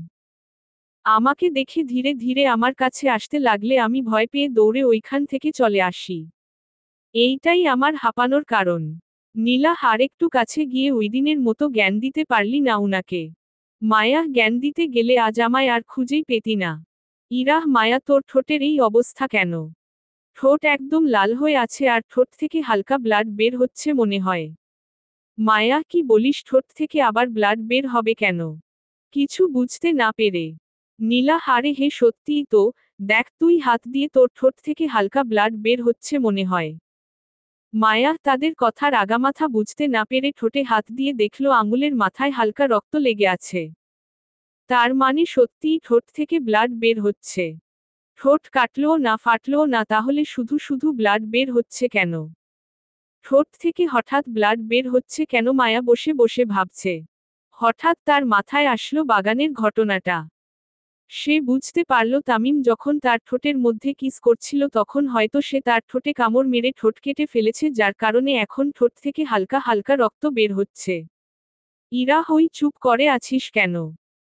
Speaker 1: আমাকে দেখে ধীরে ধীরে আমার কাছে আসতে লাগলে আমি ভয় পেয়ে দৌড়ে ওইখান থেকে চলে আসি। এইটাই আমার হাঁপানোর কারণ। নীলা আরেকটু কাছে গিয়ে ওইদিনের মতো জ্ঞান দিতে পারলি না উনাকে? মায়া, জ্ঞান দিতে গেলে আজ আমায় আর খুঁজেই পেতি না। ইরা, মায়া, তোর ঠোঁটের এই অবস্থা কেন? ঠোঁট একদম লাল হয়ে আছে আর ঠোঁট থেকে হালকা ব্লাড বের হচ্ছে মনে হয়। মায়া, কি বলিস? ঠোঁট থেকে আবার ব্লাড বের হবে কেন? কিছু বুঝতে না পেরে নীলা, হারে হে, সত্যিই তো। দেখ, তুই হাত দিয়ে, তোর ঠোঁট থেকে হালকা ব্লাড বের হচ্ছে মনে হয়। মায়া তাদের কথার আগামাথা বুঝতে না পেরে ঠোঁটে হাত দিয়ে দেখল আঙুলের মাথায় হালকা রক্ত লেগে আছে। তার মানে সত্যিই ঠোঁট থেকে ব্লাড বের হচ্ছে। ঠোঁট কাটলও না, ফাটলও না, তাহলে শুধু শুধু ব্লাড বের হচ্ছে কেন? ঠোঁট থেকে হঠাৎ ব্লাড বের হচ্ছে কেন? মায়া বসে বসে ভাবছে। হঠাৎ তার মাথায় আসলো বাগানের ঘটনাটা। সে বুঝতে পারল তামিম যখন তার ঠোঁটের মধ্যে কিস করছিল তখন হয়তো সে তার ঠোঁটে কামড় মেরে ঠোঁট কেটে ফেলেছে, যার কারণে এখন ঠোঁট থেকে হালকা হালকা রক্ত বের হচ্ছে। ইরা, হই, চুপ করে আছিস কেন?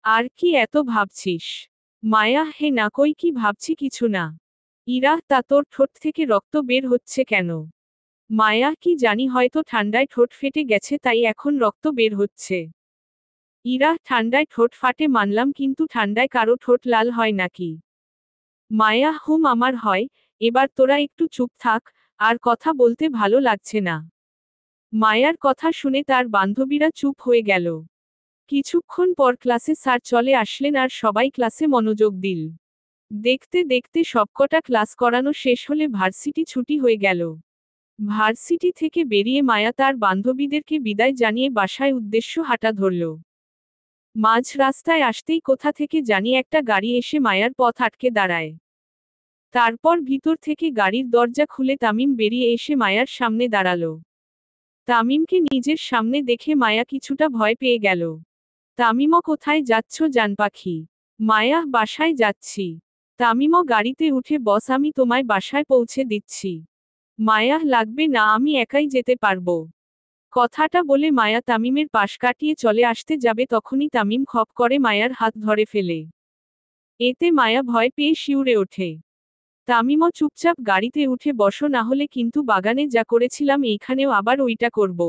Speaker 1: আর কি এত ভাবছিস? মায়া, হে না, কই কি ভাবছি কিছু না। ইরা, তা তোর ঠোঁট থেকে রক্ত বের হচ্ছে কেন? মায়া, কি জানি, হয়তো ঠান্ডায় ঠোঁট ফেটে গেছে তাই এখন রক্ত বের হচ্ছে। ইরা, ঠান্ডায় ঠোঁট ফাটে মানলাম, কিন্তু ঠান্ডায় কারো ঠোঁট লাল হয় নাকি? মায়া, হুম, আমার হয়। এবার তোরা একটু চুপ থাক, আর কথা বলতে ভালো লাগছে না। মায়ার কথা শুনে তার বান্ধবীরা চুপ হয়ে গেল। কিছুক্ষণ পর ক্লাসে স্যার চলে আসলেন আর সবাই ক্লাসে মনোযোগ দিল। দেখতে দেখতে সবকটা ক্লাস করানো শেষ হলে ভার্সিটি ছুটি হয়ে গেল। ভার্সিটি থেকে বেরিয়ে মায়া তার বান্ধবীদেরকে বিদায় জানিয়ে বাসায় উদ্দেশ্য হাঁটা ধরল। মাঝ রাস্তায় আসতেই কোথা থেকে জানি একটা গাড়ি এসে মায়ার পথ আটকে দাঁড়ায়। তারপর ভিতর থেকে গাড়ির দরজা খুলে তামিম বেরিয়ে এসে মায়ার সামনে দাঁড়ালো। তামিমকে নিজের সামনে দেখে মায়া কিছুটা ভয় পেয়ে গেল। তামিমও, কোথায় যাচ্ছ জানপাখি? মায়া, বাসায় যাচ্ছি। তামিমও গাড়িতে উঠে, বস, আমি তোমায় বাসায় পৌঁছে দিচ্ছি। মায়া, লাগবে না, আমি একাই যেতে পারবো। কথাটা বলে মায়া তামিমের পাশ কাটিয়ে চলে আসতে যাবে তখনই তামিম খপ করে মায়ার হাত ধরে ফেলে। এতে মায়া ভয় পেয়ে শিউরে ওঠে। তামিমও চুপচাপ গাড়িতে উঠে, বসো, না হলে কিন্তু বাগানে যা করেছিলাম এইখানেও আবার ওইটা করব।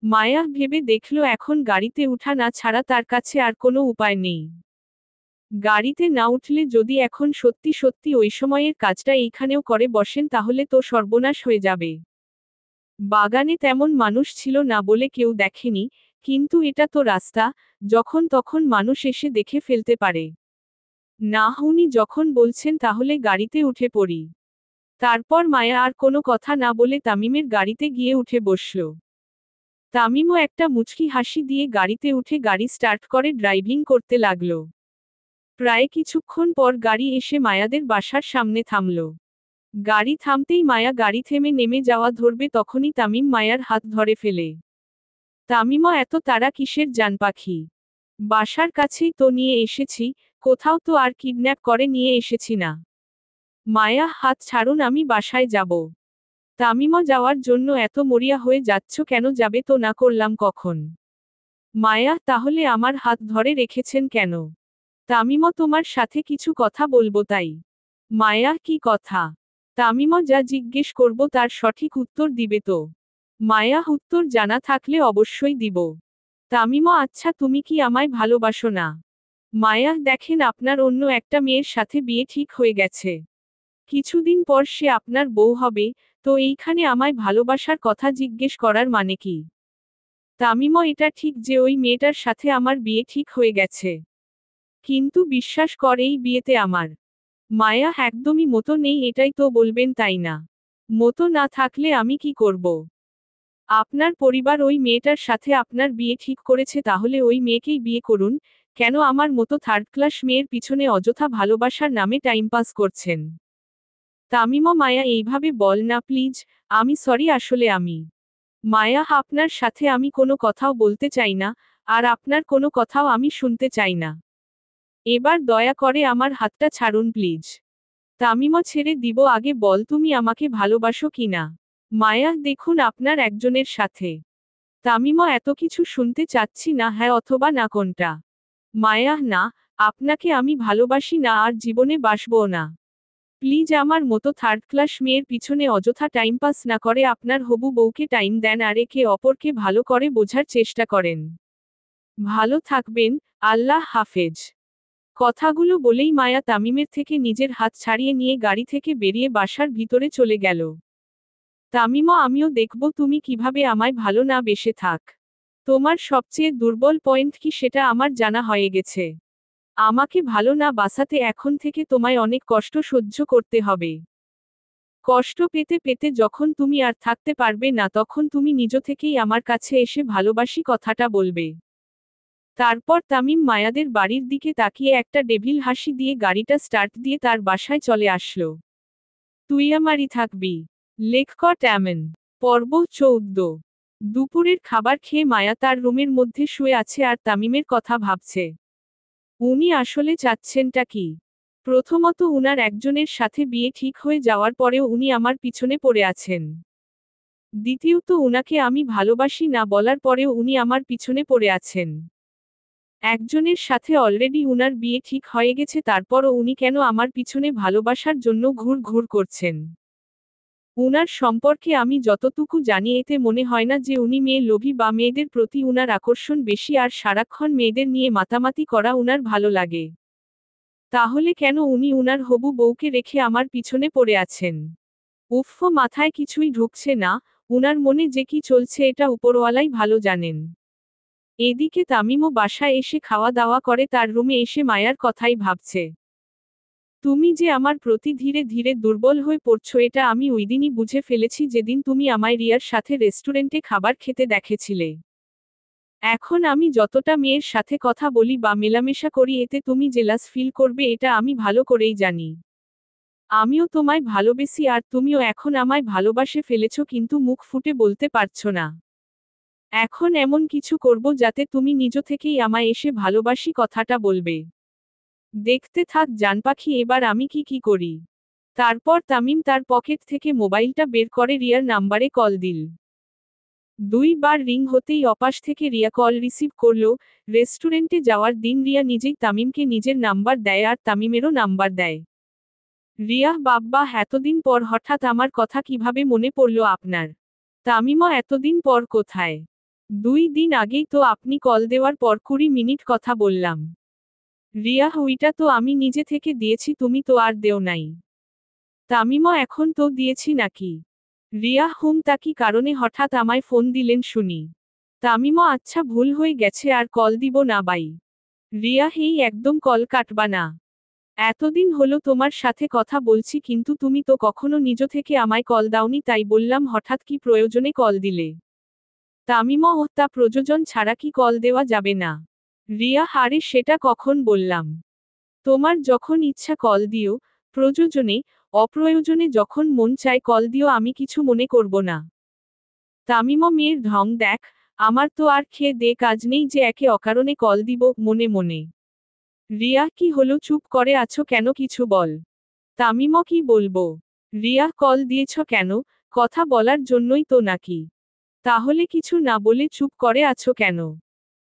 Speaker 1: মায়া ভেবে দেখল এখন গাড়িতে উঠা না ছাড়া তার কাছে আর কোনো উপায় নেই। গাড়িতে না উঠলে যদি এখন সত্যি সত্যি ওই সময়ের কাজটা এইখানেও করে বসেন তাহলে তো সর্বনাশ হয়ে যাবে। বাগানে তেমন মানুষ ছিল না বলে কেউ দেখেনি, কিন্তু এটা তো রাস্তা, যখন তখন মানুষ এসে দেখে ফেলতে পারে। না, উনি যখন বলছেন তাহলে গাড়িতে উঠে পড়ি। তারপর মায়া আর কোনো কথা না বলে তামিমের গাড়িতে গিয়ে উঠে বসল। তামিমও একটা মুচকি হাসি দিয়ে গাড়িতে উঠে গাড়ি স্টার্ট করে ড্রাইভিং করতে লাগল। প্রায় কিছুক্ষণ পর গাড়ি এসে মায়াদের বাসার সামনে থামল। গাড়ি থামতেই মায়া গাড়ি থেমে নেমে যাওয়া ধরবে তখনই তামিম মায়ার হাত ধরে ফেলে। তামিমও, এত তাড়া কিসের জানপাখি? বাসার কাছেই তো নিয়ে এসেছি, কোথাও তো আর কিডন্যাপ করে নিয়ে এসেছি না। মায়া, হাত ছাড়ুন, আমি বাসায় যাব। তামিমও, যাওয়ার জন্য এত মরিয়া হয়ে যাচ্ছ কেন? যাবে তো না করলাম কখন? মায়া, তাহলে আমার হাত ধরে রেখেছেন কেন? তামিমও, তোমার সাথে কিছু কথা বলবো তাই। মায়া, কি কথা? তামিমও, যা জিজ্ঞেস করব তার সঠিক উত্তর দিবে তো? মায়া, উত্তর জানা থাকলে অবশ্যই দিব। তামিমও, আচ্ছা, তুমি কি আমায় ভালোবাসো না? মায়া, দেখেন, আপনার অন্য একটা মেয়ের সাথে বিয়ে ঠিক হয়ে গেছে। কিছুদিন পর সে আপনার বউ হবে, তো এইখানে আমায় ভালোবাসার কথা জিজ্ঞেস করার মানে কি? তামিমও, এটা ঠিক যে ওই মেয়েটার সাথে আমার বিয়ে ঠিক হয়ে গেছে। কিন্তু বিশ্বাস কর, এই বিয়েতে আমার মায়া একদমই মতো নেই, এটাই তো বলবেন তাই না? মতো না থাকলে আমি কি করব? আপনার পরিবার ওই মেয়েটার সাথে আপনার বিয়ে ঠিক করেছে, তাহলে ওই মেয়েকেই বিয়ে করুন। কেন আমার মতো থার্ড ক্লাস মেয়ের পিছনে অযথা ভালোবাসার নামে টাইম পাস করছেন? তামিমও, মায়া, এইভাবে বল না প্লিজ। আমি সরি, আসলে আমি মায়া, আপনার সাথে আমি কোনো কথাও বলতে চাই না, আর আপনার কোনো কথাও আমি শুনতে চাই না। এবার দয়া করে আমার হাতটা ছাড়ুন প্লিজ। তামিমও, ছেড়ে দিব, আগে বল তুমি আমাকে ভালোবাসো কি না? মায়া, দেখুন, আপনার একজনের সাথে। তামিমও, এত কিছু শুনতে চাচ্ছি না, হ্যাঁ অথবা না, কোনটা? মায়া, না, আপনাকে আমি ভালোবাসি না আর জীবনে বাসবও না। প্লিজ আমার মতো থার্ড ক্লাস মেয়ের পিছনে অযথা টাইম পাস না করে আপনার হবু বউকে টাইম দেন আর একে অপরকে ভালো করে বোঝার চেষ্টা করেন। ভালো থাকবেন, আল্লাহ হাফেজ। কথাগুলো বলেই মায়া তামিমের থেকে নিজের হাত ছাড়িয়ে নিয়ে গাড়ি থেকে বেরিয়ে বাসার ভিতরে চলে গেল। তামিমও আমিও দেখব তুমি কিভাবে আমায় ভালো না বেসে থাক। তোমার সবচেয়ে দুর্বল পয়েন্ট কি সেটা আমার জানা হয়ে গেছে। আমাকে ভালো না বাসাতে এখন থেকে তোমায় অনেক কষ্ট সহ্য করতে হবে। কষ্ট পেতে পেতে যখন তুমি আর থাকতে পারবে না তখন তুমি নিজ থেকেই আমার কাছে এসে ভালোবাসি কথাটা বলবে। তারপর তামিম মায়াদের বাড়ির দিকে তাকিয়ে একটা ডেভিল হাসি দিয়ে গাড়িটা স্টার্ট দিয়ে তার বাসায় চলে আসলো। তুই আমারই থাকবি। লেখক এমন। পর্ব 14। দুপুরের খাবার খেয়ে মায়া তার রুমের মধ্যে শুয়ে আছে আর তামিমের কথা ভাবছে। উনি আসলে চাচ্ছেনটা কি? প্রথমত উনার একজনের সাথে বিয়ে ঠিক হয়ে যাওয়ার পরেও উনি আমার পিছনে পড়ে আছেন। দ্বিতীয়ত উনাকে আমি ভালোবাসি না বলার পরেও উনি আমার পিছনে পড়ে আছেন। একজনের সাথে অলরেডি উনার বিয়ে ঠিক হয়ে গেছে তারপরও উনি কেন আমার পিছনে ভালোবাসার জন্য ঘুর ঘুর করছেন? উনার সম্পর্কে আমি যতটুকু জানি এতে মনে হয় না যে উনি মেয়ে লোভী বা মেয়েদের প্রতি উনার আকর্ষণ বেশি আর সারাক্ষণ মেয়েদের নিয়ে মাতামাতি করা উনার ভালো লাগে। তাহলে কেন উনি উনার হবু বউকে রেখে আমার পিছনে পড়ে আছেন? উফ, মাথায় কিছুই ঢুকছে না। উনার মনে যে কি চলছে এটা উপরওয়ালাই ভালো জানেন। এদিকে তামিমও বাসায় এসে খাওয়া দাওয়া করে তার রুমে এসে মায়ার কথাই ভাবছে। তুমি যে আমার প্রতি ধীরে ধীরে দুর্বল হয়ে পড়ছো এটা আমি ওইদিনই বুঝে ফেলেছি যেদিন তুমি আমায় রিয়ার সাথে রেস্টুরেন্টে খাবার খেতে দেখেছিলে। এখন আমি যতটা মেয়ের সাথে কথা বলি বা মেলামেশা করি এতে তুমি জেলাস ফিল করবে এটা আমি ভালো করেই জানি। আমিও তোমায় ভালোবেসি আর তুমিও এখন আমায় ভালোবাসে ফেলেছো কিন্তু মুখ ফুটে বলতে পারছো না। এখন এমন কিছু করব যাতে তুমি নিজ থেকেই আমায় এসে ভালোবাসি কথাটা বলবে। দেখতে থাক জানপাখি এবার আমি কি করি। তারপর তামিম তার পকেট থেকে মোবাইলটা বের করে রিয়ার নাম্বারে কল দিল। 2 বার রিং হতেই অপাশ থেকে রিয়া কল রিসিভ করলো। রেস্টুরেন্টে যাওয়ার দিন রিয়া নিজেই তামিমকে নিজের নাম্বার দেয় আর তামিমেরও নাম্বার দেয়। রিয়া বাব্বা এতদিন পর হঠাৎ আমার কথা কিভাবে মনে পড়ল আপনার? তামিমও এতদিন পর কোথায়? 2 দিন আগেই তো আপনি কল দেওয়ার পর 20 মিনিট কথা বললাম। রিয়া ওইটা তো আমি নিজে থেকে দিয়েছি তুমি তো আর দেও নাই। তামিমও এখন তো দিয়েছি নাকি? রিয়া তা কি কারণে হঠাৎ আমায় ফোন দিলেন শুনি? তামিমও আচ্ছা ভুল হয়ে গেছে আর কল দিব না বাই। রিয়া একদম কল কাটবা না। এতদিন হলো তোমার সাথে কথা বলছি কিন্তু তুমি তো কখনো নিজ থেকে আমায় কল দাওনি তাই বললাম হঠাৎ কি প্রয়োজনে কল দিলে? তামিমও তা প্রয়োজন ছাড়া কি কল দেওয়া যাবে না? রিয়া আরে সেটা কখন বললাম? তোমার যখন ইচ্ছা কল দিও, প্রয়োজনে, অপ্রয়োজনে যখন মন চায় কল দিও আমি কিছু মনে করব না। তামিমও মেয়ের ঢং দেখ, আমার তো আর খেয়ে দে কাজ নেই যে একে অকারণে কল দিব মনে মনে। রিয়া কি হলো চুপ করে আছো কেন কিছু বল। তামিমও কি বলবো? রিয়া কল দিয়েছ কেন? কথা বলার জন্যই তো নাকি? তাহলে কিছু না বলে চুপ করে আছো কেন?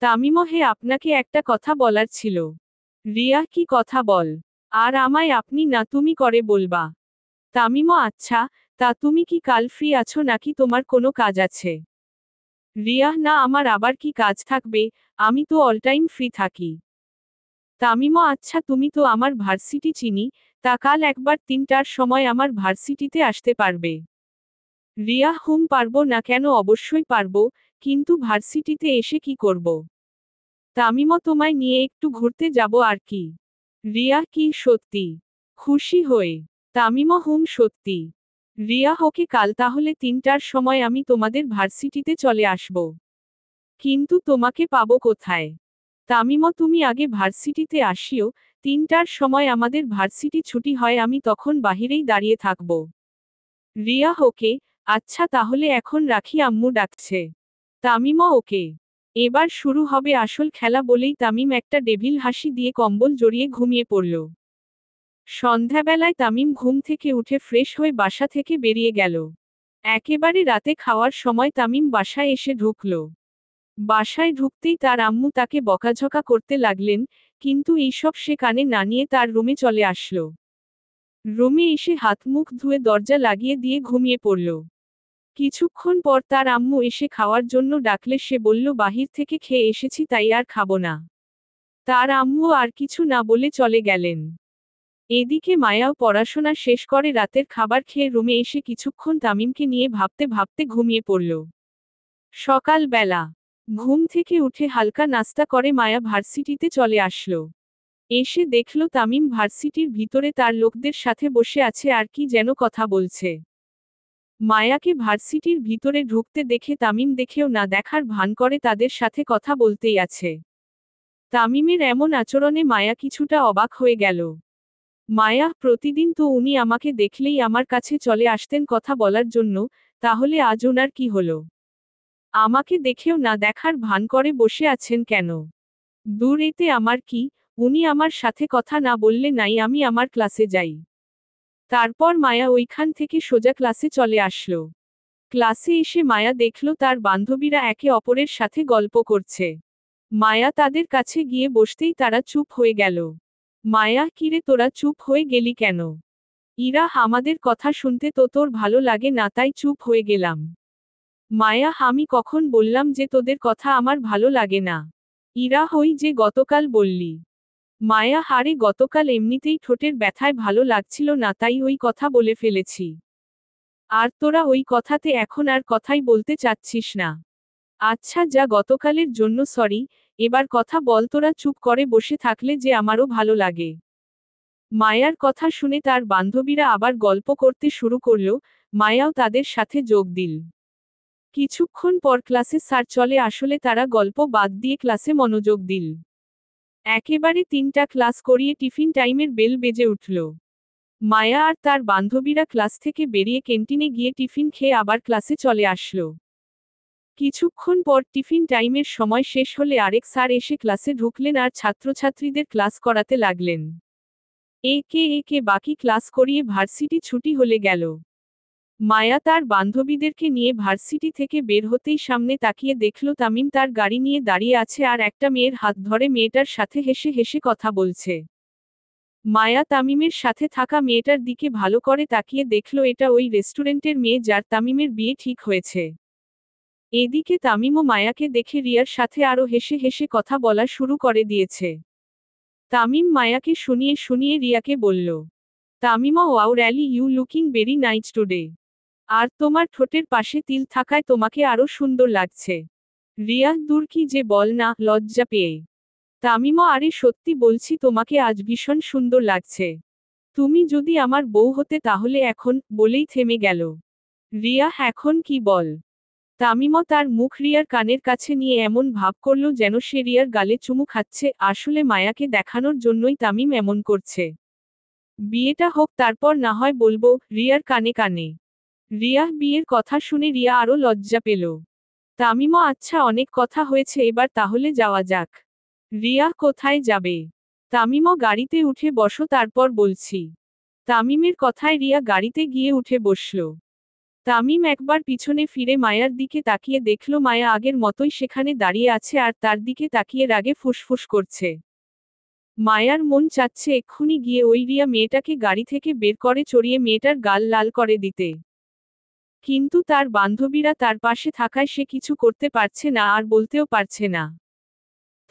Speaker 1: তামিমও আপনাকে একটা কথা বলার ছিল। রিয়া কি কথা বল। আর আমায় আপনি না তুমি করে বলবা। তামিমও আচ্ছা, তা তুমি কি কাল ফ্রি আছো নাকি তোমার কোনো কাজ আছে? রিয়া না আমার আবার কি কাজ থাকবে, আমি তো অল টাইম ফ্রি থাকি। তামিমও আচ্ছা তুমি তো আমার ভার্সিটি চিনি, তা কাল একবার 3টার সময় আমার ভার্সিটিতে আসতে পারবে? রিয়া পারবো না কেন অবশ্যই পারবো, কিন্তু ভার্সিটিতে এসে কি করব? তামিমও তোমায় নিয়ে একটু ঘুরতে যাব আর কি। রিয়া কি সত্যি? খুশি হয়ে। তামিমও সত্যি। রিয়া ওকে কাল তাহলে 3টার সময় আমি তোমাদের ভার্সিটিতে চলে আসব। কিন্তু তোমাকে পাবো কোথায়? তামিমও তুমি আগে ভার্সিটিতে আসিও, 3টার সময় আমাদের ভার্সিটি ছুটি হয় আমি তখন বাহিরেই দাঁড়িয়ে থাকব। রিয়া ওকে, আচ্ছা তাহলে এখন রাখি আম্মু ডাকছে। তামিমও ওকে। এবার শুরু হবে আসল খেলা বলেই তামিম একটা ডেভিল হাসি দিয়ে কম্বল জড়িয়ে ঘুমিয়ে পড়ল। সন্ধ্যাবেলায় তামিম ঘুম থেকে উঠে ফ্রেশ হয়ে বাসা থেকে বেরিয়ে গেল। একেবারে রাতে খাওয়ার সময় তামিম বাসায় এসে ঢুকল। বাসায় ঢুকতেই তার আম্মু তাকে বকাঝকা করতে লাগলেন, কিন্তু এইসব সে কানে না নিয়ে তার রুমে চলে আসলো। রুমে এসে হাত মুখ ধুয়ে দরজা লাগিয়ে দিয়ে ঘুমিয়ে পড়ল। কিছুক্ষণ পর তার আম্মু এসে খাওয়ার জন্য ডাকলে সে বলল বাহির থেকে খেয়ে এসেছি তাই আর খাবো না। তার আম্মু আর কিছু না বলে চলে গেলেন। এদিকে মায়াও পড়াশোনা শেষ করে রাতের খাবার খেয়ে রুমে এসে কিছুক্ষণ তামিমকে নিয়ে ভাবতে ভাবতে ঘুমিয়ে পড়ল। সকালবেলা ঘুম থেকে উঠে হালকা নাস্তা করে মায়া ভার্সিটিতে চলে আসলো। এসে দেখল তামিম ভার্সিটির ভিতরে তার লোকদের সাথে বসে আছে আর কি যেন কথা বলছে। মায়াকে ভার্সিটির ভিতরে ঢুকতে দেখে তামিম দেখেও না দেখার ভান করে তাদের সাথে কথা বলতেই আছে। তামিমের এমন আচরণে মায়া কিছুটা অবাক হয়ে গেল। মায়া, প্রতিদিন তো উনি আমাকে দেখলেই আমার কাছে চলে আসতেন কথা বলার জন্য, তাহলে আজ ওনার কি হলো? আমাকে দেখেও না দেখার ভান করে বসে আছেন কেন? দূর, এতে আমার কি? উনি আমার সাথে কথা না বললে নাই, আমি আমার ক্লাসে যাই। তারপর মায়া ওইখান থেকে সোজা ক্লাসে চলে আসলো। ক্লাসে এসে মায়া দেখল তার বান্ধবীরা একে অপরের সাথে গল্প করছে। মায়া তাদের কাছে গিয়ে বসতেই তারা চুপ হয়ে গেল। মায়া, কিরে তোরা চুপ হয়ে গেলি কেন? ইরা, আমাদের কথা শুনতে তো তোর ভালো লাগে না তাই চুপ হয়ে গেলাম। মায়া, আমি কখন বললাম যে তোদের কথা আমার ভালো লাগে না? ইরা, হই যে গতকাল বললি। মায়া, হারে গতকাল এমনিতেই ঠোঁটের ব্যথায় ভালো লাগছিল না তাই ওই কথা বলে ফেলেছি। আর তোরা ওই কথাতে এখন আর কথাই বলতে চাচ্ছিস না। আচ্ছা যা, গতকালের জন্য সরি, এবার কথা বল, তোরা চুপ করে বসে থাকলে যে আমারও ভালো লাগে। মায়ার কথা শুনে তার বান্ধবীরা আবার গল্প করতে শুরু করল, মায়াও তাদের সাথে যোগ দিল। কিছুক্ষণ পর ক্লাসে স্যার চলে আসলে তারা গল্প বাদ দিয়ে ক্লাসে মনোযোগ দিল। একেবারে 3টা ক্লাস করিয়ে টিফিন টাইমের বেল বেজে উঠল। মায়া আর তার বান্ধবীরা ক্লাস থেকে বেরিয়ে ক্যান্টিনে গিয়ে টিফিন খেয়ে আবার ক্লাসে চলে আসলো। কিছুক্ষণ পর টিফিন টাইমের সময় শেষ হলে আরেক স্যার এসে ক্লাসে ঢুকলেন আর ছাত্রছাত্রীদের ক্লাস করাতে লাগলেন। একে একে বাকি ক্লাস করিয়ে ভার্সিটি ছুটি হলে গেল। মায়া তার বান্ধবীদেরকে নিয়ে ভার্সিটি থেকে বের হতেই সামনে তাকিয়ে দেখল তামিম তার গাড়ি নিয়ে দাঁড়িয়ে আছে আর একটা মেয়ের হাত ধরে মেয়েটার সাথে হেসে হেসে কথা বলছে। মায়া তামিমের সাথে থাকা মেয়েটার দিকে ভালো করে তাকিয়ে দেখল এটা ওই রেস্টুরেন্টের মেয়ে যার তামিমের বিয়ে ঠিক হয়েছে। এদিকে তামিমও মায়াকে দেখে রিয়ার সাথে আরও হেসে হেসে কথা বলা শুরু করে দিয়েছে। তামিম মায়াকে শুনিয়ে শুনিয়ে রিয়াকে বলল, Tamima, wow really, you looking very nice today. আর তোমার ঠোঁটের পাশে তিল থাকায় তোমাকে আরও সুন্দর লাগছে। রিয়া, দূর, কি যে বল না, লজ্জা পেয়ে। তামিমা, আরে সত্যি বলছি, তোমাকে আজ ভীষণ সুন্দর লাগছে। তুমি যদি আমার বউ হতে তাহলে এখন, বলেই থেমে গেল। রিয়া, এখন কি বল? তামিমা তার মুখ রিয়ার কানের কাছে নিয়ে এমন ভাব করল যেন সে রিয়ার গালে চুমু খাচ্ছে, আসলে মায়াকে দেখানোর জন্যই তামিম এমন করছে। বিয়েটা হোক তারপর না হয় বলবো, রিয়ার কানে কানে। রিয়া, বিয়ের কথা শুনে রিয়া আরও লজ্জা পেল। তামিমা, আচ্ছা অনেক কথা হয়েছে, এবার তাহলে যাওয়া যাক। রিয়া, কোথায় যাবে? তামিমা, গাড়িতে উঠে বসো তারপর বলছি। তামিমের কথায় রিয়া গাড়িতে গিয়ে উঠে বসল। তামিম একবার পিছনে ফিরে মায়ার দিকে তাকিয়ে দেখল মায়া আগের মতোই সেখানে দাঁড়িয়ে আছে আর তার দিকে তাকিয়ে রাগে ফুসফুস করছে। মায়ার মন চাচ্ছে এক্ষুনি গিয়ে ওই রিয়া মেয়েটাকে গাড়ি থেকে বের করে চড়িয়ে মেয়েটার গাল লাল করে দিতে। কিন্তু তার বান্ধবীরা তার পাশে থাকায় সে কিছু করতে পারছে না আর বলতেও পারছে না।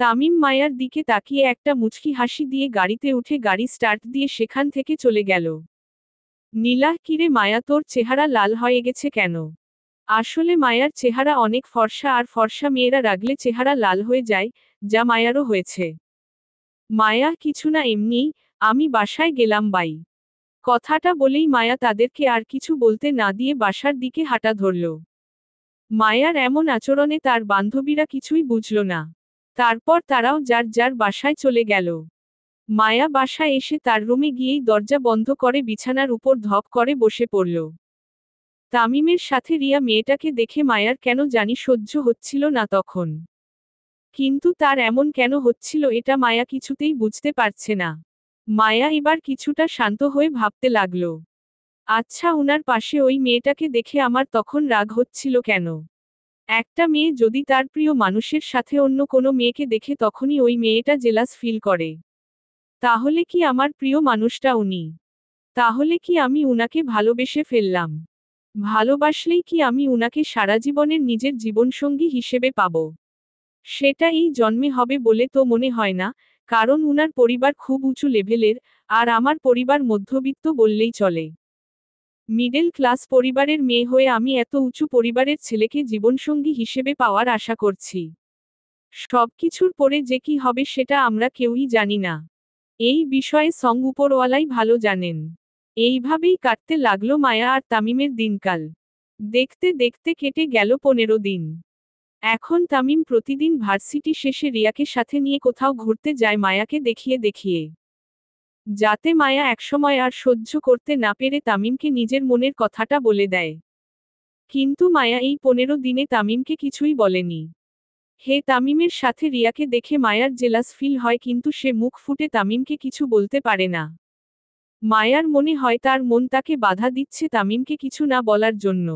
Speaker 1: তামিম মায়ার দিকে তাকিয়ে একটা মুচকি হাসি দিয়ে গাড়িতে উঠে গাড়ি স্টার্ট দিয়ে সেখান থেকে চলে গেল। নীলা, কিরে মায়া, তোর চেহারা লাল হয়ে গেছে কেন? আসলে মায়ার চেহারা অনেক ফর্সা আর ফর্সা মেয়েরা রাগলে চেহারা লাল হয়ে যায়, যা মায়ারও হয়েছে। মায়া, কিছু না, এমনিই, আমি বাসায় গেলাম বাই। কথাটা বলেই মায়া তাদেরকে আর কিছু বলতে না দিয়ে বাসার দিকে হাঁটা ধরল। মায়ার এমন আচরণে তার বান্ধবীরা কিছুই বুঝল না। তারপর তারাও যার যার বাসায় চলে গেল। মায়া বাসায় এসে তার রুমে গিয়েই দরজা বন্ধ করে বিছানার উপর ধপ করে বসে পড়ল। তামিমের সাথে রিয়া মেয়েটাকে দেখে মায়ার কেন জানি সহ্য হচ্ছিল না তখন। কিন্তু তার এমন কেন হচ্ছিল এটা মায়া কিছুতেই বুঝতে পারছে না। মায়া এবার কিছুটা শান্ত হয়ে ভাবতে লাগল। আচ্ছা, উনার পাশে ওই মেয়েটাকে দেখে আমার তখন রাগ হচ্ছিল কেন? একটা মেয়ে যদি তার প্রিয় মানুষের সাথে অন্য কোনো মেয়েকে দেখে তখনই ওই মেয়েটা জেলাস ফিল করে, তাহলে কি আমার প্রিয় মানুষটা উনি? তাহলে কি আমি উনাকে ভালোবেসে ফেললাম? ভালোবাসলেই কি আমি উনাকে সারা জীবনের নিজের জীবনসঙ্গী হিসেবে পাব? সেটা এই জন্মে হবে বলে তো মনে হয় না, কারণ উনার পরিবার খুব উঁচু লেভেলের, আর আমার পরিবার মধ্যবিত্ত বললেই চলে। মিডল ক্লাস পরিবারের মেয়ে হয়ে আমি এত উঁচু পরিবারের ছেলেকে জীবনসঙ্গী হিসেবে পাওয়ার আশা করছি। সবকিছুর পরে যে কি হবে সেটা আমরা কেউই জানি না। এই বিষয়ে উপরওয়ালাই ভালো জানেন। এইভাবেই কাটতে লাগলো মায়া আর তামিমের দিনকাল। দেখতে দেখতে কেটে গেল 15 দিন। এখন তামিম প্রতিদিন ভার্সিটি শেষে রিয়াকে সাথে নিয়ে কোথাও ঘুরতে যায় মায়াকে দেখিয়ে দেখিয়ে। যাতে মায়া একসময় আর সহ্য করতে না পেরে তামিমকে নিজের মনের কথাটা বলে দেয়। কিন্তু মায়া এই 15 দিনে তামিমকে কিছুই বলেনি। হে তামিমের সাথে রিয়াকে দেখে মায়ার জেলাস ফিল হয়, কিন্তু সে মুখ ফুটে তামিমকে কিছু বলতে পারে না। মায়ার মনে হয় তার মন তাকে বাধা দিচ্ছে তামিমকে কিছু না বলার জন্য।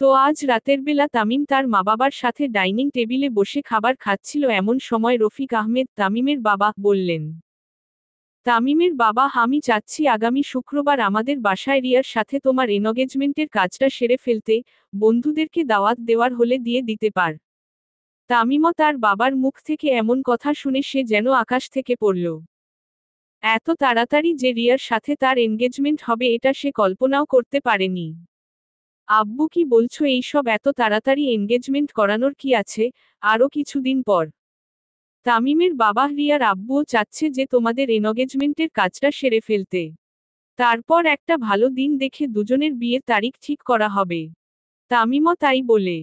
Speaker 1: তো আজ রাতের বেলা তামিম তার মা বাবার সাথে ডাইনিং টেবিলে বসে খাবার খাচ্ছিল, এমন সময় রফিক আহমেদ, তামিমের বাবা, বললেন। তামিমের বাবা, আমি চাচ্ছি আগামী শুক্রবার আমাদের বাসায় রিয়ার সাথে তোমার এনগেজমেন্টের কাজটা সেরে ফেলতে, বন্ধুদেরকে দাওয়াত দেওয়ার হলে দিয়ে দিতে পার। তামিমও তার বাবার মুখ থেকে এমন কথা শুনে সে যেন আকাশ থেকে পড়ল। এত তাড়াতাড়ি যে রিয়ার সাথে তার এনগেজমেন্ট হবে এটা সে কল্পনাও করতে পারেনি। আব্বু, কি বলছো এইসব? এত তাড়াতাড়ি এনগেজমেন্ট করানোর কি আছে, আরও কিছুদিন পর? তামিমের বাবা, রিয়ার আব্বুও চাচ্ছে যে তোমাদের এনগেজমেন্টের কাজটা সেরে ফেলতে। তারপর একটা ভালো দিন দেখে দুজনের বিয়ের তারিখ ঠিক করা হবে। তামিমও তাই বলে।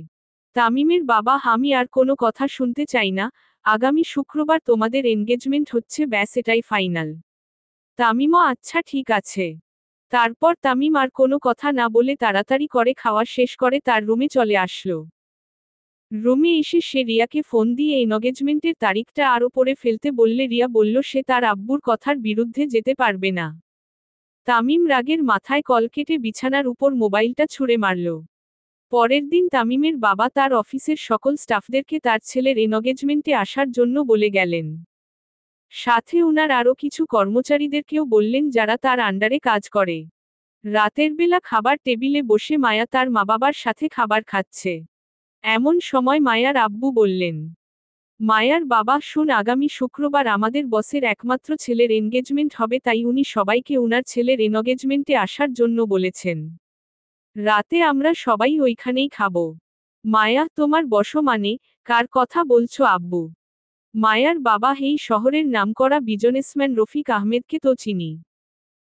Speaker 1: তামিমের বাবা, আমি আর কোনো কথা শুনতে চাই না, আগামী শুক্রবার তোমাদের এনগেজমেন্ট হচ্ছে, ব্যাস এটাই ফাইনাল। তামিমও আচ্ছা ঠিক আছে। তারপর তামিম আর কোনো কথা না বলে তাড়াতাড়ি করে খাওয়া শেষ করে তার রুমে চলে আসলো। রুমে এসে সে রিয়াকে ফোন দিয়ে এনগেজমেন্টের তারিখটা আরও পরে ফেলতে বললে রিয়া বলল সে তার আব্বুর কথার বিরুদ্ধে যেতে পারবে না। তামিম রাগের মাথায় কল কেটে বিছানার উপর মোবাইলটা ছুঁড়ে মারল। পরের দিন তামিমের বাবা তার অফিসের সকল স্টাফদেরকে তার ছেলের এনগেজমেন্টে আসার জন্য বলে গেলেন। সাথে উনার আরও কিছু কর্মচারীদেরকেও বললেন যারা তার আন্ডারে কাজ করে। রাতের বেলা খাবার টেবিলে বসে মায়া তার মা বাবার সাথে খাবার খাচ্ছে। এমন সময় মায়ার আব্বু বললেন। মায়ার বাবা, শুন, আগামী শুক্রবার আমাদের বসের একমাত্র ছেলের এনগেজমেন্ট হবে, তাই উনি সবাইকে উনার ছেলের এনগেজমেন্টে আসার জন্য বলেছেন। রাতে আমরা সবাই ওইখানেই খাবো। মায়া, তোমার বসো মানে, কার কথা বলছো আব্বু? মায়ার বাবা, এই শহরের নামকরা বিজনেসম্যান রফিক আহমেদকে তো চিনি।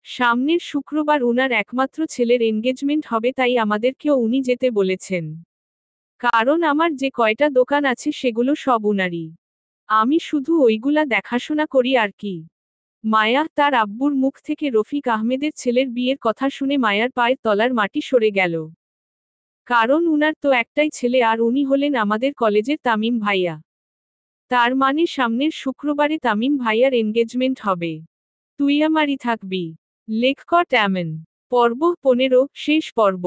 Speaker 1: সামনের শুক্রবার উনার একমাত্র ছেলের এনগেজমেন্ট হবে, তাই আমাদেরকেও উনি যেতে বলেছেন। কারণ আমার যে কয়টা দোকান আছে সেগুলো সব উনারই। আমি শুধু ওইগুলা দেখাশোনা করি আর কি। মায়া, তার আব্বুর মুখ থেকে রফিক আহমেদের ছেলের বিয়ের কথা শুনে মায়ার পায়ের তলার মাটি সরে গেল। কারণ উনার তো একটাই ছেলে, আর উনি হলেন আমাদের কলেজের তামিম ভাইয়া। তার মানে সামনের শুক্রবারে তামিম ভাইয়ার এনগেজমেন্ট হবে। তুই আমারই থাকবি। লেখক ট্যামেন। পর্ব 15, শেষ পর্ব।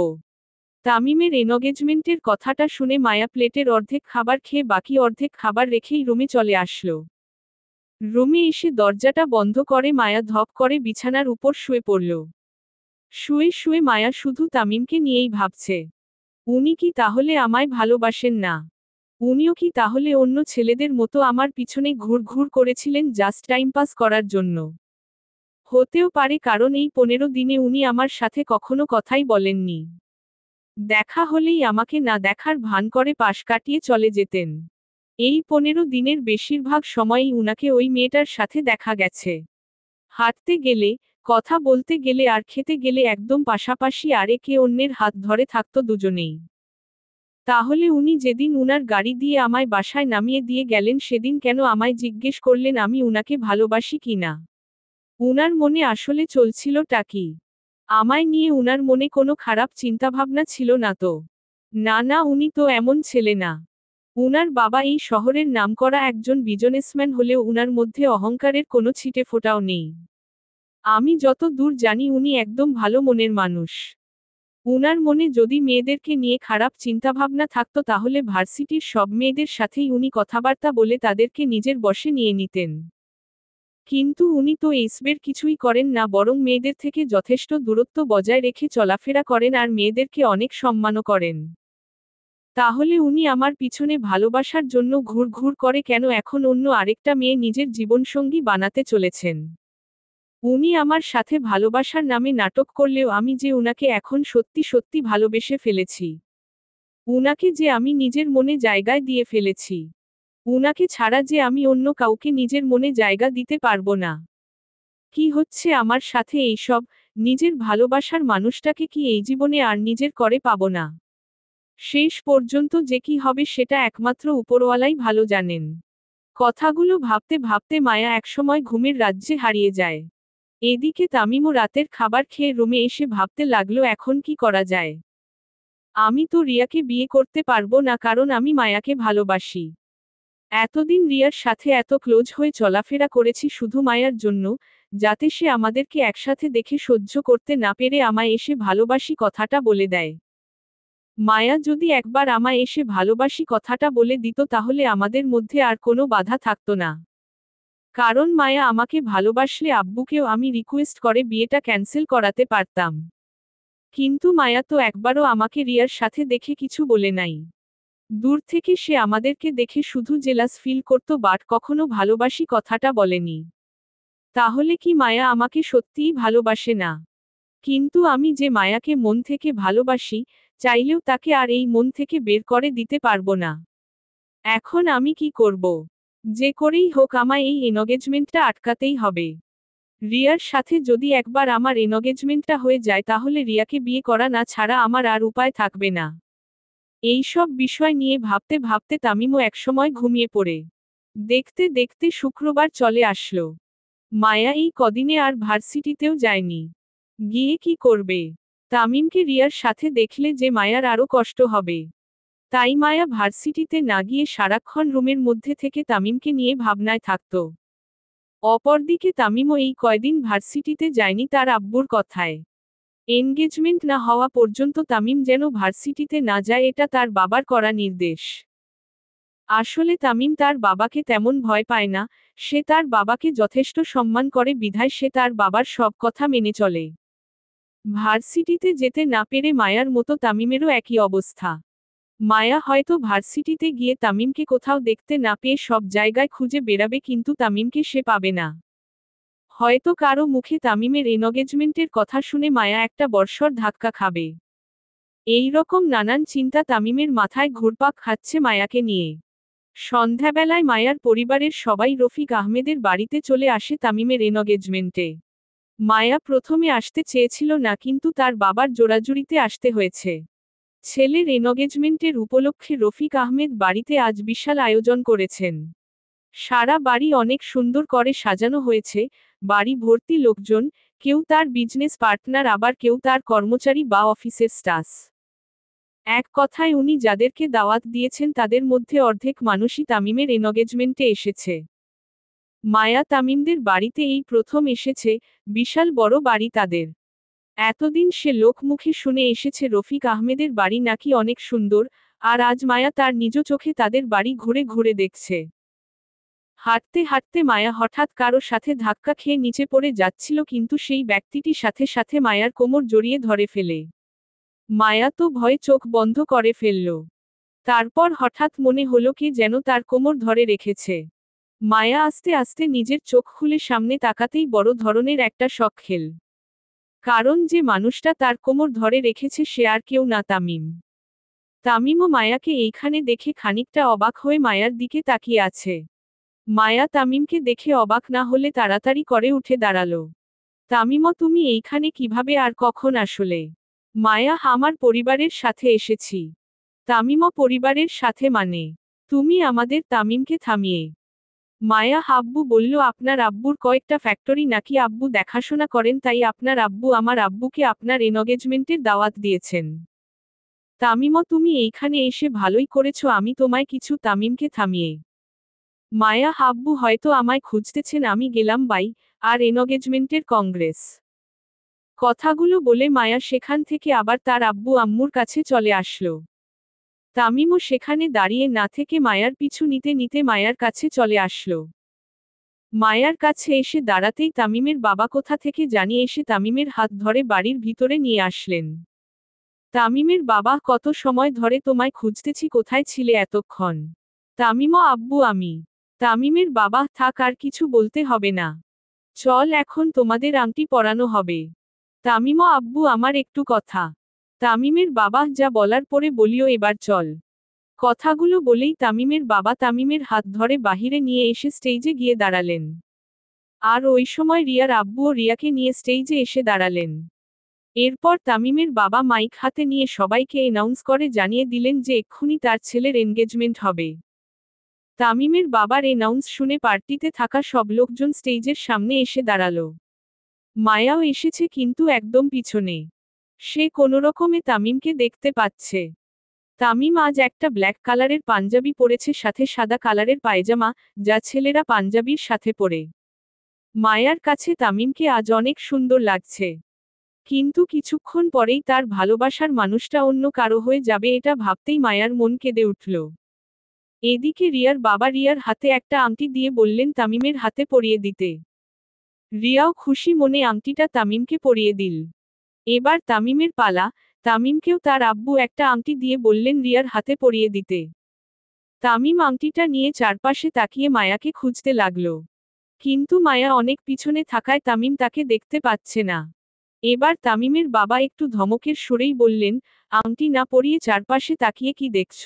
Speaker 1: তামিমের এনগেজমেন্টের কথাটা শুনে মায়া প্লেটের অর্ধেক খাবার খেয়ে বাকি অর্ধেক খাবার রেখেই রুমে চলে আসলো। রুমে এসে দরজাটা বন্ধ করে মায়া ধপ করে বিছানার উপর শুয়ে পড়ল। শুয়ে শুয়ে মায়া শুধু তামিমকে নিয়েই ভাবছে। উনি কি তাহলে আমায় ভালোবাসেন না? উনিও কি তাহলে অন্য ছেলেদের মতো আমার পিছনে ঘুর ঘুর করেছিলেন জাস্ট টাইম পাস করার জন্য? হতেও পারে, কারণ এই 15 দিনে উনি আমার সাথে কখনো কথাই বলেননি। দেখা হলেই আমাকে না দেখার ভান করে পাশ কাটিয়ে চলে যেতেন। এই 15 দিনের বেশিরভাগ সময়ই উনাকে ওই মেয়েটার সাথে দেখা গেছে। হাঁটতে গেলে, কথা বলতে গেলে আর খেতে গেলে একদম পাশাপাশি, আর একে অন্যের হাত ধরে থাকতো দুজনেই। তাহলে উনি যেদিন উনার গাড়ি দিয়ে আমায় বাসায় নামিয়ে দিয়ে গেলেন সেদিন কেন আমায় জিজ্ঞেস করলেন আমি উনাকে ভালোবাসি কিনা? উনার মনে আসলে চলছিলটা কি? আমায় নিয়ে উনার মনে কোনো খারাপ চিন্তাভাবনা ছিল না তো? না না, উনি তো এমন ছেলে না। উনার বাবা এই শহরের নামকরা একজন বিজনেসম্যান হলেও উনার মধ্যে অহংকারের কোনো ছিটে ফোঁটাও নেই। আমি যত দূর জানি উনি একদম ভালো মনের মানুষ। উনার মনে যদি মেয়েদেরকে নিয়ে খারাপ চিন্তাভাবনা থাকতো তাহলে ভার্সিটির সব মেয়েদের সাথেই উনি কথাবার্তা বলে তাদেরকে নিজের বশে নিয়ে নিতেন। কিন্তু উনি তো এইসবের কিছুই করেন না, বরং মেয়েদের থেকে যথেষ্ট দূরত্ব বজায় রেখে চলাফেরা করেন আর মেয়েদেরকে অনেক সম্মানও করেন। তাহলে উনি আমার পিছনে ভালোবাসার জন্য ঘুর ঘুর করে কেন এখন অন্য আরেকটা মেয়ে নিজের জীবনসঙ্গী বানাতে চলেছেন? উনি আমার সাথে ভালোবাসার নামে নাটক করলেও আমি যে উনাকে এখন সত্যি সত্যি ভালোবেসে ফেলেছি। উনাকে যে আমি নিজের মনে জায়গায় দিয়ে ফেলেছি। উনাকে ছাড়া যে আমি অন্য কাউকে নিজের মনে জায়গা দিতে পারবো না। কি হচ্ছে আমার সাথে এইসব? নিজের ভালোবাসার মানুষটাকে কি এই জীবনে আর নিজের করে পাবো না? শেষ পর্যন্ত যে কি হবে সেটা একমাত্র উপরওয়ালাই ভালো জানেন। কথাগুলো ভাবতে ভাবতে মায়া একসময় ঘুমের রাজ্যে হারিয়ে যায়। এদিকে তামিমও রাতের খাবার খেয়ে রুমে এসে ভাবতে লাগলো এখন কি করা যায়। আমি তো রিয়াকে বিয়ে করতে পারবো না, কারণ আমি মায়াকে ভালোবাসি। এতদিন রিয়ার সাথে এত ক্লোজ হয়ে চলাফেরা করেছি শুধু মায়ার জন্য, যাতে সে আমাদেরকে একসাথে দেখে সহ্য করতে না পেরে আমায় এসে ভালোবাসি কথাটা বলে দেয়। মায়া যদি একবার আমায় এসে ভালোবাসি কথাটা বলে দিত তাহলে আমাদের মধ্যে আর কোনো বাধা থাকতো না। কারণ মায়া আমাকে ভালোবাসলে আব্বুকেও আমি রিকোয়েস্ট করে বিয়েটা ক্যান্সেল করাতে পারতাম। কিন্তু মায়া তো একবারও আমাকে রিয়ার সাথে দেখে কিছু বলে নাই। দূর থেকে সে আমাদেরকে দেখে শুধু জেলাস ফিল করত, বাট কখনো ভালোবাসি কথাটা বলেনি। তাহলে কি মায়া আমাকে সত্যিই ভালোবাসে না? কিন্তু আমি যে মায়াকে মন থেকে ভালোবাসি, চাইলেও তাকে আর এই মন থেকে বের করে দিতে পারবো না। এখন আমি কি করব? যে করেই হোক আমায় এই এনগেজমেন্টটা আটকাতেই হবে। রিয়ার সাথে যদি একবার আমার এনগেজমেন্টটা হয়ে যায় তাহলে রিয়াকে বিয়ে করা না ছাড়া আমার আর উপায় থাকবে না। এই সব বিষয় নিয়ে ভাবতে ভাবতে তামিমও একসময় ঘুমিয়ে পড়ে। দেখতে দেখতে শুক্রবার চলে আসলো। মায়া এই কদিনে আর ভার্সিটিতেও যায়নি। গিয়ে কি করবে? তামিমকে রিয়ার সাথে দেখলে যে মায়ার আরও কষ্ট হবে। তাই মায়া ভার্সিটিতে না গিয়ে সারাক্ষণ রুমের মধ্যে থেকে তামিমকে নিয়ে ভাবনায় থাকত। অপরদিকে তামিমও এই কয়দিন ভার্সিটিতে যায়নি তার আব্বুর কথায়। এনগেজমেন্ট না হওয়া পর্যন্ত তামিম যেন ভার্সিটিতে না যায়, এটা তার বাবার করা নির্দেশ। আসলে তামিম তার বাবাকে তেমন ভয় পায় না, সে তার বাবাকে যথেষ্ট সম্মান করে বিধায় সে তার বাবার সব কথা মেনে চলে। ভার্সিটিতে যেতে না পেরে মায়ার মতো তামিমেরও একই অবস্থা। মায়া হয়তো ভার্সিটিতে গিয়ে তামিমকে কোথাও দেখতে না পেয়ে সব জায়গায় খুঁজে বেড়াবে, কিন্তু তামিমকে সে পাবে না। হয়তো কারো মুখে তামিমের এনগেজমেন্টের কথা শুনে মায়া একটা বর্ষর ধাক্কা খাবে। এই রকম নানান চিন্তা তামিমের মাথায় ঘুরপাক খাচ্ছে মায়াকে নিয়ে। সন্ধ্যাবেলায় মায়ার পরিবারের সবাই রফিক আহমেদের বাড়িতে চলে আসে তামিমের এনগেজমেন্টে। মায়া প্রথমে আসতে চেয়েছিল না, কিন্তু তার বাবার জোরাজুরিতে আসতে হয়েছে। ছেলের এনগেজমেন্টের উপলক্ষে রফিক আহমেদ বাড়িতে আজ বিশাল আয়োজন করেছেন। সারা বাড়ি অনেক সুন্দর করে সাজানো হয়েছে, বাড়ি ভর্তি লোকজন, কেউ তার বিজনেস পার্টনার আবার কেউ তার কর্মচারী বা অফিসের স্টাফ। এক কথায় উনি যাদেরকে দাওয়াত দিয়েছেন তাদের মধ্যে অর্ধেক মানুষই তামিমের এনগেজমেন্টে এসেছে। মায়া তামিমদের বাড়িতে এই প্রথম এসেছে, বিশাল বড় বাড়ি তাদের। এতদিন সে লোকমুখে শুনে এসেছে রফিক আহমেদের বাড়ি নাকি অনেক সুন্দর, আর আজ মায়া তার নিজ চোখে তাদের বাড়ি ঘুরে ঘুরে দেখছে। হাঁটতে হাঁটতে মায়া হঠাৎ কারো সাথে ধাক্কা খেয়ে নিচে পড়ে যাচ্ছিল, কিন্তু সেই ব্যক্তিটি সাথে সাথে মায়ার কোমর জড়িয়ে ধরে ফেলে। মায়া তো ভয়ে চোখ বন্ধ করে ফেলল। তারপর হঠাৎ মনে হলো কে যেন তার কোমর ধরে রেখেছে। মায়া আস্তে আস্তে নিজের চোখ খুলে সামনে তাকাতেই বড় ধরনের একটা শক খেল। কারণ যে মানুষটা তার কোমর ধরে রেখেছে সে আর কেউ না, তামিম। তামিমও মায়াকে এইখানে দেখে খানিকটা অবাক হয়ে মায়ার দিকে তাকিয়ে আছে। মায়া তামিমকে দেখে অবাক না হলে তাড়াতাড়ি করে উঠে দাঁড়ালো। তামিমও, তুমি এইখানে কিভাবে আর কখন আসলে? মায়া, আমার পরিবারের সাথে এসেছি। তামিমও, পরিবারের সাথে মানে? তুমি আমাদের তামিমকে থামিয়ে। মায়া আব্বু বলল আপনার আব্বুর কয়েকটা ফ্যাক্টরি নাকি আব্বু দেখাশোনা করেন, তাই আপনার আব্বু আমার আব্বুকে আপনার এনগেজমেন্টের দাওয়াত দিয়েছেন। তামিমও, তুমি এইখানে এসে ভালোই করেছো, আমি তোমায় কিছু। তামিমকে থামিয়ে। মায়া আব্বু হয়তো আমায় খুঁজতেছেন, আমি গেলাম বাই। আর এনগেজমেন্টের কংগ্রেস। কথাগুলো বলে মায়া সেখান থেকে আবার তার আব্বু আম্মুর কাছে চলে আসলো। তামিমও সেখানে দাঁড়িয়ে না থেকে মায়ার পিছু নিতে নিতে মায়ার কাছে চলে আসলো। মায়ার কাছে এসে দাঁড়াতেই তামিমের বাবা কোথা থেকে জানিয়ে এসে তামিমের হাত ধরে বাড়ির ভিতরে নিয়ে আসলেন। তামিমের বাবা, কত সময় ধরে তোমায় খুঁজতেছি, কোথায় ছিলে এতক্ষণ? তামিমও, আব্বু আমি। তামিমের বাবা, থাক আর কিছু বলতে হবে না। চল এখন তোমাদের আংটি পরানো হবে। তামিমও, আব্বু আমার একটু কথা। তামিমের বাবা, যা বলার পরে বলিও, এবার চল। কথাগুলো বলেই তামিমের বাবা তামিমের হাত ধরে বাহিরে নিয়ে এসে স্টেজে গিয়ে দাঁড়ালেন। আর ওই সময় রিয়ার আব্বুও রিয়াকে নিয়ে স্টেজে এসে দাঁড়ালেন। এরপর তামিমের বাবা মাইক হাতে নিয়ে সবাইকে অ্যানাউন্স করে জানিয়ে দিলেন যে এক্ষুনি তার ছেলের এনগেজমেন্ট হবে। তামিমের বাবার অ্যানাউন্স শুনে পার্টিতে থাকা সব লোকজন স্টেজের সামনে এসে দাঁড়ালো। মায়াও এসেছে, কিন্তু একদম পিছনে। সে কোনোরকমে তামিমকে দেখতে পাচ্ছে। তামিম আজ একটা ব্ল্যাক কালারের পাঞ্জাবি পরেছে, সাথে সাদা কালারের পায়জামা, যা ছেলেরা পাঞ্জাবির সাথে পরে। মায়ার কাছে তামিমকে আজ অনেক সুন্দর লাগছে। কিন্তু কিছুক্ষণ পরেই তার ভালোবাসার মানুষটা অন্য কারো হয়ে যাবে, এটা ভাবতেই মায়ার মন কেঁদে উঠল। এদিকে রিয়ার বাবা রিয়ার হাতে একটা আংটি দিয়ে বললেন তামিমের হাতে পরিয়ে দিতে। রিয়াও খুশি মনে আংটিটা তামিমকে পরিয়ে দিল। এবার তামিমের পালা। তামিমকেও তার আব্বু একটা আংটি দিয়ে বললেন রিয়ার হাতে পরিয়ে দিতে। তামিম আংটিটা নিয়ে চারপাশে তাকিয়ে মায়াকে খুঁজতে লাগল। কিন্তু মায়া অনেক পিছনে থাকায় তামিম তাকে দেখতে পাচ্ছে না। এবার তামিমের বাবা একটু ধমকের সুরেই বললেন, আংটি না পরিয়ে চারপাশে তাকিয়ে কি দেখছ?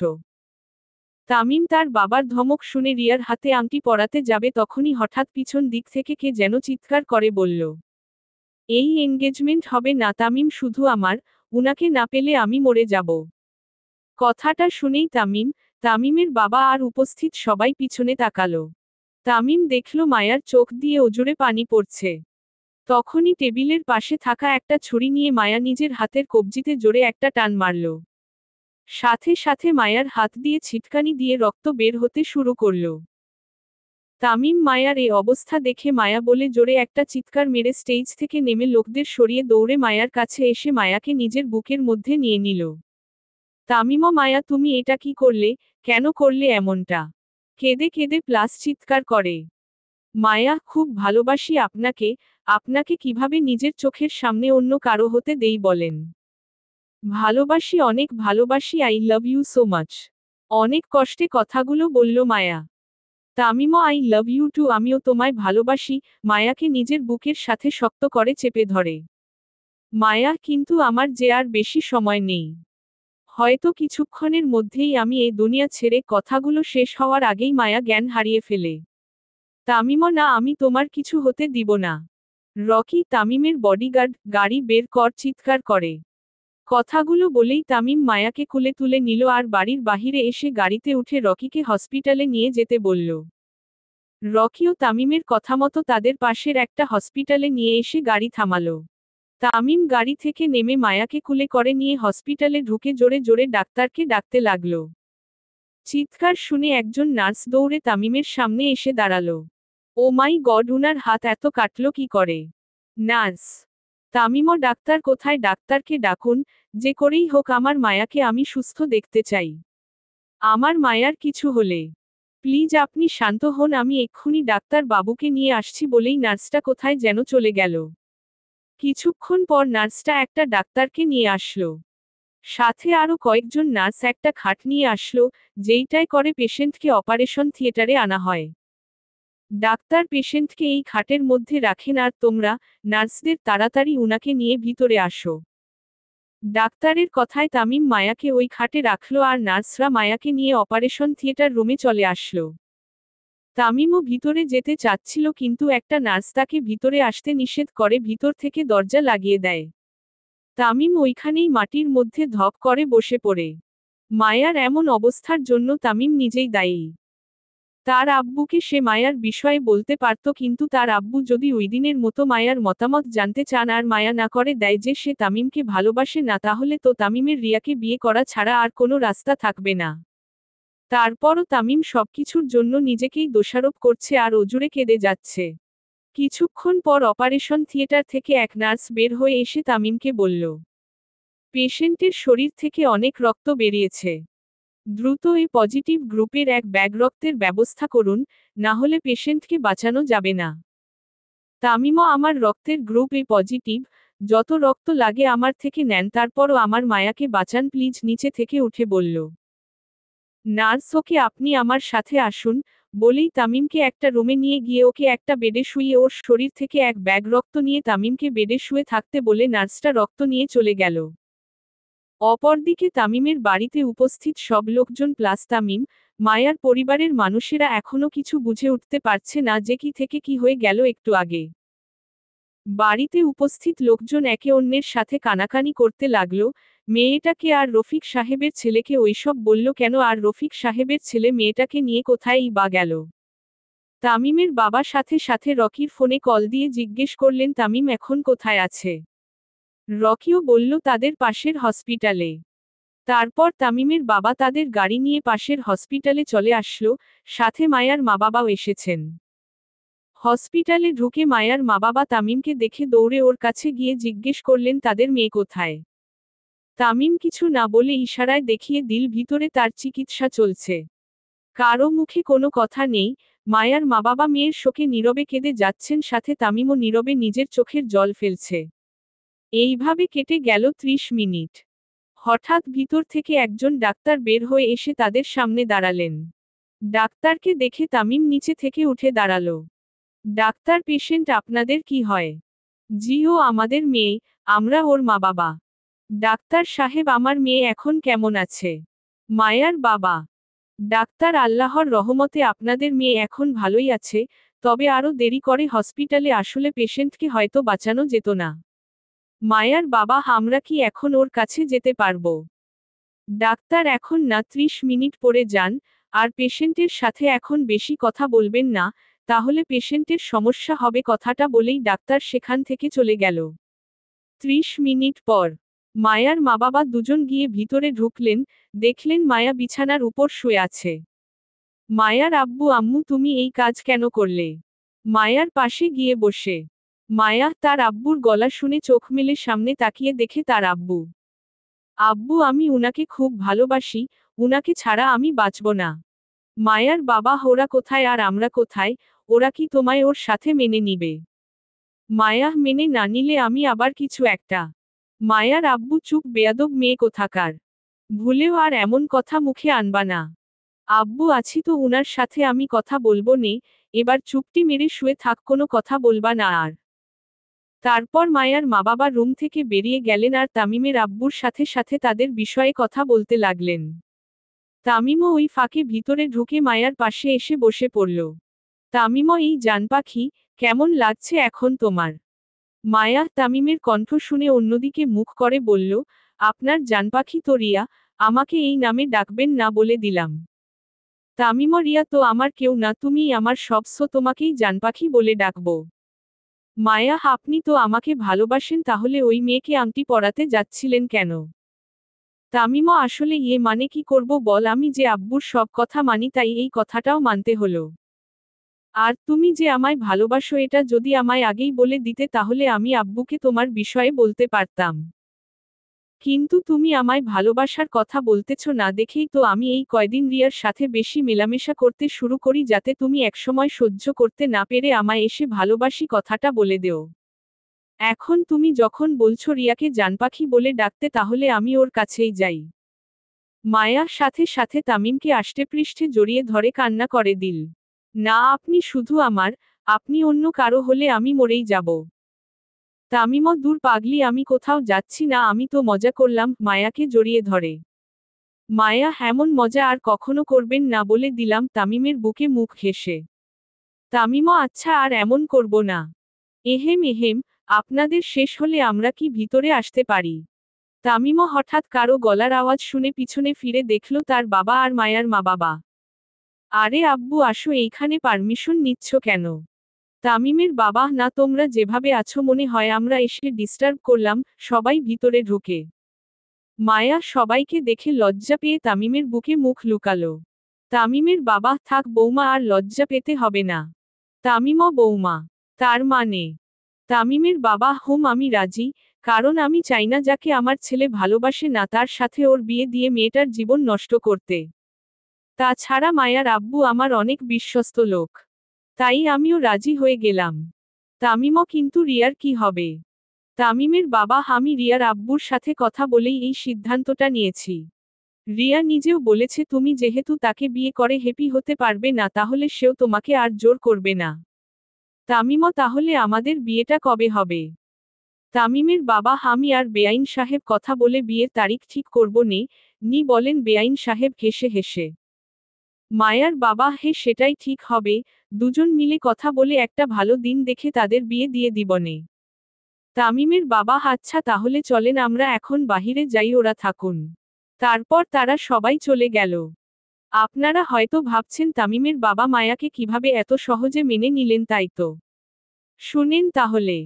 Speaker 1: তামিম তার বাবার ধমক শুনে রিয়ার হাতে আংটি পরাতে যাবে, তখনই হঠাৎ পিছন দিক থেকে কে যেন চিৎকার করে বলল, এই এনগেজমেন্ট হবে না তামিম, শুধু আমার, উনাকে না পেলে আমি মরে যাব। কথাটা শুনেই তামিমের বাবা আর উপস্থিত সবাই পিছনে তাকালো। তামিম দেখল মায়ার চোখ দিয়ে অজুরে পানি পড়ছে। তখনই টেবিলের পাশে থাকা একটা ছুরি নিয়ে মায়া নিজের হাতের কবজিতে জোরে একটা টান মারল। সাথে সাথে মায়ার হাত দিয়ে ছিটকানি দিয়ে রক্ত বের হতে শুরু করল। তামিম মায়ার এই অবস্থা দেখে মায়া বলে জোরে একটা চিৎকার মেরে স্টেজ থেকে নেমে লোকদের সরিয়ে দৌড়ে মায়ার কাছে এসে মায়াকে নিজের বুকের মধ্যে নিয়ে নিল। তামিমও, মায়া তুমি এটা কি করলে, কেন করলে এমনটা? কেঁদে কেঁদে প্লাস চিৎকার করে। মায়া, খুব ভালোবাসি আপনাকে, আপনাকে কিভাবে নিজের চোখের সামনে অন্য কারো হতে দেই বলেন? ভালোবাসি, অনেক ভালোবাসি, I love you so much. অনেক কষ্টে কথাগুলো বলল মায়া। তামিমও, আই লাভ ইউ টু, আমিও তোমায় ভালোবাসি। মায়াকে নিজের বুকের সাথে শক্ত করে চেপে ধরে। মায়া, কিন্তু আমার যে আর বেশি সময় নেই। হয়তো কিছুক্ষণের মধ্যেই আমি এই দুনিয়া ছেড়ে। কথাগুলো শেষ হওয়ার আগেই মায়া জ্ঞান হারিয়ে ফেলে। তামিমও, না, আমি তোমার কিছু হতে দিব না। রকি, তামিমের বডিগার্ড, গাড়ি বের কর, চিৎকার করে। কথাগুলো বলেই তামিম মায়াকে কুলে তুলে নিল আর বাড়ির বাহিরে এসে গাড়িতে উঠে রকিকে হসপিটালে নিয়ে যেতে বলল। রকিও তামিমের কথামতো তাদের পাশের একটা হসপিটালে নিয়ে এসে গাড়ি থামালো। তামিম গাড়ি থেকে নেমে মায়াকে কুলে করে নিয়ে হসপিটালে ঢুকে জোরে জোরে ডাক্তারকে ডাকতে লাগল। চিৎকার শুনে একজন নার্স দৌড়ে তামিমের সামনে এসে দাঁড়ালো। ও মাই গড, উনার হাত এত কাটলো কি করে? নার্স। তামিমও, ডাক্তার কোথায়? ডাক্তারকে ডাকুন, যে করেই হোক আমার মায়াকে আমি সুস্থ দেখতে চাই। আমার মায়ার কিছু হলে প্লিজ আপনি শান্ত হন, আমি এক্ষুনি ডাক্তার বাবুকে নিয়ে আসছি বলেই নার্সটা কোথায় যেন চলে গেল। কিছুক্ষণ পর নার্সটা একটা ডাক্তারকে নিয়ে আসলো। সাথে আরো কয়েকজন নার্স একটা খাট নিয়ে আসলো, যেইটায় করে পেশেন্টকে অপারেশন থিয়েটারে আনা হয়। ডাক্তার পেশেন্টকে এই খাটের মধ্যে রাখেন আর তোমরা, নার্সদের, তাড়াতাড়ি উনাকে নিয়ে ভিতরে আসো। ডাক্তারের কথায় তামিম মায়াকে ওই খাটে রাখলো আর নার্সরা মায়াকে নিয়ে অপারেশন থিয়েটার রুমে চলে আসলো। তামিমও ভিতরে যেতে চাচ্ছিল, কিন্তু একটা নার্স তাকে ভিতরে আসতে নিষেধ করে ভিতর থেকে দরজা লাগিয়ে দেয়। তামিম ওইখানেই মাটির মধ্যে ধপ করে বসে পড়ে। মায়ার এমন অবস্থার জন্য তামিম নিজেই দায়ী। তার আব্বুকে সে মায়ার বিষয়ে বলতে পারত, কিন্তু তার আব্বু যদি ওইদিনের মতো মায়ার মতামত জানতে চান আর মায়া না করে দেয় যে সে তামিমকে ভালোবাসে না, তাহলে তো তামিমের রিয়াকে বিয়ে করা ছাড়া আর কোনো রাস্তা থাকবে না। তারপরও তামিম সবকিছুর জন্য নিজেকেই দোষারোপ করছে আর অজুরে কেঁদে যাচ্ছে। কিছুক্ষণ পর অপারেশন থিয়েটার থেকে এক নার্স বের হয়ে এসে তামিমকে বলল, পেশেন্টের শরীর থেকে অনেক রক্ত বেরিয়েছে। দ্রুত এ পজিটিভ গ্রুপের এক ব্যাগ রক্তের ব্যবস্থা করুন, না হলে পেশেন্টকে বাঁচানো যাবে না। তামিমও আমার রক্তের গ্রুপ এ পজিটিভ, যত রক্ত লাগে আমার থেকে নেন, তারপরও আমার মায়াকে বাঁচান প্লিজ, নিচে থেকে উঠে বলল নার্স। ওকে আপনি আমার সাথে আসুন, বলেই তামিমকে একটা রুমে নিয়ে গিয়ে ওকে একটা বেডে শুইয়ে ওর শরীর থেকে এক ব্যাগ রক্ত নিয়ে তামিমকে বেডে শুয়ে থাকতে বলে নার্সটা রক্ত নিয়ে চলে গেল। অপরদিকে তামিমের বাড়িতে উপস্থিত সব লোকজন প্লাস তামিম, মায়ার পরিবারের মানুষেরা এখনো কিছু বুঝে উঠতে পারছে না যে কি থেকে কি হয়ে গেল একটু আগে। বাড়িতে উপস্থিত লোকজন একে অন্যের সাথে কানাকানি করতে লাগলো, মেয়েটাকে আর রফিক সাহেবের ছেলেকে ওইসব বলল কেন, আর রফিক সাহেবের ছেলে মেয়েটাকে নিয়ে কোথায়ই বা গেল। তামিমের বাবা সাথে সাথে রকির ফোনে কল দিয়ে জিজ্ঞেস করলেন তামিম এখন কোথায় আছে। রকিও বলল তাদের পাশের হসপিটালে। তারপর তামিমের বাবা তাদের গাড়ি নিয়ে পাশের হসপিটালে চলে আসলো, সাথে মায়ার মা বাবাও এসেছেন। হসপিটালে ঢুকে মায়ার মা বাবা তামিমকে দেখে দৌড়ে ওর কাছে গিয়ে জিজ্ঞেস করলেন তাদের মেয়ে কোথায়। তামিম কিছু না বলে ইশারায় দেখিয়ে দিল ভিতরে তার চিকিৎসা চলছে। কারো মুখে কোনো কথা নেই, মায়ার মা বাবা মেয়ের শোকে নীরবে কেঁদে যাচ্ছেন, সাথে তামিমও নীরবে নিজের চোখের জল ফেলছে। এইভাবে কেটে গেল 30 মিনিট। হঠাৎ ভিতর থেকে একজন ডাক্তার বের হয়ে এসে তাদের সামনে দাঁড়ালেন। ডাক্তারকে দেখে তামিম নিচে থেকে উঠে দাঁড়ালো। ডাক্তার পেশেন্ট আপনাদের কি হয়? জি ও আমাদের মেয়ে, আমরা ওর মা বাবা। ডাক্তার সাহেব আমার মেয়ে এখন কেমন আছে? মায়ার বাবা। ডাক্তার আল্লাহর রহমতে আপনাদের মেয়ে এখন ভালোই আছে, তবে আরও দেরি করে হসপিটালে আসলে পেশেন্টকে হয়তো বাঁচানো যেত না। মায়ার বাবা আমরা কি এখন ওর কাছে যেতে পারবো? ডাক্তার এখন না, 30 মিনিট পরে যান, আর পেশেন্টের সাথে এখন বেশি কথা বলবেন না, তাহলে পেশেন্টের সমস্যা হবে, কথাটা বলেই ডাক্তার সেখান থেকে চলে গেল। 30 মিনিট পর মায়ার মা বাবা দুজন গিয়ে ভিতরে ঢুকলেন, দেখলেন মায়া বিছানার উপর শুয়ে আছে। মায়ার আব্বু আম্মু তুমি এই কাজ কেন করলে? মায়ার পাশে গিয়ে বসে মায়া তার আব্বুর গলা শুনে চোখ মেলে সামনে তাকিয়ে দেখে তার আব্বু। আব্বু আমি উনাকে খুব ভালোবাসি, উনাকে ছাড়া আমি বাঁচব না। মায়ার বাবা ওরা কোথায় আর আমরা কোথায়, ওরা কি তোমায় ওর সাথে মেনে নিবে? মায়া মেনে না নিলে আমি আবার কিছু একটা। মায়ার আব্বু চুপ বেয়াদব মেয়ে কোথাকার। ভুলেও আর এমন কথা মুখে আনবা না। আব্বু আছি তো উনার সাথে আমি কথা বলবো নে, এবার চুপটি মেরে শুয়ে থাক, কোনো কথা বলবা না আর। তারপর মায়ার মা বাবা রুম থেকে বেরিয়ে গেলেন আর তামিমের আব্বুর সাথে সাথে তাদের বিষয়ে কথা বলতে লাগলেন। তামিমও ওই ফাঁকে ভিতরে ঢুকে মায়ার পাশে এসে বসে পড়ল। তামিমও এই জান পাখি, কেমন লাগছে এখন তোমার? মায়া তামিমের কণ্ঠ শুনে অন্যদিকে মুখ করে বলল, আপনার জান পাখি তো রিয়া, আমাকে এই নামে ডাকবেন না বলে দিলাম। তামিমও রিয়া তো আমার কেউ না, তুমিই আমার সব, সো তোমাকেই জান পাখি বলে ডাকবো। মায়া আপনি তো আমাকে ভালোবাসেন, তাহলে ওই মেয়েকে আংটি পরাতে যাচ্ছিলেন কেন? তামিমও আসলে মানে কি করব বল, আমি যে আব্বুর সব কথা মানি তাই এই কথাটাও মানতে হলো। আর তুমি যে আমায় ভালোবাসো এটা যদি আমায় আগেই বলে দিতে তাহলে আমি আব্বুকে তোমার বিষয়ে বলতে পারতাম। কিন্তু তুমি আমায় ভালোবাসার কথা বলতেছ না দেখেই তো আমি এই কয়দিন রিয়ার সাথে বেশি মেলামেশা করতে শুরু করি, যাতে তুমি একসময় সহ্য করতে না পেরে আমায় এসে ভালোবাসি কথাটা বলে দেও। এখন তুমি যখন বলছো রিয়াকে জানপাখি বলে ডাকতে, তাহলে আমি ওর কাছেই যাই। মায়া সাথে সাথে তামিমকে আষ্টেপৃষ্ঠে জড়িয়ে ধরে কান্না করে দিল। না আপনি শুধু আমার, আপনি অন্য কারো হলে আমি মরেই যাব। তামিমও দূর পাগলি, আমি কোথাও যাচ্ছি না, আমি তো মজা করলাম, মায়াকে জড়িয়ে ধরে। মায়া এমন মজা আর কখনো করবেন না বলে দিলাম, তামিমের বুকে মুখ ঘেঁষে। তামিমও আচ্ছা আর এমন করব না। এহেম এহেম, আপনাদের শেষ হলে আমরা কি ভিতরে আসতে পারি? তামিমও হঠাৎ কারো গলার আওয়াজ শুনে পিছনে ফিরে দেখল তার বাবা আর মায়ার মা বাবা। আরে আব্বু আসো, এইখানে পারমিশন নিচ্ছ কেন? তামিমের বাবা না, তোমরা যেভাবে আছো মনে হয় আমরা এসে ডিস্টার্ব করলাম, সবাই ভিতরে ঢুকে। মায়া সবাইকে দেখে লজ্জা পেয়ে তামিমের বুকে মুখ লুকালো। তামিমের বাবা থাক বৌমা, আর লজ্জা পেতে হবে না। তামিমও বৌমা, তার মানে? তামিমের বাবা হুম আমি রাজি, কারণ আমি চাই না যাকে আমার ছেলে ভালোবাসে না তার সাথে ওর বিয়ে দিয়ে মেয়েটার জীবন নষ্ট করতে। তাছাড়া মায়ার আব্বু আমার অনেক বিশ্বস্ত লোক। তাই আমিও রাজি হয়ে গেলাম। তামিমও কিন্তু রিয়ার কি হবে? তামিমের বাবা আমি রিয়ার আব্বুর সাথে কথা বলেই এই সিদ্ধান্তটা নিয়েছি। রিয়া নিজেও বলেছে তুমি যেহেতু তাকে বিয়ে করে হ্যাপি হতে পারবে না তাহলে সেও তোমাকে আর জোর করবে না। তামিমও তাহলে আমাদের বিয়েটা কবে হবে? তামিমের বাবা আমি আর বেআইন সাহেব কথা বলে বিয়ের তারিখ ঠিক করব নি বলেন বেআইন সাহেব হেসে হেসে। মায়ার বাবা হে সেটাই ঠিক হবে, দুজন মিলে কথা বলে একটা ভালো দিন দেখে তাদের বিয়ে দিয়ে দিবনে। তামিমের বাবা আচ্ছা তাহলে চলেন আমরা এখন বাহিরে যাই ওরা থাকুন। তারপর তারা সবাই চলে গেল। আপনারা হয়তো ভাবছেন তামিমের বাবা মায়াকে কিভাবে এত সহজে মেনে নিলেন তাই তো। শুনেন তাহলে।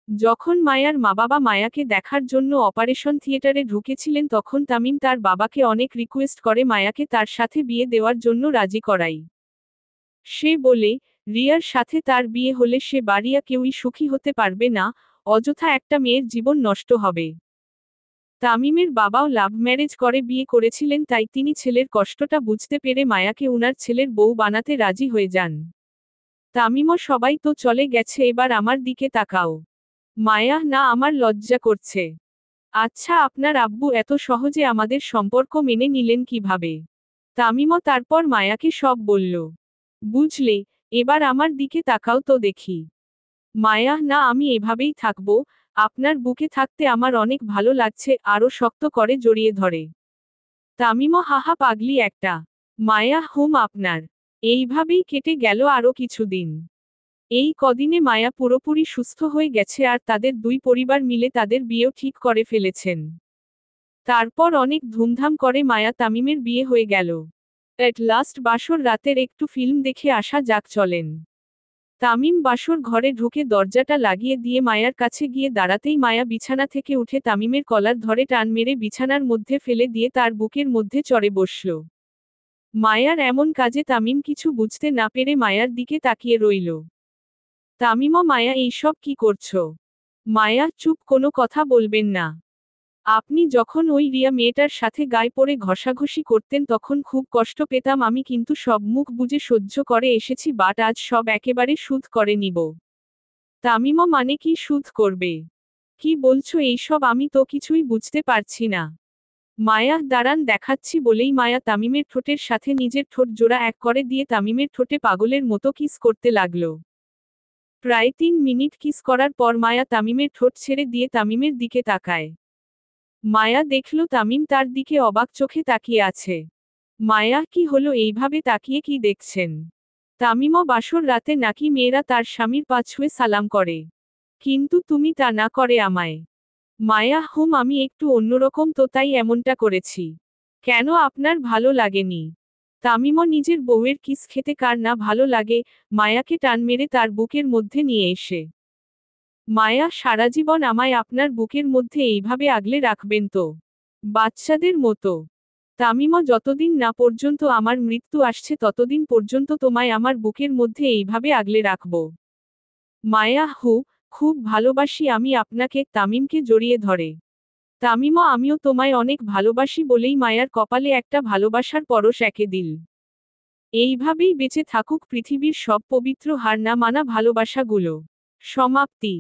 Speaker 1: যখন মায়ার মা বাবা মায়াকে দেখার জন্য অপারেশন থিয়েটারে ঢুকেছিলেন তখন তামিম তার বাবাকে অনেক রিকোয়েস্ট করে মায়াকে তার সাথে বিয়ে দেওয়ার জন্য রাজি করাই। সে বলে, রিয়ার সাথে তার বিয়ে হলে সে বাড়িয়া কেউই সুখী হতে পারবে না, অযথা একটা মেয়ের জীবন নষ্ট হবে। তামিমের বাবাও লাভ ম্যারেজ করে বিয়ে করেছিলেন তাই তিনি ছেলের কষ্টটা বুঝতে পেরে মায়াকে উনার ছেলের বউ বানাতে রাজি হয়ে যান। তামিমও সবাই তো চলে গেছে এবার আমার দিকে তাকাও। মায়া না আমার লজ্জা করছে। আচ্ছা আপনার আব্বু এত সহজে আমাদের সম্পর্ক মেনে নিলেন কিভাবে? তামিমও তারপর মায়াকে সব বলল। বুঝলে, এবার আমার দিকে তাকাও তো দেখি। মায়া না আমি এভাবেই থাকবো, আপনার বুকে থাকতে আমার অনেক ভালো লাগছে আরো শক্ত করে জড়িয়ে ধরে। তামিমও হাহা পাগলি একটা। মায়া হুম আপনার। এইভাবেই কেটে গেল আরো কিছুদিন। এই কদিনে মায়া পুরোপুরি সুস্থ হয়ে গেছে আর তাদের দুই পরিবার মিলে তাদের বিয়েও ঠিক করে ফেলেছেন। তারপর অনেক ধুমধাম করে মায়া তামিমের বিয়ে হয়ে গেল। এট লাস্ট বাসর রাতের একটু ফিল্ম দেখে আসা যাক চলেন। তামিম বাসর ঘরে ঢুকে দরজাটা লাগিয়ে দিয়ে মায়ার কাছে গিয়ে দাঁড়াতেই মায়া বিছানা থেকে উঠে তামিমের কলার ধরে টান মেরে বিছানার মধ্যে ফেলে দিয়ে তার বুকের মধ্যে চড়ে বসল। মায়ার এমন কাজে তামিম কিছু বুঝতে না পেরে মায়ার দিকে তাকিয়ে রইল। তামিমও মায়া এইসব কি করছো? মায়া চুপ কোনো কথা বলবেন না। আপনি যখন ওই রিয়া মেয়েটার সাথে গায়ে পড়ে ঘষাঘষি করতেন তখন খুব কষ্ট পেতাম আমি কিন্তু সব মুখ বুজে সহ্য করে এসেছি বাট আজ সব একেবারে শুধ করে নিব। তামিমও মানে কি শুধ করবে? কি বলছো এইসব আমি তো কিছুই বুঝতে পারছি না। মায়া দাঁড়ান দেখাচ্ছি বলেই মায়া তামিমের ঠোঁটের সাথে নিজের ঠোঁট জোড়া এক করে দিয়ে তামিমের ঠোঁটে পাগলের মতো কিস করতে লাগলো। প্রায় 3 মিনিট কিস করার পর মায়া তামিমের ঠোঁট ছেড়ে দিয়ে তামিমের দিকে তাকায়। মায়া দেখল তামিম তার দিকে অবাক চোখে তাকিয়ে আছে। মায়া কি হলো এইভাবে তাকিয়ে কি দেখছেন? তামিমও বাসর রাতে নাকি মেয়েরা তার স্বামীর পা ছুঁয়ে সালাম করে। কিন্তু তুমি তা না করে আমায়। মায়া হুম আমি একটু অন্যরকম তো তাই এমনটা করেছি। কেন আপনার ভালো লাগেনি? তামিমও নিজের বউয়ের কিস খেতে কার না ভালো লাগে, মায়াকে টান মেরে তার বুকের মধ্যে নিয়ে এসে। মায়া সারাজীবন আমায় আপনার বুকের মধ্যে এইভাবে আগলে রাখবেন তো? বাচ্চাদের মতো। তামিমও যতদিন না পর্যন্ত আমার মৃত্যু আসছে ততদিন পর্যন্ত তোমায় আমার বুকের মধ্যে এইভাবে আগলে রাখব। মায়া হু, খুব ভালোবাসি আমি আপনাকে তামিমকে জড়িয়ে ধরে। তামিমও আমিও তোমায় অনেক ভালোবাসি বলেই মায়ার কপালে একটা ভালোবাসার পরশ এঁকে দিল। এইভাবেই বেঁচে থাকুক পৃথিবীর সব পবিত্র হার না মানা ভালোবাসাগুলো। সমাপ্তি।